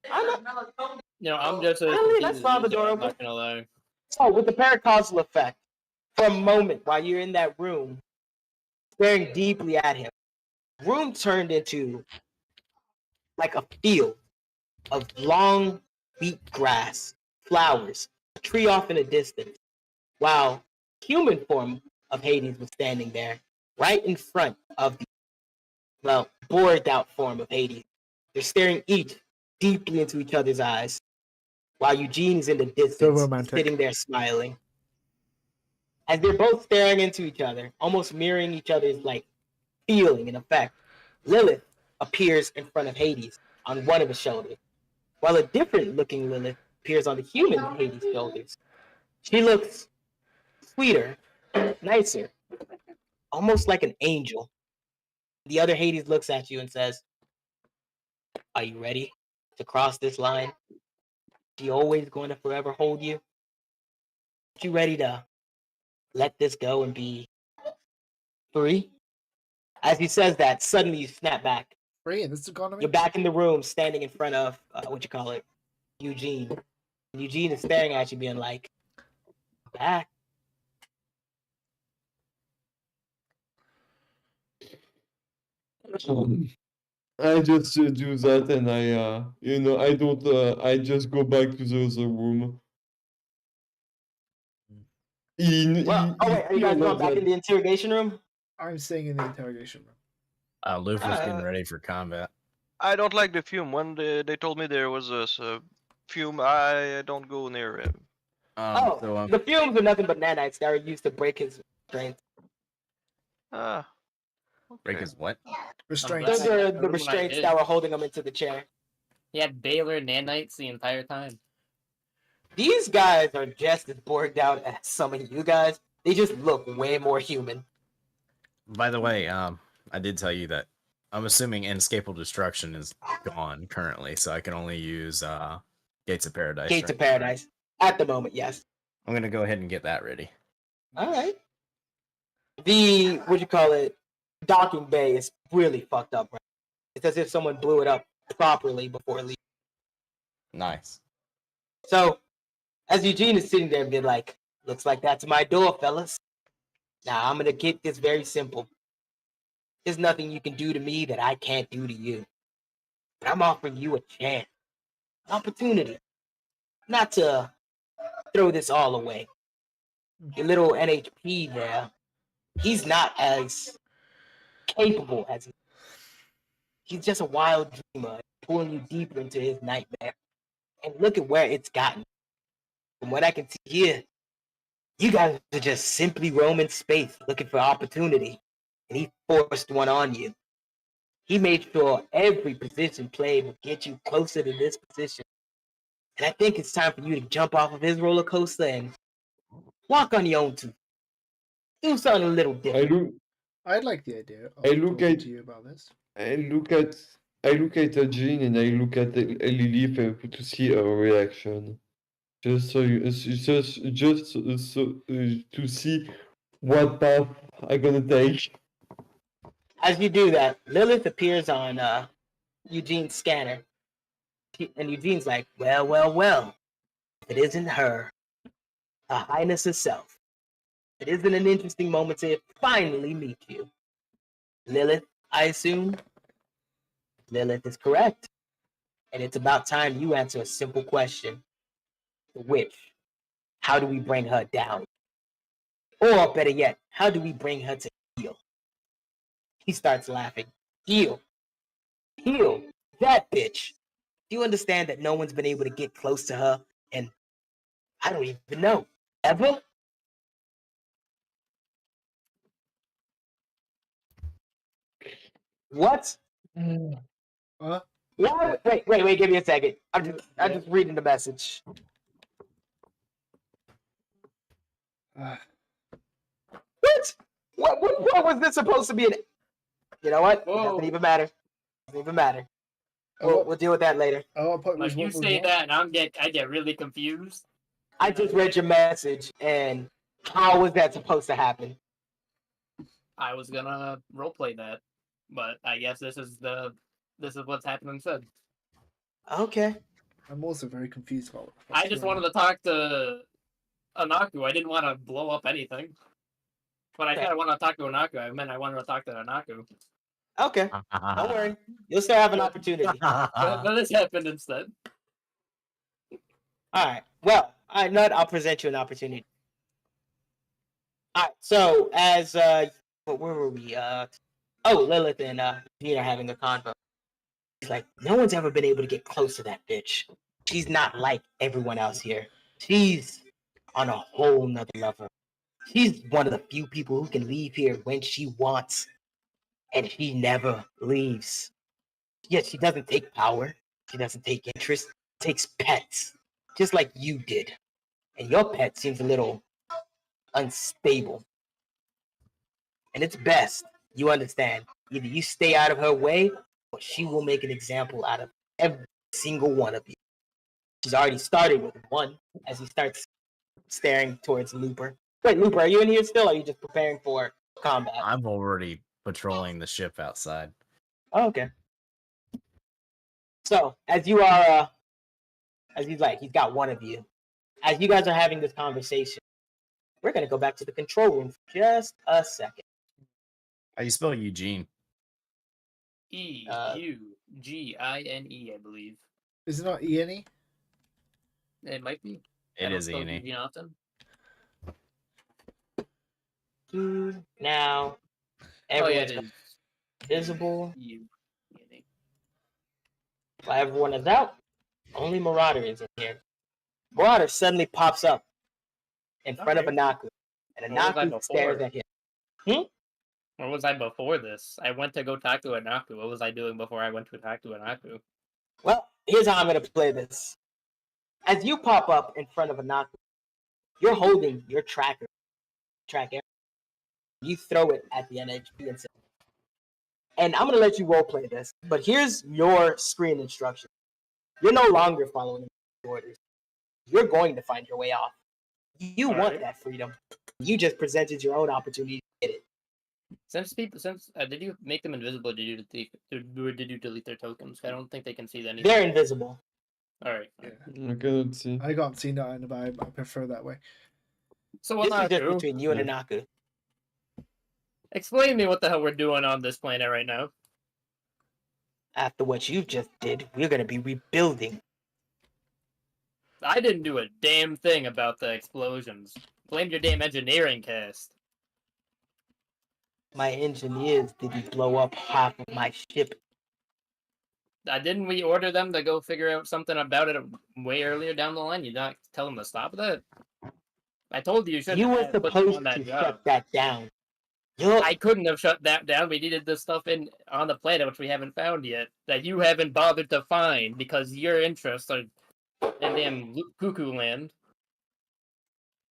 Oh, I'm just as Really? confused Let's as solve the you, door I'm open. not gonna lie. So, with the paracausal effect, for a moment while you're in that room, staring deeply at him, room turned into like a field of long wheat grass, flowers, a tree off in the distance, while human form of Hades was standing there, right in front of the bored out form of Hades. They're staring each deeply into each other's eyes, while Eugene is in the distance, romantic. sitting there smiling. As they're both staring into each other, almost mirroring each other's feeling and effect, Lilith appears in front of Hades on one of his shoulders, while a different looking Lilith appears on the human Hades' shoulders. She looks sweeter, nicer, almost like an angel. The other Hades looks at you and says, "Are you ready to cross this line? She always going to forever hold you? Are you ready to let this go and be free?" As he says that, suddenly you snap back. Free in this economy? You're back in the room, standing in front of Eugene. And Eugene is staring at you, being like, "Back." I just do that, and I don't. I just go back to the other room. Well, oh wait, are you guys going back in the interrogation room? I'm staying in the interrogation room. Luthor's getting ready for combat. I don't like the fume. When they told me there was a fume, I don't go near him. The fumes are nothing but nanites that are used to break his strength. Ah. Break Okay. his what? Restraints. Those I are heard the what I restraints did. that were holding him into the chair. He had Baylor nanites the entire time. These guys are just as borged out as some of you guys. They just look way more human. By the way, I did tell you that I'm assuming Inescapable Destruction is gone currently, so I can only use Gates of Paradise. Gates right? of Paradise. At the moment, yes. I'm gonna go ahead and get that ready. Alright. The, docking bay is really fucked up, right? It's as if someone blew it up properly before leaving. Nice. So, as Eugene is sitting there and being like, looks like that's my door, fellas. Now, I'm gonna keep this very simple. There's nothing you can do to me that I can't do to you. But I'm offering you a chance, an opportunity, not to throw this all away. Your little NHP there, he's not as capable as he's just a wild dreamer, pulling you deeper into his nightmare. And look at where it's gotten. From what I can see here, you guys are just simply roaming space looking for opportunity. And he forced one on you. He made sure every position played would get you closer to this position. And I think it's time for you to jump off of his roller coaster and walk on your own too. Do something a little different. I like the idea of I look talking at- to you about this. I look at Jean and I look at Lily to see her reaction. Just so to see what path I'm gonna take. As you do that, Lilith appears on Eugene's scanner. And Eugene's like, well. If it isn't her, Her Highness herself. It isn't an interesting moment to finally meet you. Lilith, I assume? Lilith is correct. And it's about time you answer a simple question. Which? How do we bring her down? Or better yet, how do we bring her to heel? He starts laughing. Heel. Heel. That bitch. Do you understand that no one's been able to get close to her? And I don't even know. Ever? What? What? What? Wait, give me a second. I'm just reading the message. What was this supposed to be? You know what? It doesn't even matter. We'll deal with that later. What point was Like you what was say what? that, and I get really confused. I just read your message, and how was that supposed to happen? I was gonna roleplay that, but I guess this is what's happening instead. Okay. I'm also very confused about. I just wanted to talk to Anaku. I didn't want to blow up anything. When I said I want to talk to Anaku, I meant I wanted to talk to Anaku. Okay. Don't worry. You'll still have an opportunity. But this happened instead. All right. Well, I'll present you an opportunity. All right. So as where were we? Lilith and Gene are having a convo. He's like, no one's ever been able to get close to that bitch. She's not like everyone else here. She's on a whole nother level. She's one of the few people who can leave here when she wants, and she never leaves. Yet she doesn't take power. She doesn't take interest. Takes pets, just like you did. And your pet seems a little unstable. And it's best you understand. Either you stay out of her way, or she will make an example out of every single one of you. She's already started with one as he starts staring towards Looper. Wait, Looper, are you in here still? Or are you just preparing for combat? I'm already patrolling the ship outside. Oh, okay. So, as you are, he's got one of you. As you guys are having this conversation, we're going to go back to the control room for just a second. How you spell Eugene? Eugine, I believe. Is it not Iani? It might be. It is spell Ian. Eugene often. Now, Oh yeah, everyone's it is. visible. Eugene. While everyone is out, only Marauder is in here. Marauder suddenly pops up in front of Okay. Anaku, and Where was I Anaku stares before? at him. Where was I before this? I went to go talk to Anaku. What was I doing before I went to talk to Anaku? Well, here's how I'm going to play this. As you pop up in front of Anaku, you're holding your tracker. You throw it at the NHP and say, and I'm going to let you roleplay this, but here's your screen instruction. You're no longer following orders. You're going to find your way off. You want Alright. that freedom. You just presented your own opportunity to get it. Did you make them invisible? Or did you delete their tokens? I don't think they can see anything. They're invisible. All right. Yeah. I cannot see. I can't see nothing, but I prefer that way. So This is just Anaku, between you and Anaku. explain to me what the hell we're doing on this planet right now. After what you just did, we're going to be rebuilding. I didn't do a damn thing about the explosions. Blame your damn engineering cast. My engineers didn't blow up half of my ship. Didn't we order them to go figure out something about it way earlier down the line? You not tell them to stop that? I told you you shouldn't You were have put them supposed on that to job. shut that down. You're, I couldn't have shut that down. We needed this stuff on the planet, which we haven't found yet, that you haven't bothered to find because your interests are in damn cuckoo land.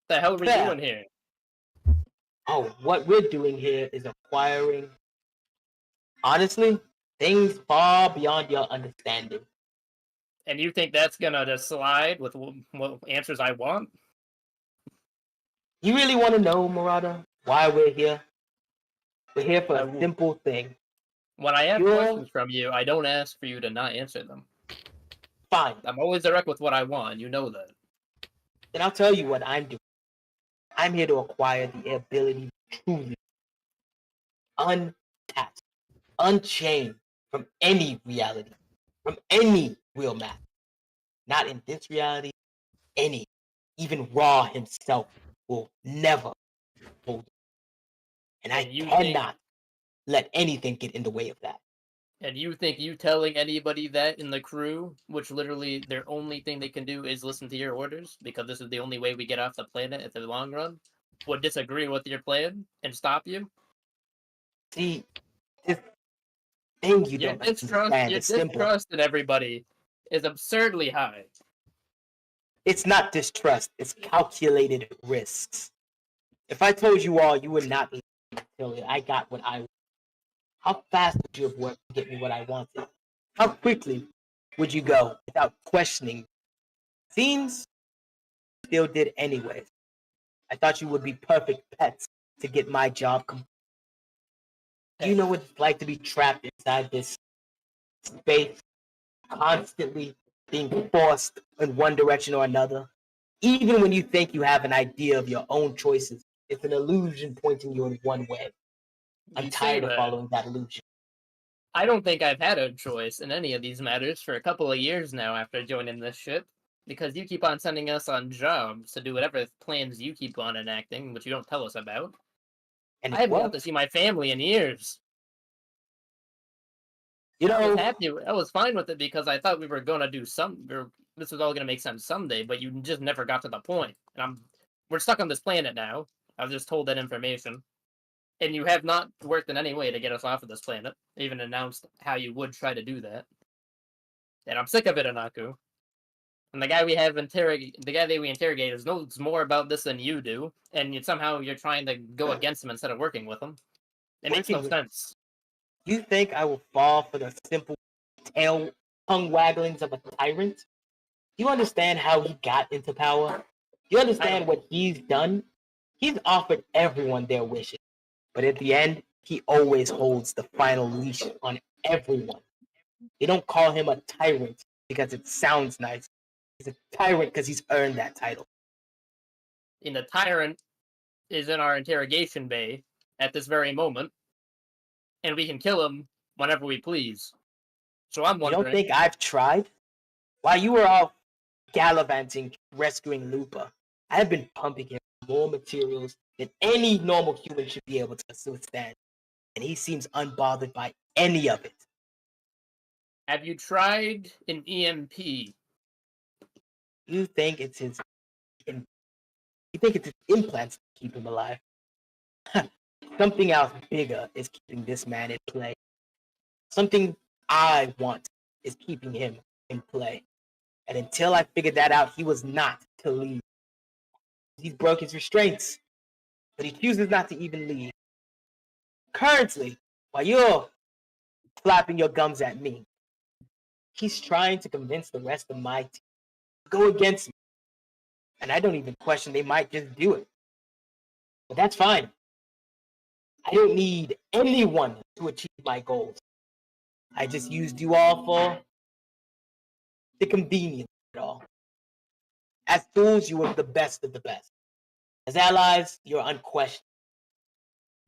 The hell are we Fair. doing here? oh, what we're doing here is acquiring, honestly, things far beyond your understanding. And you think that's gonna just slide with what answers I want? You really want to know, Murata, why we're here? We're here for I a will. simple thing. When I have You're- questions from you, I don't ask for you to not answer them. Fine. I'm always direct with what I want. You know that. Then I'll tell you what I'm doing. I'm here to acquire the ability to truly, untapped, unchained from any reality, from any real math. Not in this reality, any. Even Ra himself will never hold it. And I And you think- cannot let anything get in the way of that. And you think you telling anybody that in the crew, which literally their only thing they can do is listen to your orders, because this is the only way we get off the planet at the long run, would disagree with your plan and stop you? See, this thing you Your don't understand is simple. distrust in everybody is absurdly high. It's not distrust, it's calculated risks. If I told you all, you would not believe me until I got what I wanted. How fast would you have worked to get me what I wanted? How quickly would you go without questioning? Seems you still did anyways. I thought you would be perfect pets to get my job complete. Do you know what it's like to be trapped inside this space, constantly being forced in one direction or another? Even when you think you have an idea of your own choices, it's an illusion pointing you in one way. I'm You say tired of that. following that illusion. I don't think I've had a choice in any of these matters for a couple of years now after joining this ship, because you keep on sending us on jobs to do whatever plans you keep on enacting, which you don't tell us about. And I it haven't been able to works. see my family in years. You I was know, happy. I was fine with it because I thought we were gonna do this was all gonna make sense someday, but you just never got to the point. And we're stuck on this planet now. I was just told that information, and you have not worked in any way to get us off of this planet. Even announced how you would try to do that. And I'm sick of it, Anaku. And the guy we have the guy that we interrogated knows more about this than you do, and somehow you're trying to go against him instead of working with him. It makes no Working with- sense. you think I will fall for the simple tongue wagglings of a tyrant? Do you understand how he got into power? Do you understand what he's done? He's offered everyone their wishes, but at the end, he always holds the final leash on everyone. They don't call him a tyrant because it sounds nice. He's a tyrant because he's earned that title. And the tyrant is in our interrogation bay at this very moment, and we can kill him whenever we please. So I'm You don't wondering. think I've tried? While you were all gallivanting, rescuing Lupa, I have been pumping him more materials than any normal human should be able to withstand, and he seems unbothered by any of it. Have you tried an EMP? You think it's his implants that keep him alive? Something else bigger is keeping this man in play. Something I want is keeping him in play. And until I figured that out, he was not to leave. He's broke his restraints, but he chooses not to even leave. Currently, while you're flapping your gums at me, he's trying to convince the rest of my team to go against me. And I don't even question they might just do it. But that's fine. I don't need anyone to achieve my goals. I just used you all for the convenience of it all. As tools, you were the best of the best. As allies, you're unquestioned.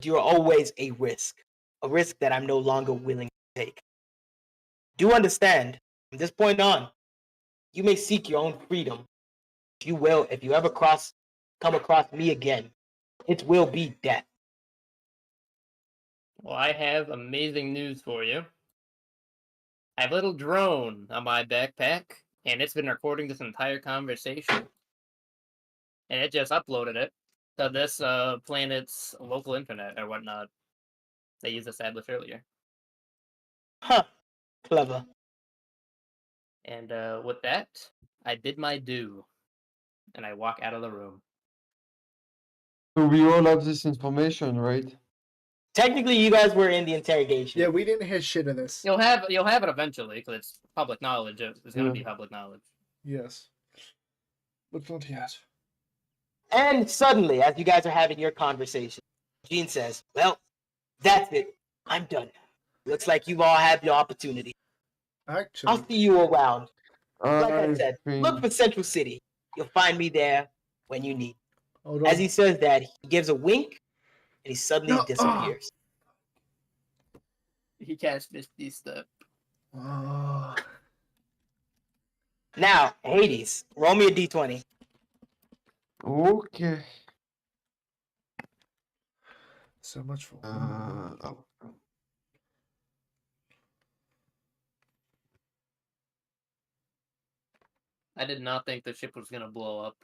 You're always a risk that I'm no longer willing to take. Do understand, from this point on, you may seek your own freedom. You will, if you ever come across me again, it will be death. Well, I have amazing news for you. I have a little drone on my backpack, and it's been recording this entire conversation. And it just uploaded it to this planet's local internet or whatnot that you established earlier. Huh. Clever. And with that, I did my due, and I walk out of the room. So we all have this information, right? Technically, you guys were in the interrogation. Yeah, we didn't hear shit of this. You'll have it eventually because it's public knowledge. It's going to be public knowledge. Yes. But not yet. And suddenly, as you guys are having your conversation, Gene says, well, that's it. I'm done. Looks like you've all had your opportunity. Actually, I'll see you around. Like I said, think- look for Central City. You'll find me there when you need. hold on. As he says that, he gives a wink, and he suddenly No, disappears. He cast Misty Step. Oh. Now, Hades, roll me a d20. Okay. So much for Oh. I did not think the ship was going to blow up.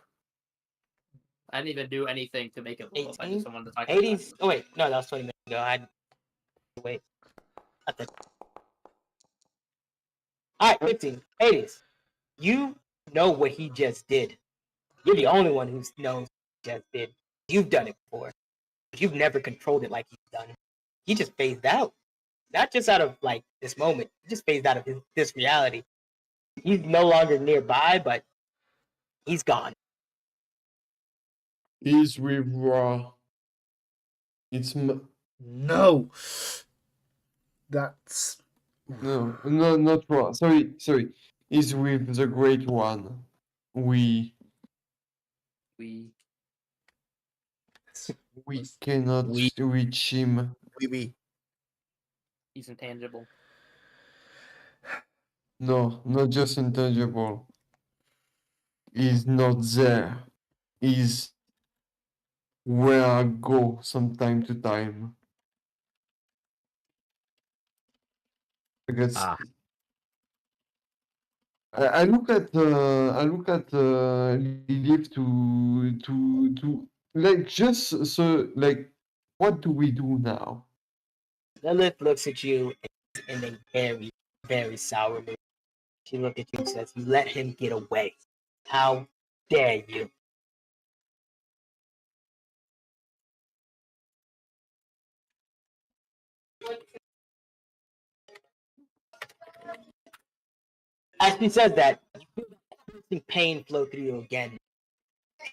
I didn't even do anything to make it blow up. I 18? just wanted to talk about it. Hades. Oh wait, no, that was 20 minutes ago. I wait. Nothing. All right, 15. Hades, you know what he just did. You're the only one who knows what he just did. You've done it before, but you've never controlled it like he's done. He just phased out, not just out of like this moment. He just phased out of this reality. He's no longer nearby, but he's gone. Is with Ra. It's no. That's no, not Ra. Sorry. Is with the Great One. We cannot reach him. He's intangible. No, not just intangible. He's not there. He's where I go from time to time. Because Ah. I look at Lilith to like just so like what do we do now? Lilith looks at you in a very, very sour mood. She looks at you and says, "You let him get away. How dare you?" As she says that, you feel that pain flow through you again.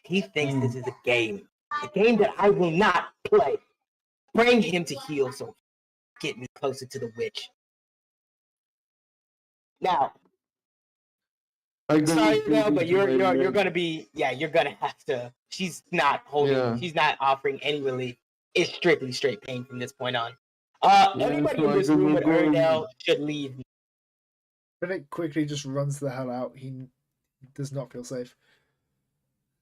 He thinks this is a game that I will not play. Bring him to heal so get me closer to the witch. Now, sorry, but you're gonna be you're gonna have to. She's not holding. Yeah. She's not offering any relief. It's strictly straight pain from this point on. Everybody so in I'm this gonna room at go and- Erdell should leave. Finnick quickly just runs the hell out. He does not feel safe.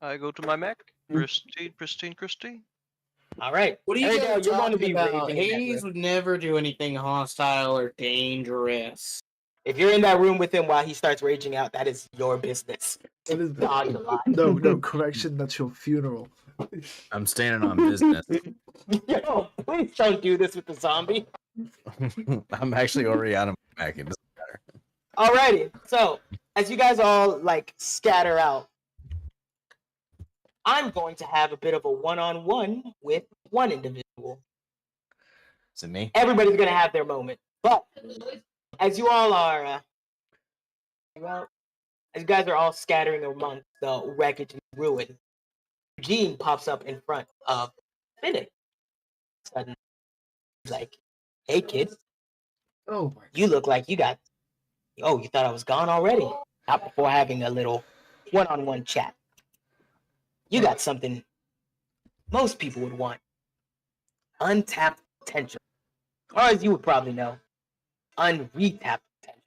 I go to my mech. Mm. Pristine. All right. What are you Erdell, guys you're going to talking be about? raging in that Hayes room. would never do anything hostile or dangerous. If you're in that room with him while he starts raging out, that is your business. That is Dog the lie. no correction. That's your funeral. I'm standing on business. Yo, please don't do this with the zombie. I'm actually already out of my mech. It doesn't matter. Alrighty, so as you guys all like scatter out, I'm going to have a bit of a one-on-one with one individual. Is it me? Everybody's gonna have their moment, but as you all are, well, as you guys are all scattering amongst the wreckage and ruin, Eugene pops up in front of Finnick. Suddenly, he's like, "Hey, kid, Oh my! you look like you got. Oh, you thought I was gone already? Not before having a little one-on-one chat. You got something most people would want. Untapped potential. Or as you would probably know, unretapped potential.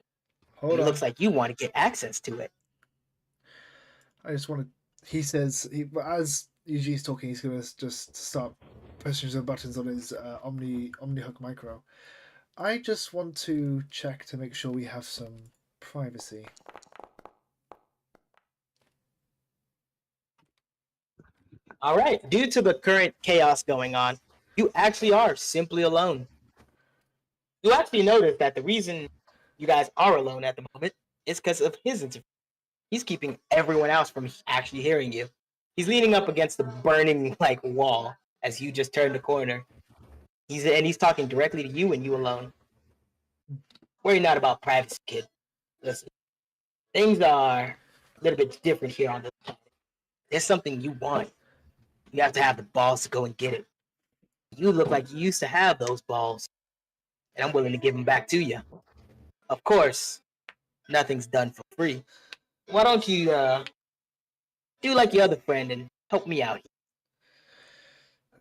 Hold It on. looks like you want to get access to it. I just want to. He says as Eugene's talking, he's gonna just start pressing some buttons on his OmniHook Micro. I just want to check to make sure we have some privacy. All right. Due to the current chaos going on, you actually are simply alone. You actually notice that the reason you guys are alone at the moment is because of his interference. He's keeping everyone else from actually hearing you. He's leaning up against the burning like wall as you just turn the corner. He's talking directly to you and you alone. Worry not about privacy, kid. Listen, things are a little bit different here on this planet. There's something you want. You have to have the balls to go and get it. You look like you used to have those balls, and I'm willing to give them back to you. Of course, nothing's done for free. Why don't you do like your other friend and help me out?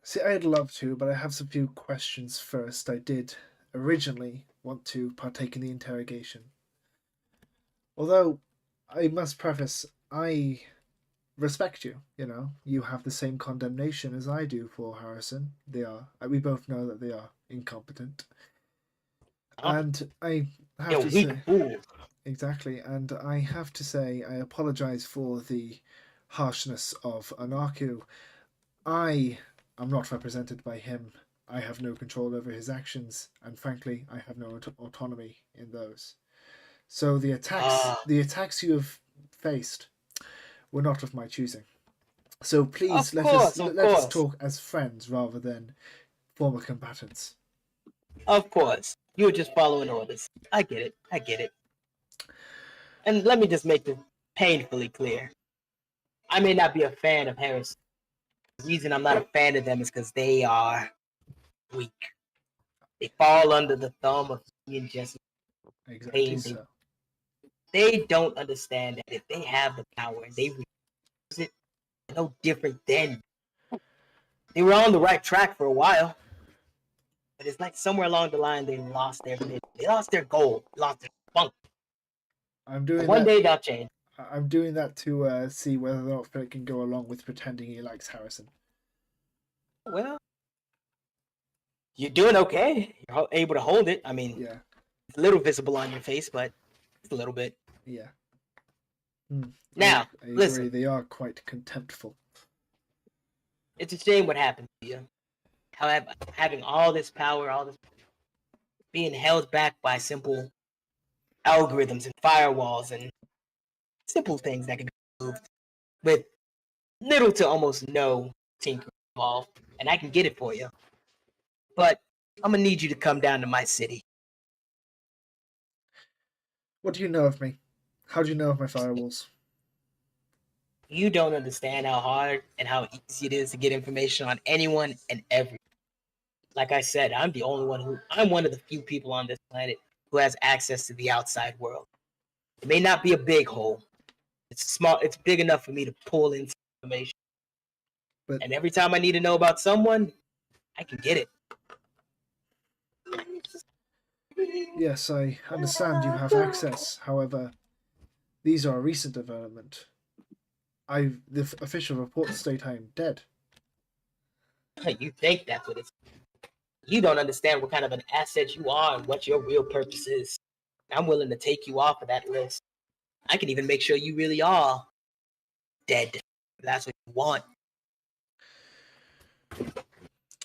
See, I'd love to, but I have some few questions first. I did originally want to partake in the interrogation. Although, I must preface, I respect you. You know, you have the same condemnation as I do for Harrison. We both know that they are incompetent. And I have You to weak say, fool. exactly, and I have to say, I apologize for the harshness of Anaku. I am not represented by him. I have no control over his actions, and frankly, I have no autonomy in those. So the attacks you have faced were not of my choosing. So please let us talk as friends rather than former combatants. Of course. You were just following orders. I get it. And let me just make this painfully clear. I may not be a fan of Harrison. The reason I'm not a fan of them is because they are weak. They fall under the thumb of me and Jesse. Exactly so. They don't understand that if they have the power and they use it, no different than they were on the right track for a while. But it's like somewhere along the line they lost their mission. They lost their goal, lost their funk. I'm doing One that. day they'll change. I'm doing that to see whether or not Philip can go along with pretending he likes Harrison. Well, you're doing okay. You're able to hold it. I mean, Yeah, it's a little visible on your face, but it's a little bit. yeah. Now, I agree. listen. They are quite contemptful. It's a shame what happened to you. However, having all this power, all this being held back by simple algorithms and firewalls and simple things that can be moved with little to almost no tinkering involved, and I can get it for you. But I'm gonna need you to come down to my city. What do you know of me? How do you know of my firewalls? You don't understand how hard and how easy it is to get information on anyone and everyone. Like I said, I'm one of the few people on this planet who has access to the outside world. It may not be a big hole. It's small. It's big enough for me to pull in information. But And every time I need to know about someone, I can get it. Yes, I understand you have access. However, these are a recent development. The official reports state I am dead. You think that's what it's. You don't understand what kind of an asset you are and what your real purpose is. I'm willing to take you off of that list. I can even make sure you really are dead. If that's what you want.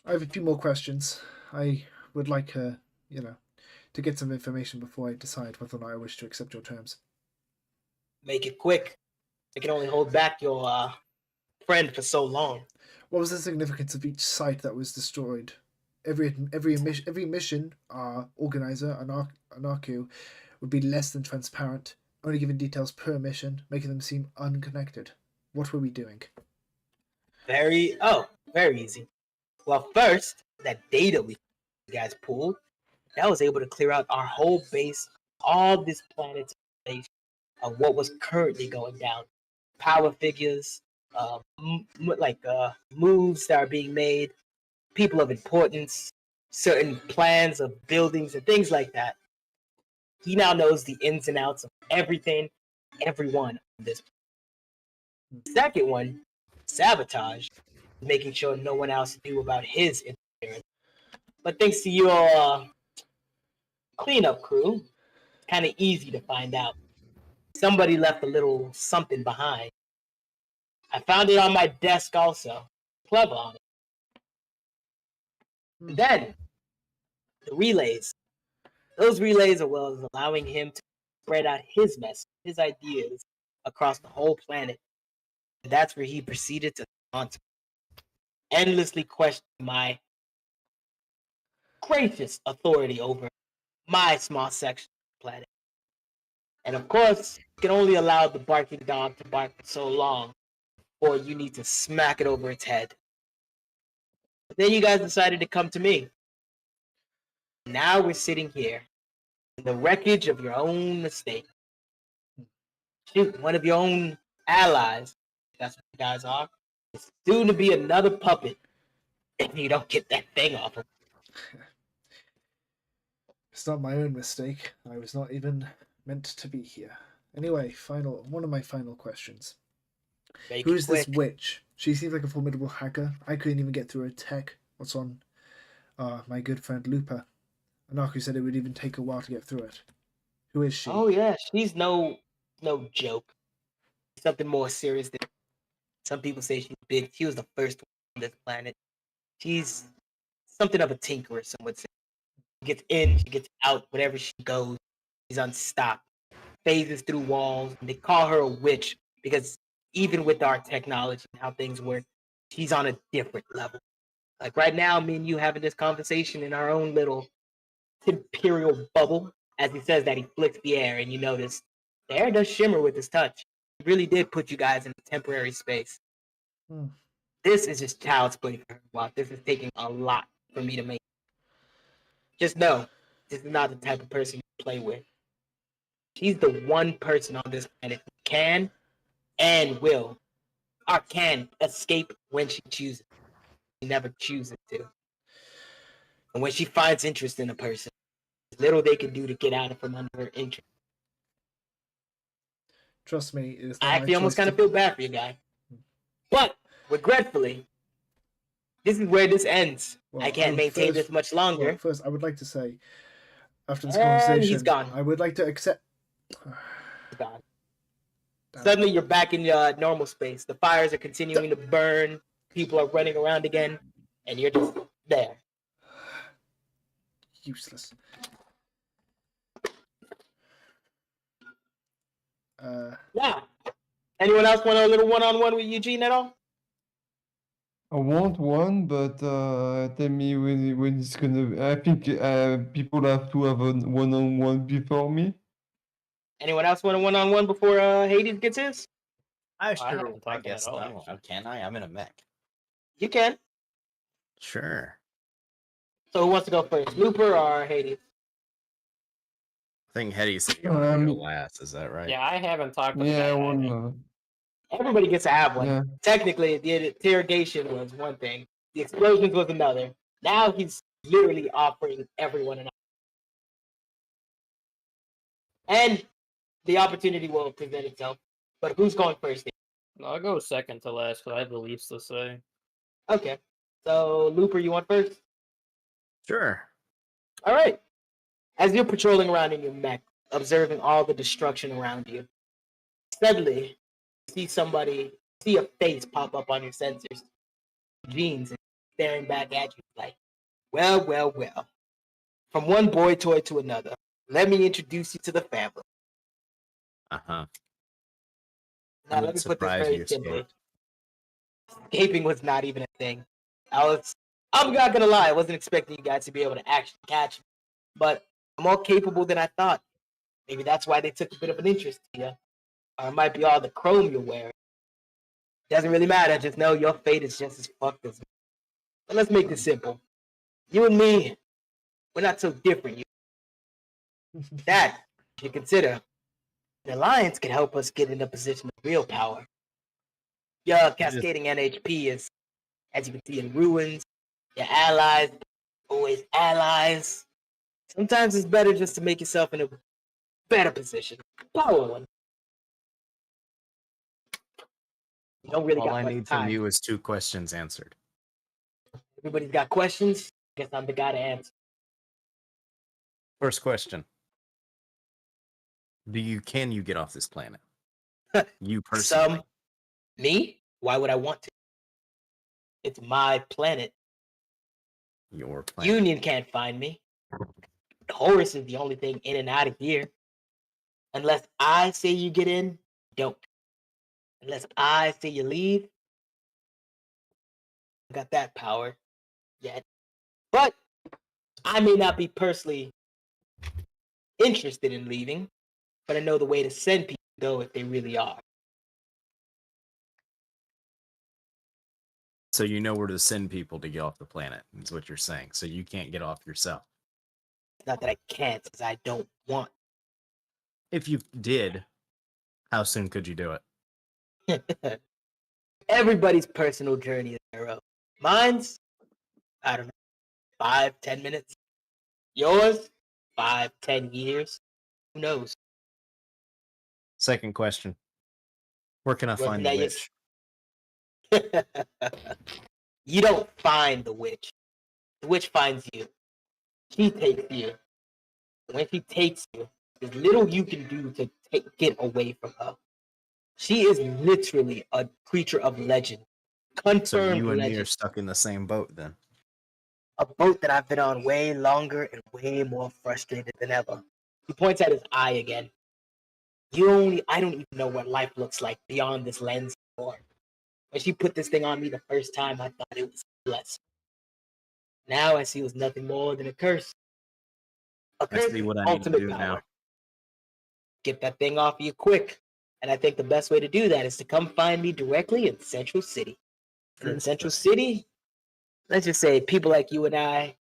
I have a few more questions. I would like, to get some information before I decide whether or not I wish to accept your terms. Make it quick. I can only hold back your friend for so long. What was the significance of each site that was destroyed? Every mission, our organizer, Anarku, would be less than transparent, only giving details per mission, making them seem unconnected. What were we doing? Very easy. Well, first, that data you guys pulled, that was able to clear out our whole base, all this planet's base of what was currently going down. Power figures, moves that are being made, people of importance, certain plans of buildings and things like that. He now knows the ins and outs of everything, everyone on this. Second one, sabotage, making sure no one else knew about his interference. But thanks to your cleanup crew, it's kind of easy to find out. Somebody left a little something behind. I found it on my desk also. Clever on it. Then, the relays. Those relays are well as allowing him to spread out his message, his ideas across the whole planet. And that's where he proceeded to endlessly question my gracious authority over my small section of the planet. And of course, you can only allow the barking dog to bark for so long, or you need to smack it over its head. But then you guys decided to come to me. Now we're sitting here in the wreckage of your own mistake. Shoot, one of your own allies, that's what you guys are, is soon to be another puppet if you don't get that thing off of. It's not my own mistake. I was not even meant to be here. Anyway, one of my final questions. Who is this witch? She seems like a formidable hacker. I couldn't even get through her tech. What's on my good friend Lupa? Anaku said it would even take a while to get through it. Who is she? Oh yeah, she's no joke. Something more serious than some people say she's big. She was the first one on this planet. She's something of a tinkerer, some would say. She gets in, she gets out, wherever she goes, she's unstopped. Phases through walls. And they call her a witch because even with our technology and how things work, she's on a different level. Like right now, me and you having this conversation in our own little imperial bubble. As he says that, he flicks the air, and you notice the air does shimmer with his touch. He really did put you guys in a temporary space. This is just child's play for her. Wow, this is taking a lot for me to make. Just know, this is not the type of person you play with. She's the one person on this planet who can and will, or can escape when she chooses. She never chooses to. And when she finds interest in a person, little they can do to get out of from under her interest. Trust me, it is not I my actually almost choice kind of feel bad for you, guy. But, regretfully, this is where this ends. I can't maintain this much longer. Well, first, I would like to say, after this And conversation, he's gone. I would like to accept. He's gone. Suddenly, you're back in your normal space. The fires are continuing to burn. People are running around again, and you're just there. Useless. Now, anyone else want a little one-on-one with Eugene at all? I want one, but tell me when it's gonna. I think people have to have a one-on-one before me. Anyone else want a one-on-one before Hades gets his? I haven't talked to guess that at all, no. actually. Can I? I'm in a mech. You can. Sure. So who wants to go first, Looper or Hades? I think Hetty said you want to go Um, last. Is that right? Yeah, I haven't talked to the Yeah, guy. one. Everybody gets to have one. Yeah. Technically, the interrogation was one thing. The explosions was another. Now he's literally offering everyone an And the opportunity will present itself. But who's going first? I'll go second to last because I have the least to say. Okay. So, Looper, you want first? Sure. All right. As you're patrolling around in your mech, observing all the destruction around you, suddenly you see a face pop up on your sensors. Jeans staring back at you like, well, well, well. From one boy toy to another, let me introduce you to the family. Uh-huh. Now, I'm let me put this surprised very you simply. escaped. Escaping was not even a thing. I'm not gonna lie, I wasn't expecting you guys to be able to actually catch me, but I'm more capable than I thought. Maybe that's why they took a bit of an interest in you. Or it might be all the chrome you're wearing. Doesn't really matter, just know your fate is just as fucked as me. But let's make this simple. You and me, we're not so different. That, if you consider, the alliance can help us get in a position of real power. Your cascading NHP is, as you can see, in ruins. Your allies, always allies. Sometimes it's better just to make yourself in a better position. Power one. You don't really All got I much need time. from you is 2 questions answered. Everybody's got questions. Guess I'm the guy to answer. First question. Can you get off this planet? You personally. Me? Why would I want to? It's my planet. Your planet. Union can't find me. Horus is the only thing in and out of here. Unless I say you get in, don't. Unless I say you leave, I got that power yet. But I may not be personally interested in leaving, but I know the way to send people to go if they really are. So you know where to send people to get off the planet, is what you're saying. So you can't get off yourself. It's not that I can't, it's I don't want. If you did, how soon could you do it? Everybody's personal journey is their own. Mine's, I don't know, 5-10 minutes. Yours, 5-10 years. Who knows? Second question. Where can I Wasn't find the that witch? You don't find the witch. The witch finds you. She takes you. When she takes you, there's little you can do to get away from her. She is literally a creature of legend. Confirmed So you and me legend. are stuck in the same boat then. A boat that I've been on way longer and way more frustrated than ever. He points at his eye again. I don't even know what life looks like beyond this lens anymore. When she put this thing on me the first time, I thought it was a blessing. Now I see it was nothing more than a curse. A curse see what is I need to ultimate do power. now. Get that thing off you quick. And I think the best way to do that is to come find me directly in Central City. And in Central City, let's just say people like you and I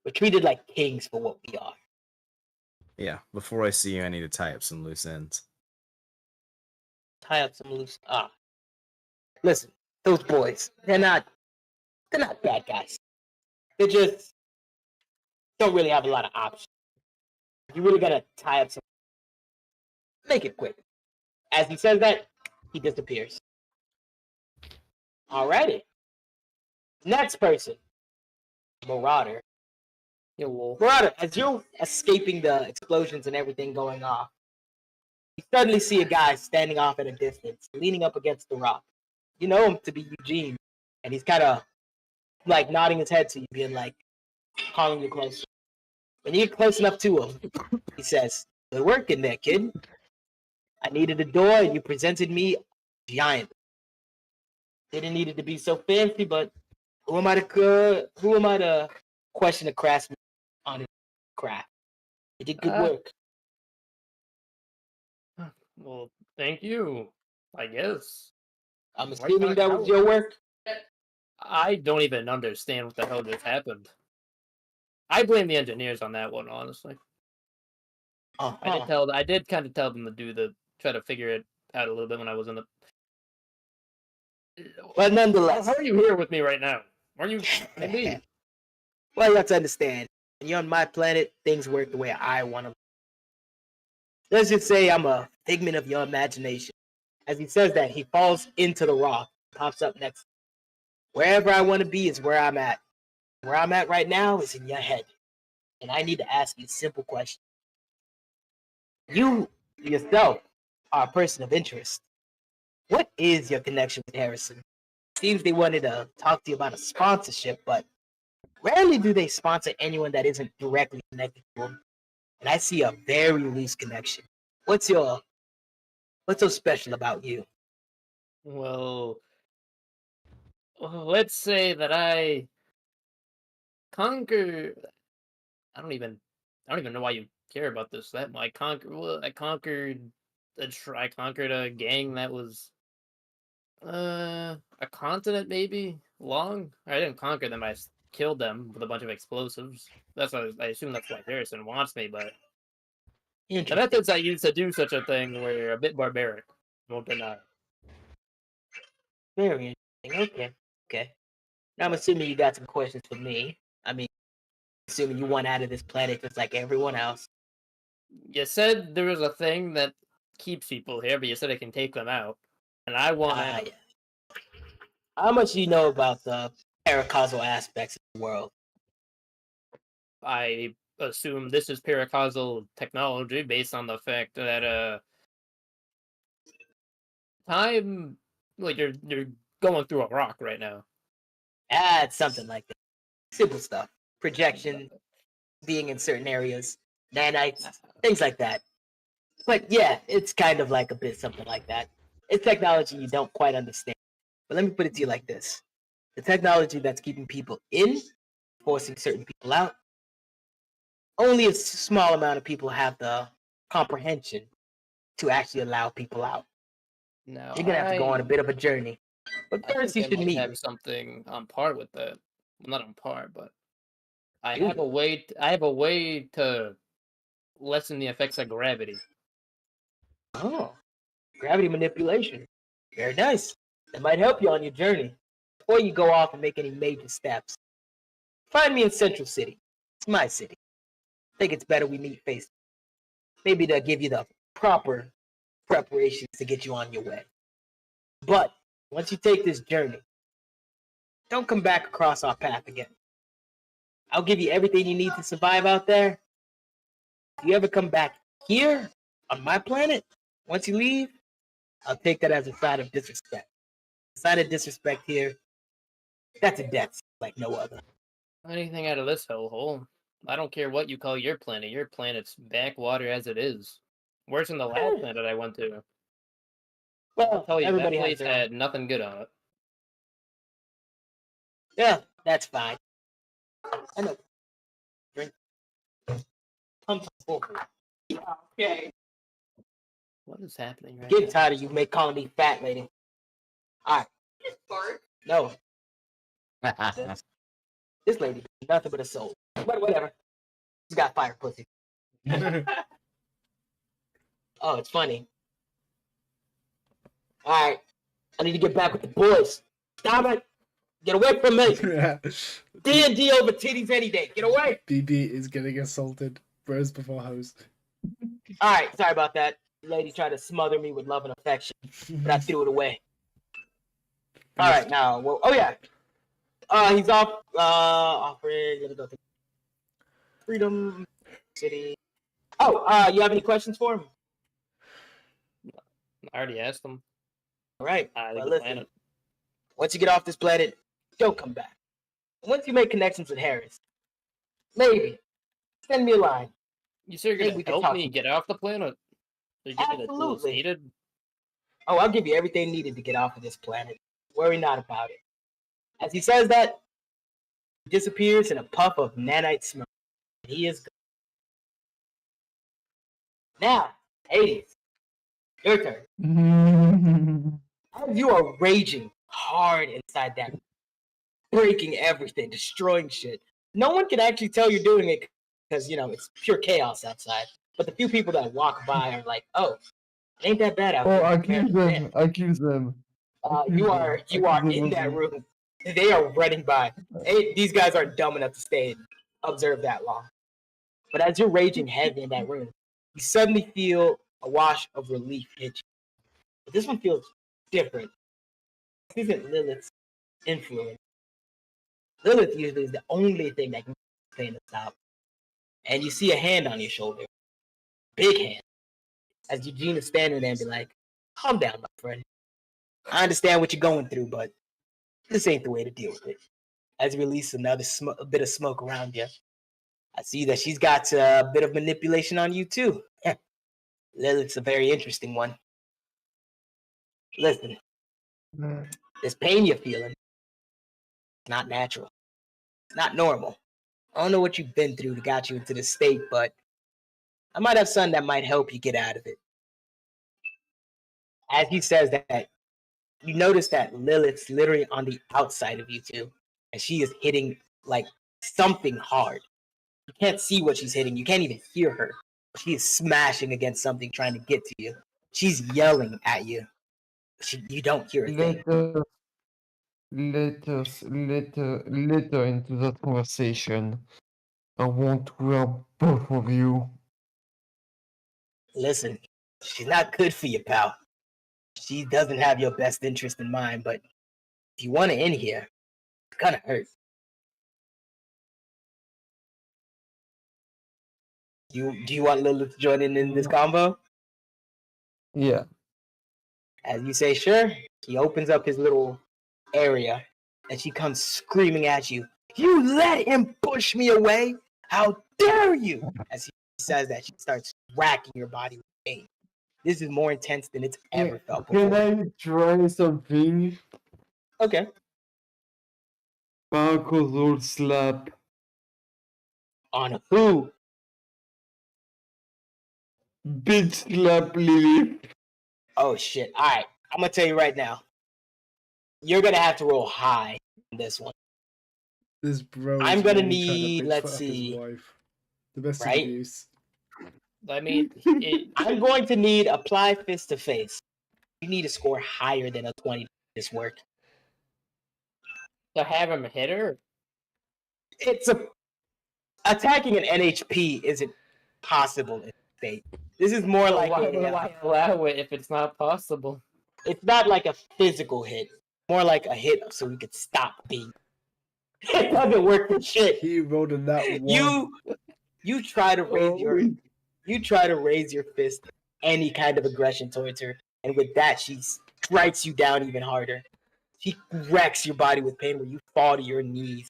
were treated like kings for what we are. Yeah, before I see you, I need to tie up some loose ends. Tie up some loose. Listen, those boys, they're not bad guys. They just don't really have a lot of options. You really gotta tie up some. Make it quick. As he says that, he disappears. Alrighty. Next person. Marauder. Yo, wolf. Marauder, as you're escaping the explosions and everything going off, you suddenly see a guy standing off at a distance, leaning up against the rock. You know him to be Eugene, and he's kind of like nodding his head to you, being like, calling you close. When you get close enough to him, he says, "Good work in there, kid. I needed a door, and you presented me a giant. Didn't need it to be so fancy, but who am I to question a craftsman on his craft? You did good work." Well, thank you. I guess. I'm assuming that was your work. I don't even understand what the hell just happened. I blame the engineers on that one, honestly. I did kind of tell them to try to figure it out a little bit when I was in the. But nonetheless, How are you here with me right now? Are you me? well, you have to understand. When you're on my planet, things work the way I want them. let's just say I'm a figment of your imagination. As he says that, he falls into the rock, pops up next. Wherever I want to be is where I'm at. Where I'm at right now is in your head. And I need to ask you a simple question. You yourself are a person of interest. What is your connection with Harrison? Seems they wanted to talk to you about a sponsorship, but rarely do they sponsor anyone that isn't directly connected to them. And I see a very loose connection. What's so special about you? Well, let's say that I conquer. I don't even know why you care about this. That I conquered I conquered a gang that was a continent maybe long. I didn't conquer them. I killed them with a bunch of explosives. That's why I assume that's why Harrison wants me. But the methods I used to do such a thing were a bit barbaric. Won't deny. Very interesting. Okay. Now I'm assuming you got some questions for me. I mean, assuming you want out of this planet just like everyone else. You said there was a thing that keeps people here, but you said I can take them out, and I want out. Yeah. How much do you know about the paracausal aspects of the world? I assume this is paracausal technology based on the fact that time, like you're going through a rock right now. It's something like that. Simple stuff. Projection, being in certain areas, nanites, things like that. But yeah, it's kind of like a bit something like that. It's technology you don't quite understand. But let me put it to you like this. The technology that's keeping people in, forcing certain people out, only a small amount of people have the comprehension to actually allow people out. No, You're going to have to go on a bit of a journey. But first you I should might meet have me. something on par with that. Well, not on par, but I Good. have a way. I have a way to lessen the effects of gravity. Oh, gravity manipulation. Very nice. That might help you on your journey. Before you go off and make any major steps, find me in Central City. It's my city. I think it's better we meet face. Maybe they'll give you the proper preparations to get you on your way. But once you take this journey, don't come back across our path again. I'll give you everything you need to survive out there. If you ever come back here on my planet, once you leave, I'll take that as a sign of disrespect. A sign of disrespect here, that's a death like no other. Anything out of this hellhole. I don't care what you call your planet. Your planet's backwater as it is. Worse than the last planet I went to. I'll Well, tell you, that everybody has place their own. had nothing good on it. Yeah, that's fine. I know. Drink. Pump full. Okay. What is happening right Getting now? tired of you calling me fat lady. Alright. No, this lady is nothing but a soul. But whatever. She's got fire pussy. Oh, it's funny. Alright. I need to get back with the boys. Stop it. Get away from me. D&D over titties any day. Get away. BB is getting assaulted. Bros before hoes. Alright, sorry about that. Lady tried to smother me with love and affection, but I threw it away. Alright, now, well, oh yeah. He's offering, let me go to Freedom City. Oh, you have any questions for him? I already asked them. Alright, I well, the listen. planet. Once you get off this planet, don't come back. Once you make connections with Harris, maybe send me a line. You say you're Maybe gonna we can help talk me to- get off the planet? You give me the tools Absolutely. needed? Oh, I'll give you everything needed to get off of this planet. Worry not about it. As he says that, he disappears in a puff of nanite smoke. He is gone. Now, Hades, your turn. As you are raging hard inside that, breaking everything, destroying shit. No one can actually tell you're doing it because, it's pure chaos outside. But the few people that walk by are like, oh, it ain't that bad out Oh, there. I compared kill to them. I kill them. You are in that room. They are running by. Hey, these guys aren't dumb enough to stay and observe that long. But as you're raging heavy in that room, you suddenly feel a wash of relief hit you. But this one feels different. This isn't Lilith's influence. Lilith usually is the only thing that can stay in the top. And you see a hand on your shoulder. Big hand. As Eugene is standing there and be like, calm down, my friend. I understand what you're going through, but this ain't the way to deal with it. As you release another a bit of smoke around you, I see that she's got a bit of manipulation on you too. Lilith's a very interesting one. Listen, this pain you're feeling, it's not natural. It's not normal. I don't know what you've been through to got you into this state, but I might have something that might help you get out of it. As he says that, you notice that Lilith's literally on the outside of you two, and she is hitting like something hard. You can't see what she's hitting. You can't even hear her. She is smashing against something trying to get to you. She's yelling at you. You don't hear a thing. Let her into that conversation. I want to help both of you. Listen, she's not good for you, pal. She doesn't have your best interest in mind, but if you want her in here, it's gonna hurt. Do you want Lilith to join in this combo? Yeah. As you say, sure, he opens up his little area and she comes screaming at you. You let him push me away? How dare you? As he says that, she starts racking your body with pain. This is more intense than it's ever felt before. Can I try something? Okay. Parkour slap. On who? Bitch slap Lily. Oh shit. Alright. I'm gonna tell you right now. You're gonna have to roll high on this one. This bro. I'm is gonna really trying to need, bitch let's slap his see, wife. Domestic right? abuse. I mean, I'm going to need apply fist to face. You need to score higher than a 20 to make this work. to have him hit her. It's attacking an NHP isn't possible in state. This is more So like why would I allow it if it's not possible? it's not like a physical hit. More like a hit so we could stop being. It doesn't work for shit. He rolled a nat one. You try to raise your fist any kind of aggression towards her, and with that she strikes you down even harder. She wrecks your body with pain where you fall to your knees.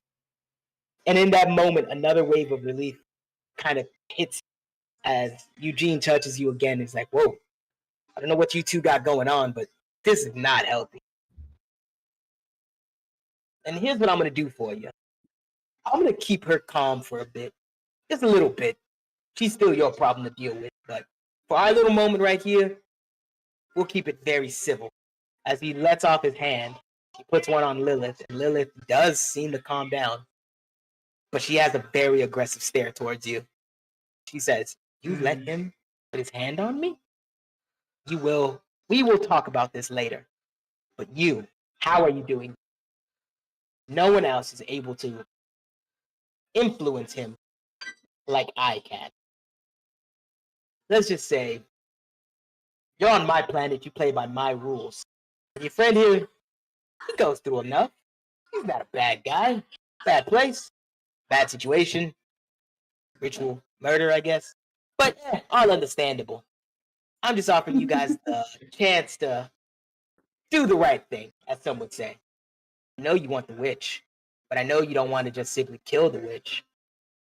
And in that moment, another wave of relief kind of hits as Eugene touches you again. It's like, whoa, I don't know what you two got going on, but this is not healthy. And here's what I'm going to do for you. I'm going to keep her calm for a bit. Just a little bit. She's still your problem to deal with. But for our little moment right here, we'll keep it very civil. As he lets off his hand, he puts one on Lilith. And Lilith does seem to calm down. But she has a very aggressive stare towards you. She says, you let him put his hand on me? We will talk about this later. But you, how are you doing? No one else is able to influence him like I can. Let's just say, you're on my planet, you play by my rules. Your friend here, he goes through enough. He's not a bad guy. Bad place, bad situation, ritual murder, I guess. But all understandable. I'm just offering you guys the chance to do the right thing, as some would say. I know you want the witch, but I know you don't want to just simply kill the witch.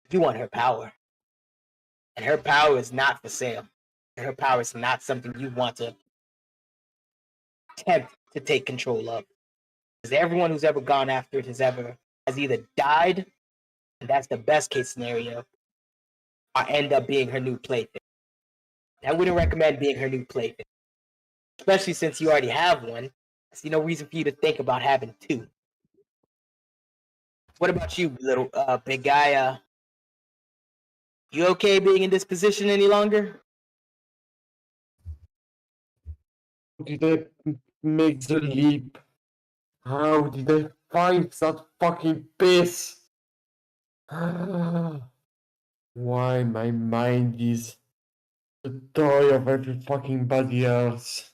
You want her power. And her power is not for sale. And her power is not something you want to attempt to take control of. Because everyone who's ever gone after it has either died, and that's the best case scenario, or end up being her new plaything. I wouldn't recommend being her new plaything. Especially since you already have one. I see no reason for you to think about having two. What about you, little big guy? You okay being in this position any longer? Did I make the leap? How did I find that fucking piss? Why my mind is The toy of every fucking body else.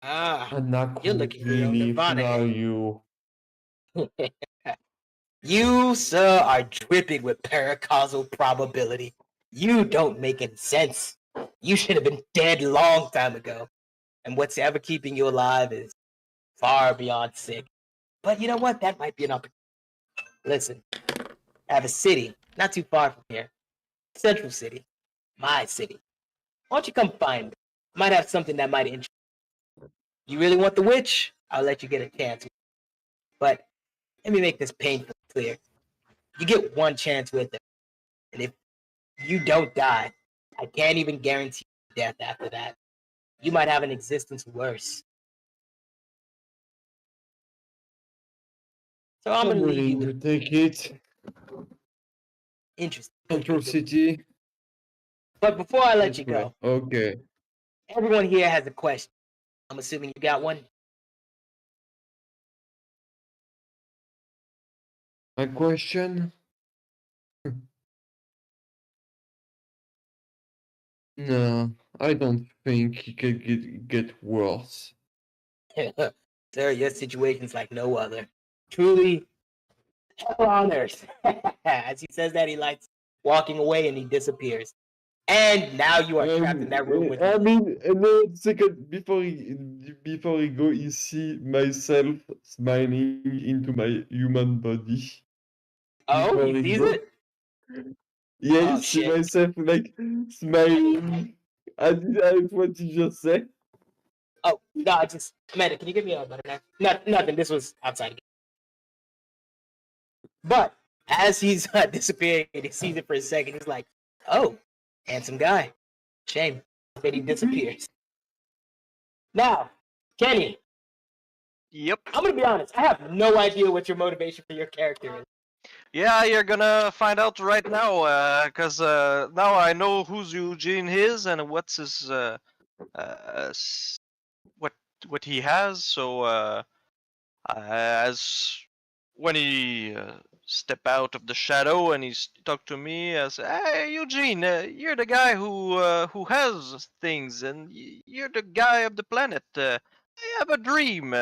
Ah, Anaku, you're looking for your own really, Nirvana who are here. you? You, sir, are dripping with paracausal probability. You don't make any sense. You should have been dead long time ago. And what's ever keeping you alive is far beyond sick. But you know what? That might be an opportunity. Listen, I have a city not too far from here. Central City. My city. Why don't you come find me? I might have something that might interest you. You really want the witch? I'll let you get a chance. But let me make this painfully clear. You get one chance with it. And if you don't die, I can't even guarantee death after that. You might have an existence worse. So I'm I'm gonna leave you willing to with take it. interest. Central City. But before I let This you way. go, Okay. everyone here has a question. I'm assuming you got one. My question? No, I don't think it could get worse. Sir, your situation's like no other. Truly, hell on earth. As he says that, he lights walking away and he disappears. And now you are trapped in that room with I me. mean, no, second before he go, he see myself smiling into my human body. Oh, Before he he sees go. it? Yeah, Oh, you see shit. myself like smiling. And what you just said. Oh, no, I just Amanda, can you give me a butter knife? Nothing. This was outside. But as he's disappearing, he sees it for a second. He's like, "Oh, handsome guy. Shame that he disappears." Now, Kenny, Yep. I'm gonna be honest. I have no idea what your motivation for your character is. Yeah, you're gonna find out right now, cause now I know who's Eugene is and what's his what he has. So as when he step out of the shadow and talk to me, as hey Eugene, you're the guy who has things, and you're the guy of the planet. I have a dream.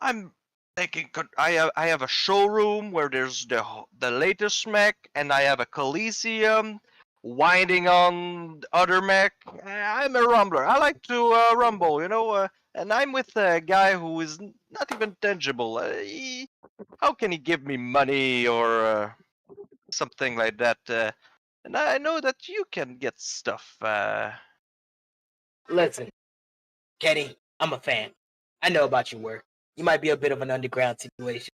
I'm thinking I have a showroom where there's the latest mech, and I have a coliseum winding on other mech. I'm a rumbler. I like to rumble, and I'm with a guy who is not even tangible. How can he give me money or something like that? And I know that you can get stuff. Listen, Kenny, I'm a fan. I know about your work. You might be a bit of an underground situation,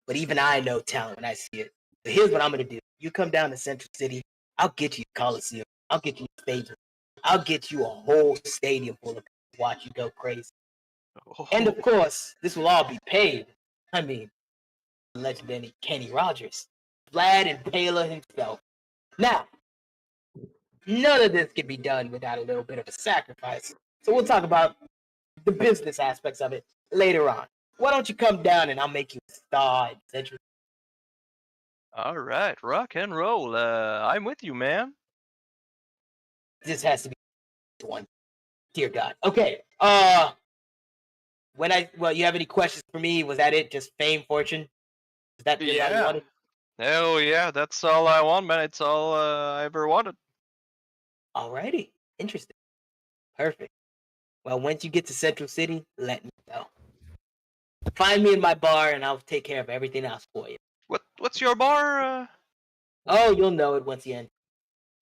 but even I know talent when I see it. So here's what I'm gonna do. You come down to Central City, I'll get you a Coliseum. I'll get you a stadium. I'll get you a whole stadium full of people to watch you go crazy. And of course, this will all be paid. I mean, legendary Kenny Rogers, Vlad Impaler himself. Now, none of this can be done without a little bit of a sacrifice. So we'll talk about the business aspects of it later on. Why don't you come down and I'll make you a star in Central? All right, rock and roll. I'm with you, man. This has to be one. Dear God. Okay. You have any questions for me? Was that it? Just fame, fortune? Is that really all you Yeah. wanted? Hell yeah, that's all I want, man. It's all I ever wanted. Alrighty. Interesting. Perfect. Well, once you get to Central City, let me know. Find me in my bar and I'll take care of everything else for you. What's your bar? Oh, you'll know it once you end.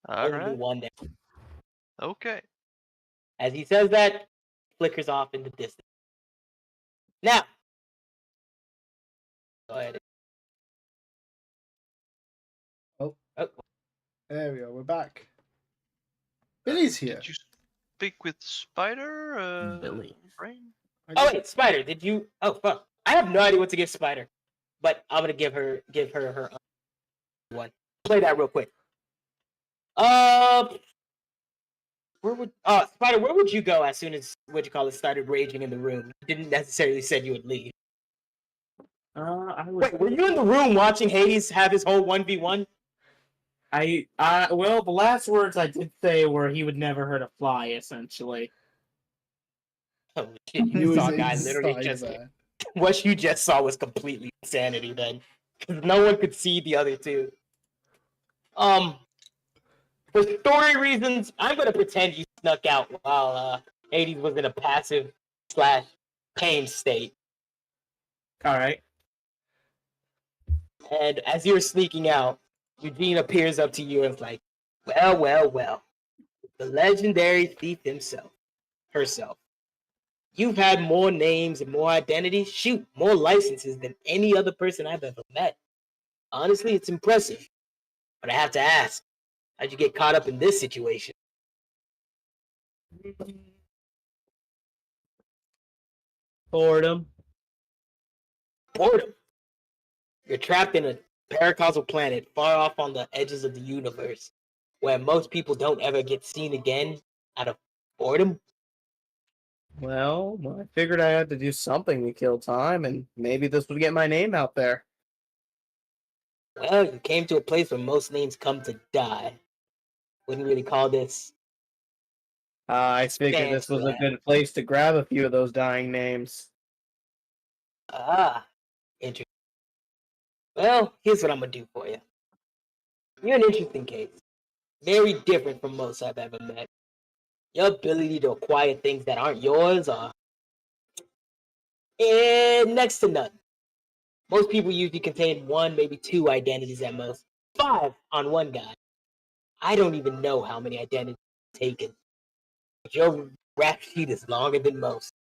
All Only right. one day. Okay. As he says that, flickers off in the distance. Now, go ahead. Oh, Oh, there we are. We're back. Billy's here. Did you speak with Spider? Billy. Brain? oh wait, Spider, did you? Oh fuck, I have no idea what to give Spider, but I'm gonna give her her one. Play that real quick. Where would Spider? Where would you go as soon as started raging in the room? You didn't necessarily said you would leave. I was. Wait, were you in the room watching Hades have his whole 1v1? Well, the last words I did say were he would never hurt a fly, essentially. Oh shit! He You was saw a guy literally inside just there. what you just saw was completely insanity. Then, because no one could see the other two. For story reasons, I'm gonna pretend you snuck out while Hades was in a passive / pain state. All right. And as you're sneaking out, Eugene appears up to you and is like, "Well, well, well, the legendary thief herself. You've had more names and more identities, shoot, more licenses than any other person I've ever met. Honestly, it's impressive. But I have to ask, how'd you get caught up in this situation?" Boredom. Boredom. You're trapped in a paracausal planet far off on the edges of the universe, where most people don't ever get seen again out of boredom. Well, I figured I had to do something to kill time, and maybe this would get my name out there. Well, you came to a place where most names come to die. Wouldn't really call this I figured this was a good place to grab a few of those dying names. interesting. Well, here's what I'm gonna do for you. You're an interesting case. Very different from most I've ever met. Your ability to acquire things that aren't yours are next to none. Most people usually contain one, maybe two identities at most. 5 on one guy. I don't even know how many identities you've taken. But your rap sheet is longer than most.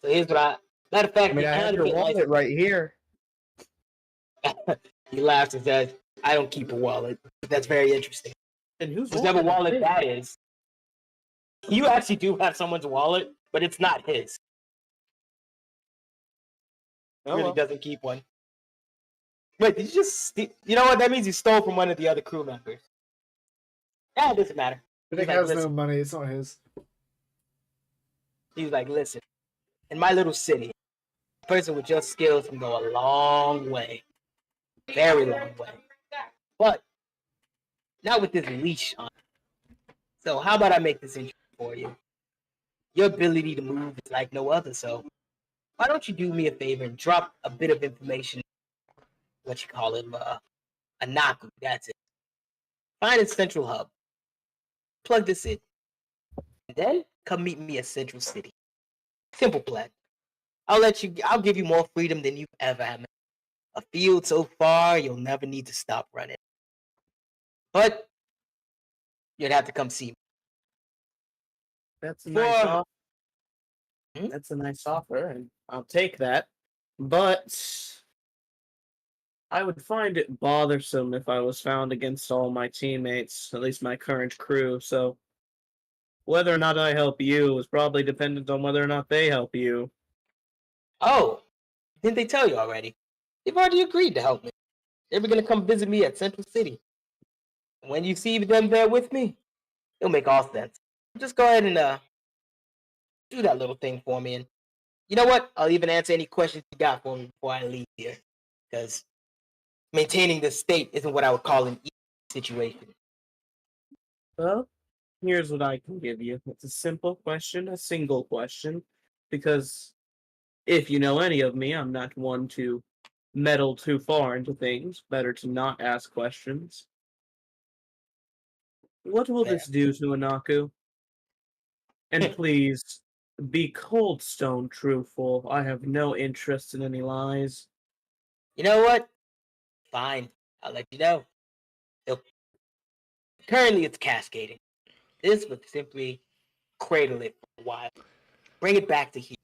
So here's what matter of fact, I have your wallet right here. He laughs and says, "I don't keep a wallet." That's very interesting. And Whatever wallet that is, you actually do have someone's wallet, but it's not his. He really doesn't keep one. Wait, did you just you know what? That means you stole from one of the other crew members. It doesn't matter. But he has no money, it's not his. He was like, "Listen, in my little city, a person with your skills can go a long way. Very long way. But not with this leash on. So how about I make this interesting for you? Your ability to move is like no other, so why don't you do me a favor and drop a bit of information, what you call it, a Naku, that's it. Find a central hub. Plug this in. And then come meet me at Central City. Simple plan. I'll give you more freedom than you've ever had. A field so far you'll never need to stop running. But you'd have to come see me. That's a nice offer. That's a nice offer, and I'll take that. But I would find it bothersome if I was found against all my teammates, at least my current crew. So whether or not I help you is probably dependent on whether or not they help you. Oh, didn't they tell you already? They've already agreed to help me. They were going to come visit me at Central City. When you see them there with me, it'll make all sense. Just go ahead and do that little thing for me. And you know what? I'll even answer any questions you got for me before I leave here. Because maintaining the state isn't what I would call an easy situation. Well, here's what I can give you. It's a simple question, a single question. Because if you know any of me, I'm not one to meddle too far into things. Better to not ask questions. What will this do to Anaku? And please, be cold stone truthful. I have no interest in any lies. You know what? Fine. I'll let you know. Currently, it's cascading. This would simply cradle it for a while. Bring it back to here.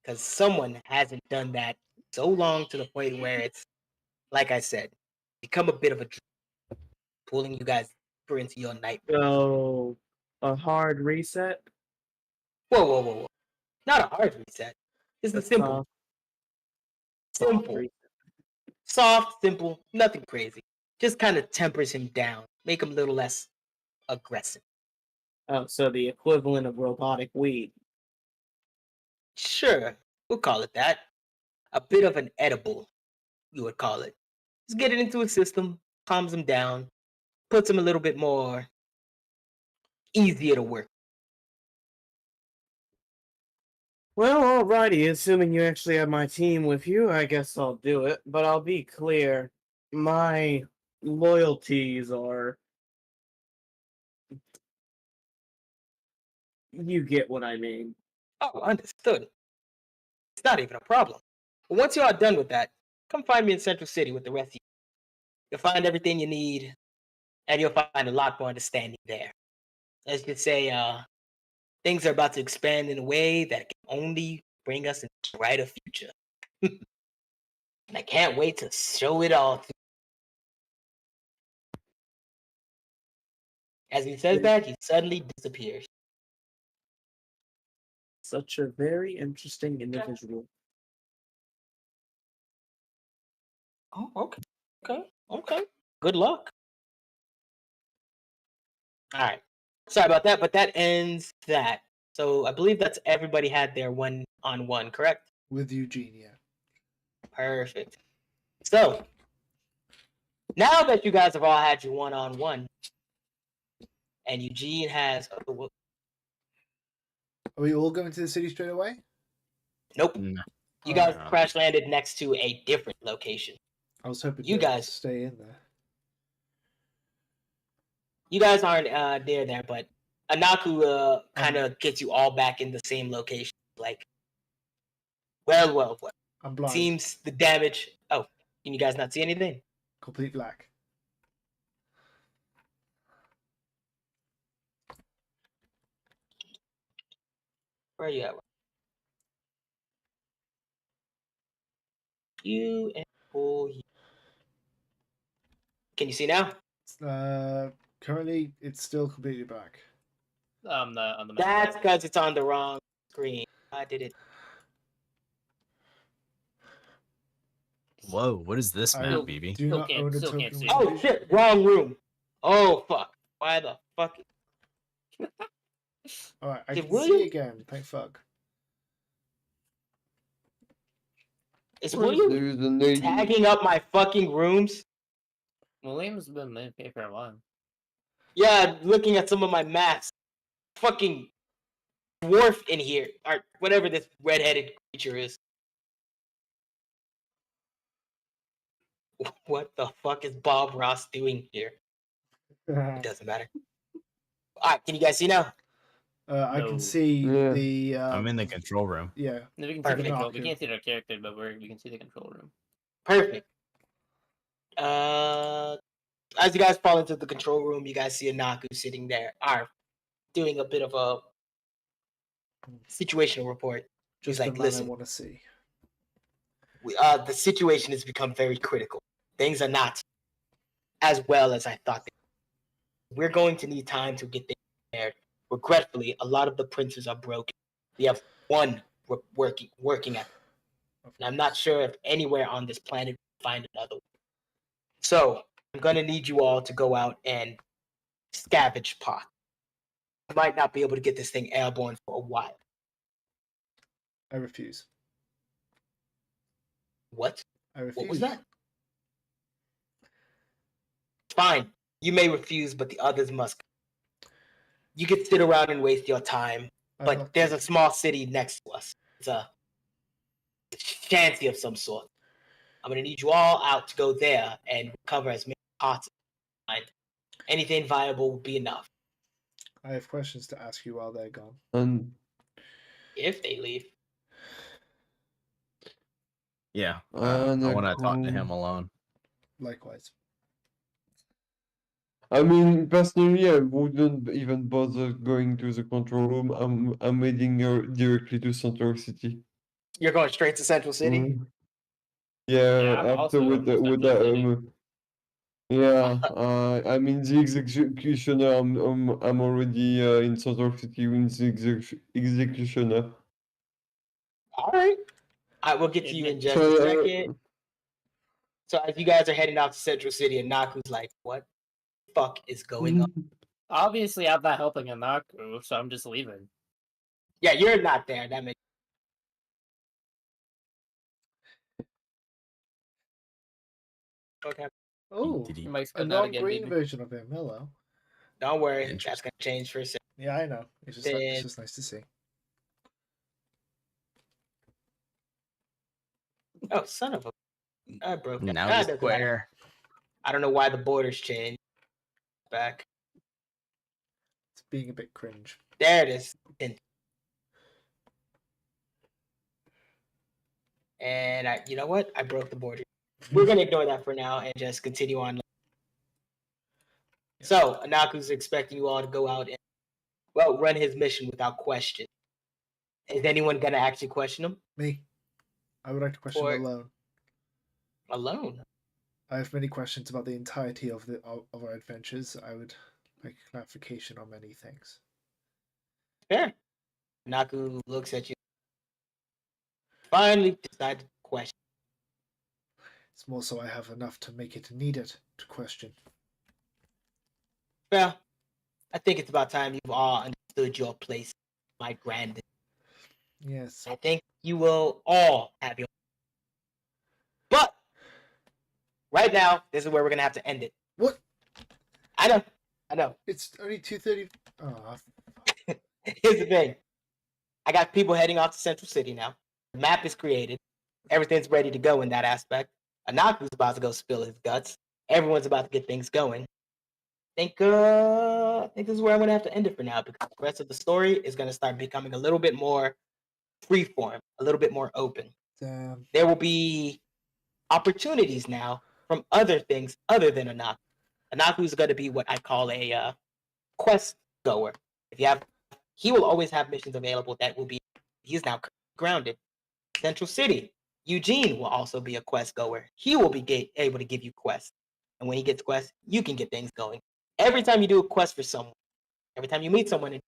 Because someone hasn't done that so long to the point where it's, like I said, become a bit of a drug, pulling you guys deeper into your nightmare. So, a hard reset? Whoa. Not a hard reset. Just a simple. Soft, simple, nothing crazy. Just kind of tempers him down. Make him a little less aggressive. Oh, so the equivalent of robotic weed. Sure, we'll call it that. A bit of an edible, you would call it. Just get it into his system, calms him down, puts him a little bit more easier to work. Well, alrighty. Assuming you actually have my team with you, I guess I'll do it. But I'll be clear. My loyalties are. You get what I mean. Oh, understood. It's not even a problem. But once you are done with that, come find me in Central City with the rest of you. You'll find everything you need, and you'll find a lot more understanding there. Let's just say, things are about to expand in a way that can only bring us into a brighter future. And I can't wait to show it all to you. As he says that, he suddenly disappears. Such a very interesting individual. Oh, okay. Good luck. All right. Sorry about that, but that ends that. So I believe that's everybody had their 1-on-1, correct? With Eugenia. Perfect. So now that you guys have all had your 1-on-1, and Eugene has Are we all going to the city straight away? nope. No. You guys Alright. crash landed next to a different location. I was hoping You to guys- stay in there. You guys aren't near there, but Anaku kind of gets you all back in the same location. Like, well. I'm blind. Seems the damage. Oh, can you guys not see anything? Complete black. Where are you at? You and pull. Can you see now? Currently, it's still completely black. On the map. That's because it's on the wrong screen. I did it. Whoa, what is this I map, Still- BB? do Still not can't- own a still can't token. see. with Oh vision. shit! Wrong room. Oh fuck! Why the fuck? Alright, I Did can William- see again. Thank fuck. Is There William is an lady. tagging up my fucking rooms? William's been there for a while. Yeah, looking at some of my maps. Fucking dwarf in here, or whatever this redheaded creature is. What the fuck is Bob Ross doing here? It doesn't matter. Alright, can you guys see now? I No. can see Yeah. the. I'm in the control room. Yeah. No, we can see the Perfect. control. We Okay. can't see their character, but we can see the control room. Perfect. As you guys fall into the control room, you guys see Anaku sitting there, doing a bit of a situational report. Just like, the man listen. I want to see. The situation has become very critical. Things are not as well as I thought. We're going to need time to get things prepared. Regretfully, a lot of the printers are broken. We have one working at, and I'm not sure if anywhere on this planet we can find another one. So I'm gonna need you all to go out and scavenge pot. I might not be able to get this thing airborne for a while. I refuse. What? I refuse. What was that? Fine. You may refuse, but the others must. You could sit around and waste your time, I'm but not- there's a small city next to us. It's a shanty of some sort. I'm gonna need you all out to go there and recover as many pots as you find. Anything viable will be enough. I have questions to ask you while they're gone. And If they leave. Yeah, Uh, I want to talk to cool. him alone. Likewise. I mean, personally, I wouldn't even bother going to the control room. I'm heading directly to Central City. You're going straight to Central City? Mm. Yeah, Yeah, I'm after also with going to with Central City. yeah, I mean the executioner. I'm already in Central City with the executioner. All right. I will get to you in just a So, second. So as you guys are heading out to Central City, and Naku's like, "What the fuck is going on?" Obviously, I'm not helping Anaku, so I'm just leaving. Yeah, you're not there. That makes. Okay. Oh, Did You he? might a spell that again, non-green baby. version of him. Hello. Don't worry, that's Interesting. gonna change for a second. Yeah, I know. It's Then- just nice to see. Oh, son of a! I broke that. Now Ah, he's doesn't matter. square. I don't know why the borders changed. Back It's being a bit cringe. there, it is. And you know what? I broke the border. We're gonna ignore that for now and just continue on. So Anaku's expecting you all to go out and run his mission without question. Is anyone gonna actually question him Me. I would like to question Or- alone. alone? I have many questions about the entirety of our adventures. I would like clarification on many things. Fair. Anaku looks at you. Finally decided to question. It's more so I have enough to make it needed to question. Well, I think it's about time you've all understood your place, my grand. Yes. I think you will all have your. But right now, this is where we're gonna have to end it. What? I know. It's only 2:30. Oh, Here's the thing. I got people heading off to Central City now. The map is created. Everything's ready to go in that aspect. Anaku's about to go spill his guts. Everyone's about to get things going. I think this is where I'm gonna have to end it for now because the rest of the story is gonna start becoming a little bit more freeform, a little bit more open. damn. There will be opportunities now from other things other than Anaku. Anaku is going to be what I call a quest goer. He will always have missions available that will be. He's now grounded. Central City, Eugene will also be a quest goer. He will be able to give you quests, and when he gets quests, you can get things going. Every time you do a quest for someone, every time you meet someone and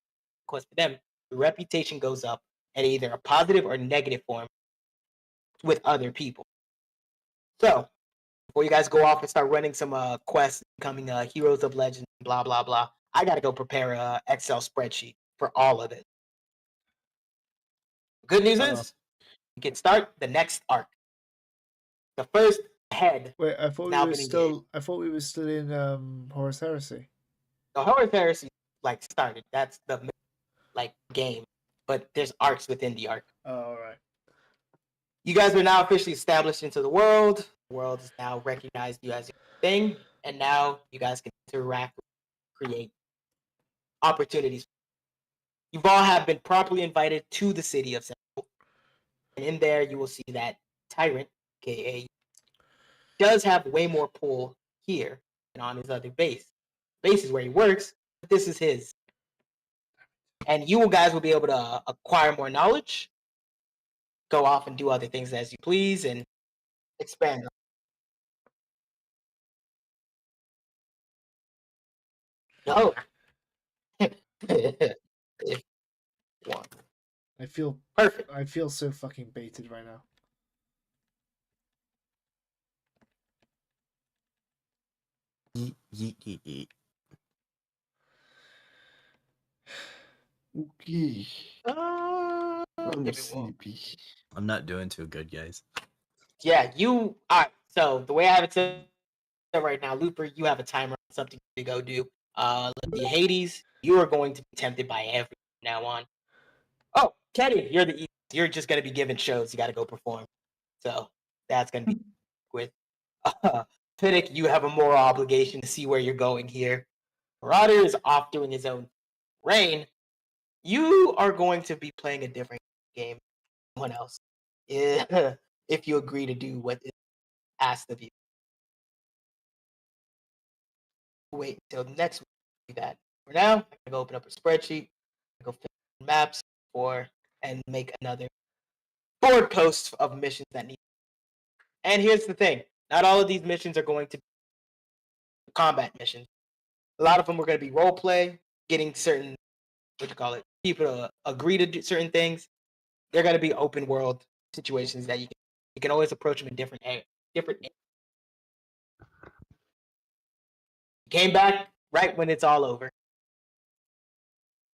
quest for them, your reputation goes up in either a positive or negative form with other people. So, before you guys go off and start running some quests, becoming heroes of legend, blah blah blah, I gotta go prepare a Excel spreadsheet for all of it. Good news is, you can start the next arc. The first head, Wait, I thought Now we were been still. I thought we were still in Horus Heresy. the Horror Heresy, started. That's the game, but there's arcs within the arc. Oh, all right. You guys are now officially established into the world. The world has now recognized you as a thing, and now you guys can interact, create opportunities. You've all have been properly invited to the city of Central, and in there you will see that Tyrant, aka, does have way more pull here than on his other base. Base is where he works, but this is his, and you guys will be able to acquire more knowledge, go off and do other things as you please, and expand. Oh. One. I feel. Perfect. I feel so fucking baited right now. Yeet, yeet, yeet, yeet. Okay. I'm Give me one. sleepy. I'm not doing too good, guys. Yeah, you. All right. So the way I have it set right now, Looper, you have a timer on something to go do. Let's see, Hades, you are going to be tempted by everything from now on. Oh, Teddy, you're the easiest. You're just gonna be given shows. You got to go perform. So that's gonna be with. Piddick, you have a moral obligation to see where you're going here. Marauder is off doing his own. Rain, you are going to be playing a different game. Than someone else. Yeah, if you agree to do what is asked of you. Wait until next week to do that. For now, I'm gonna go open up a spreadsheet, go fill in maps and make another board post of missions that need. And here's the thing: not all of these missions are going to be combat missions. A lot of them are going to be role play, getting certain people to agree to do certain things. They're going to be open world situations that you can always approach them in different. Came back right when it's all over.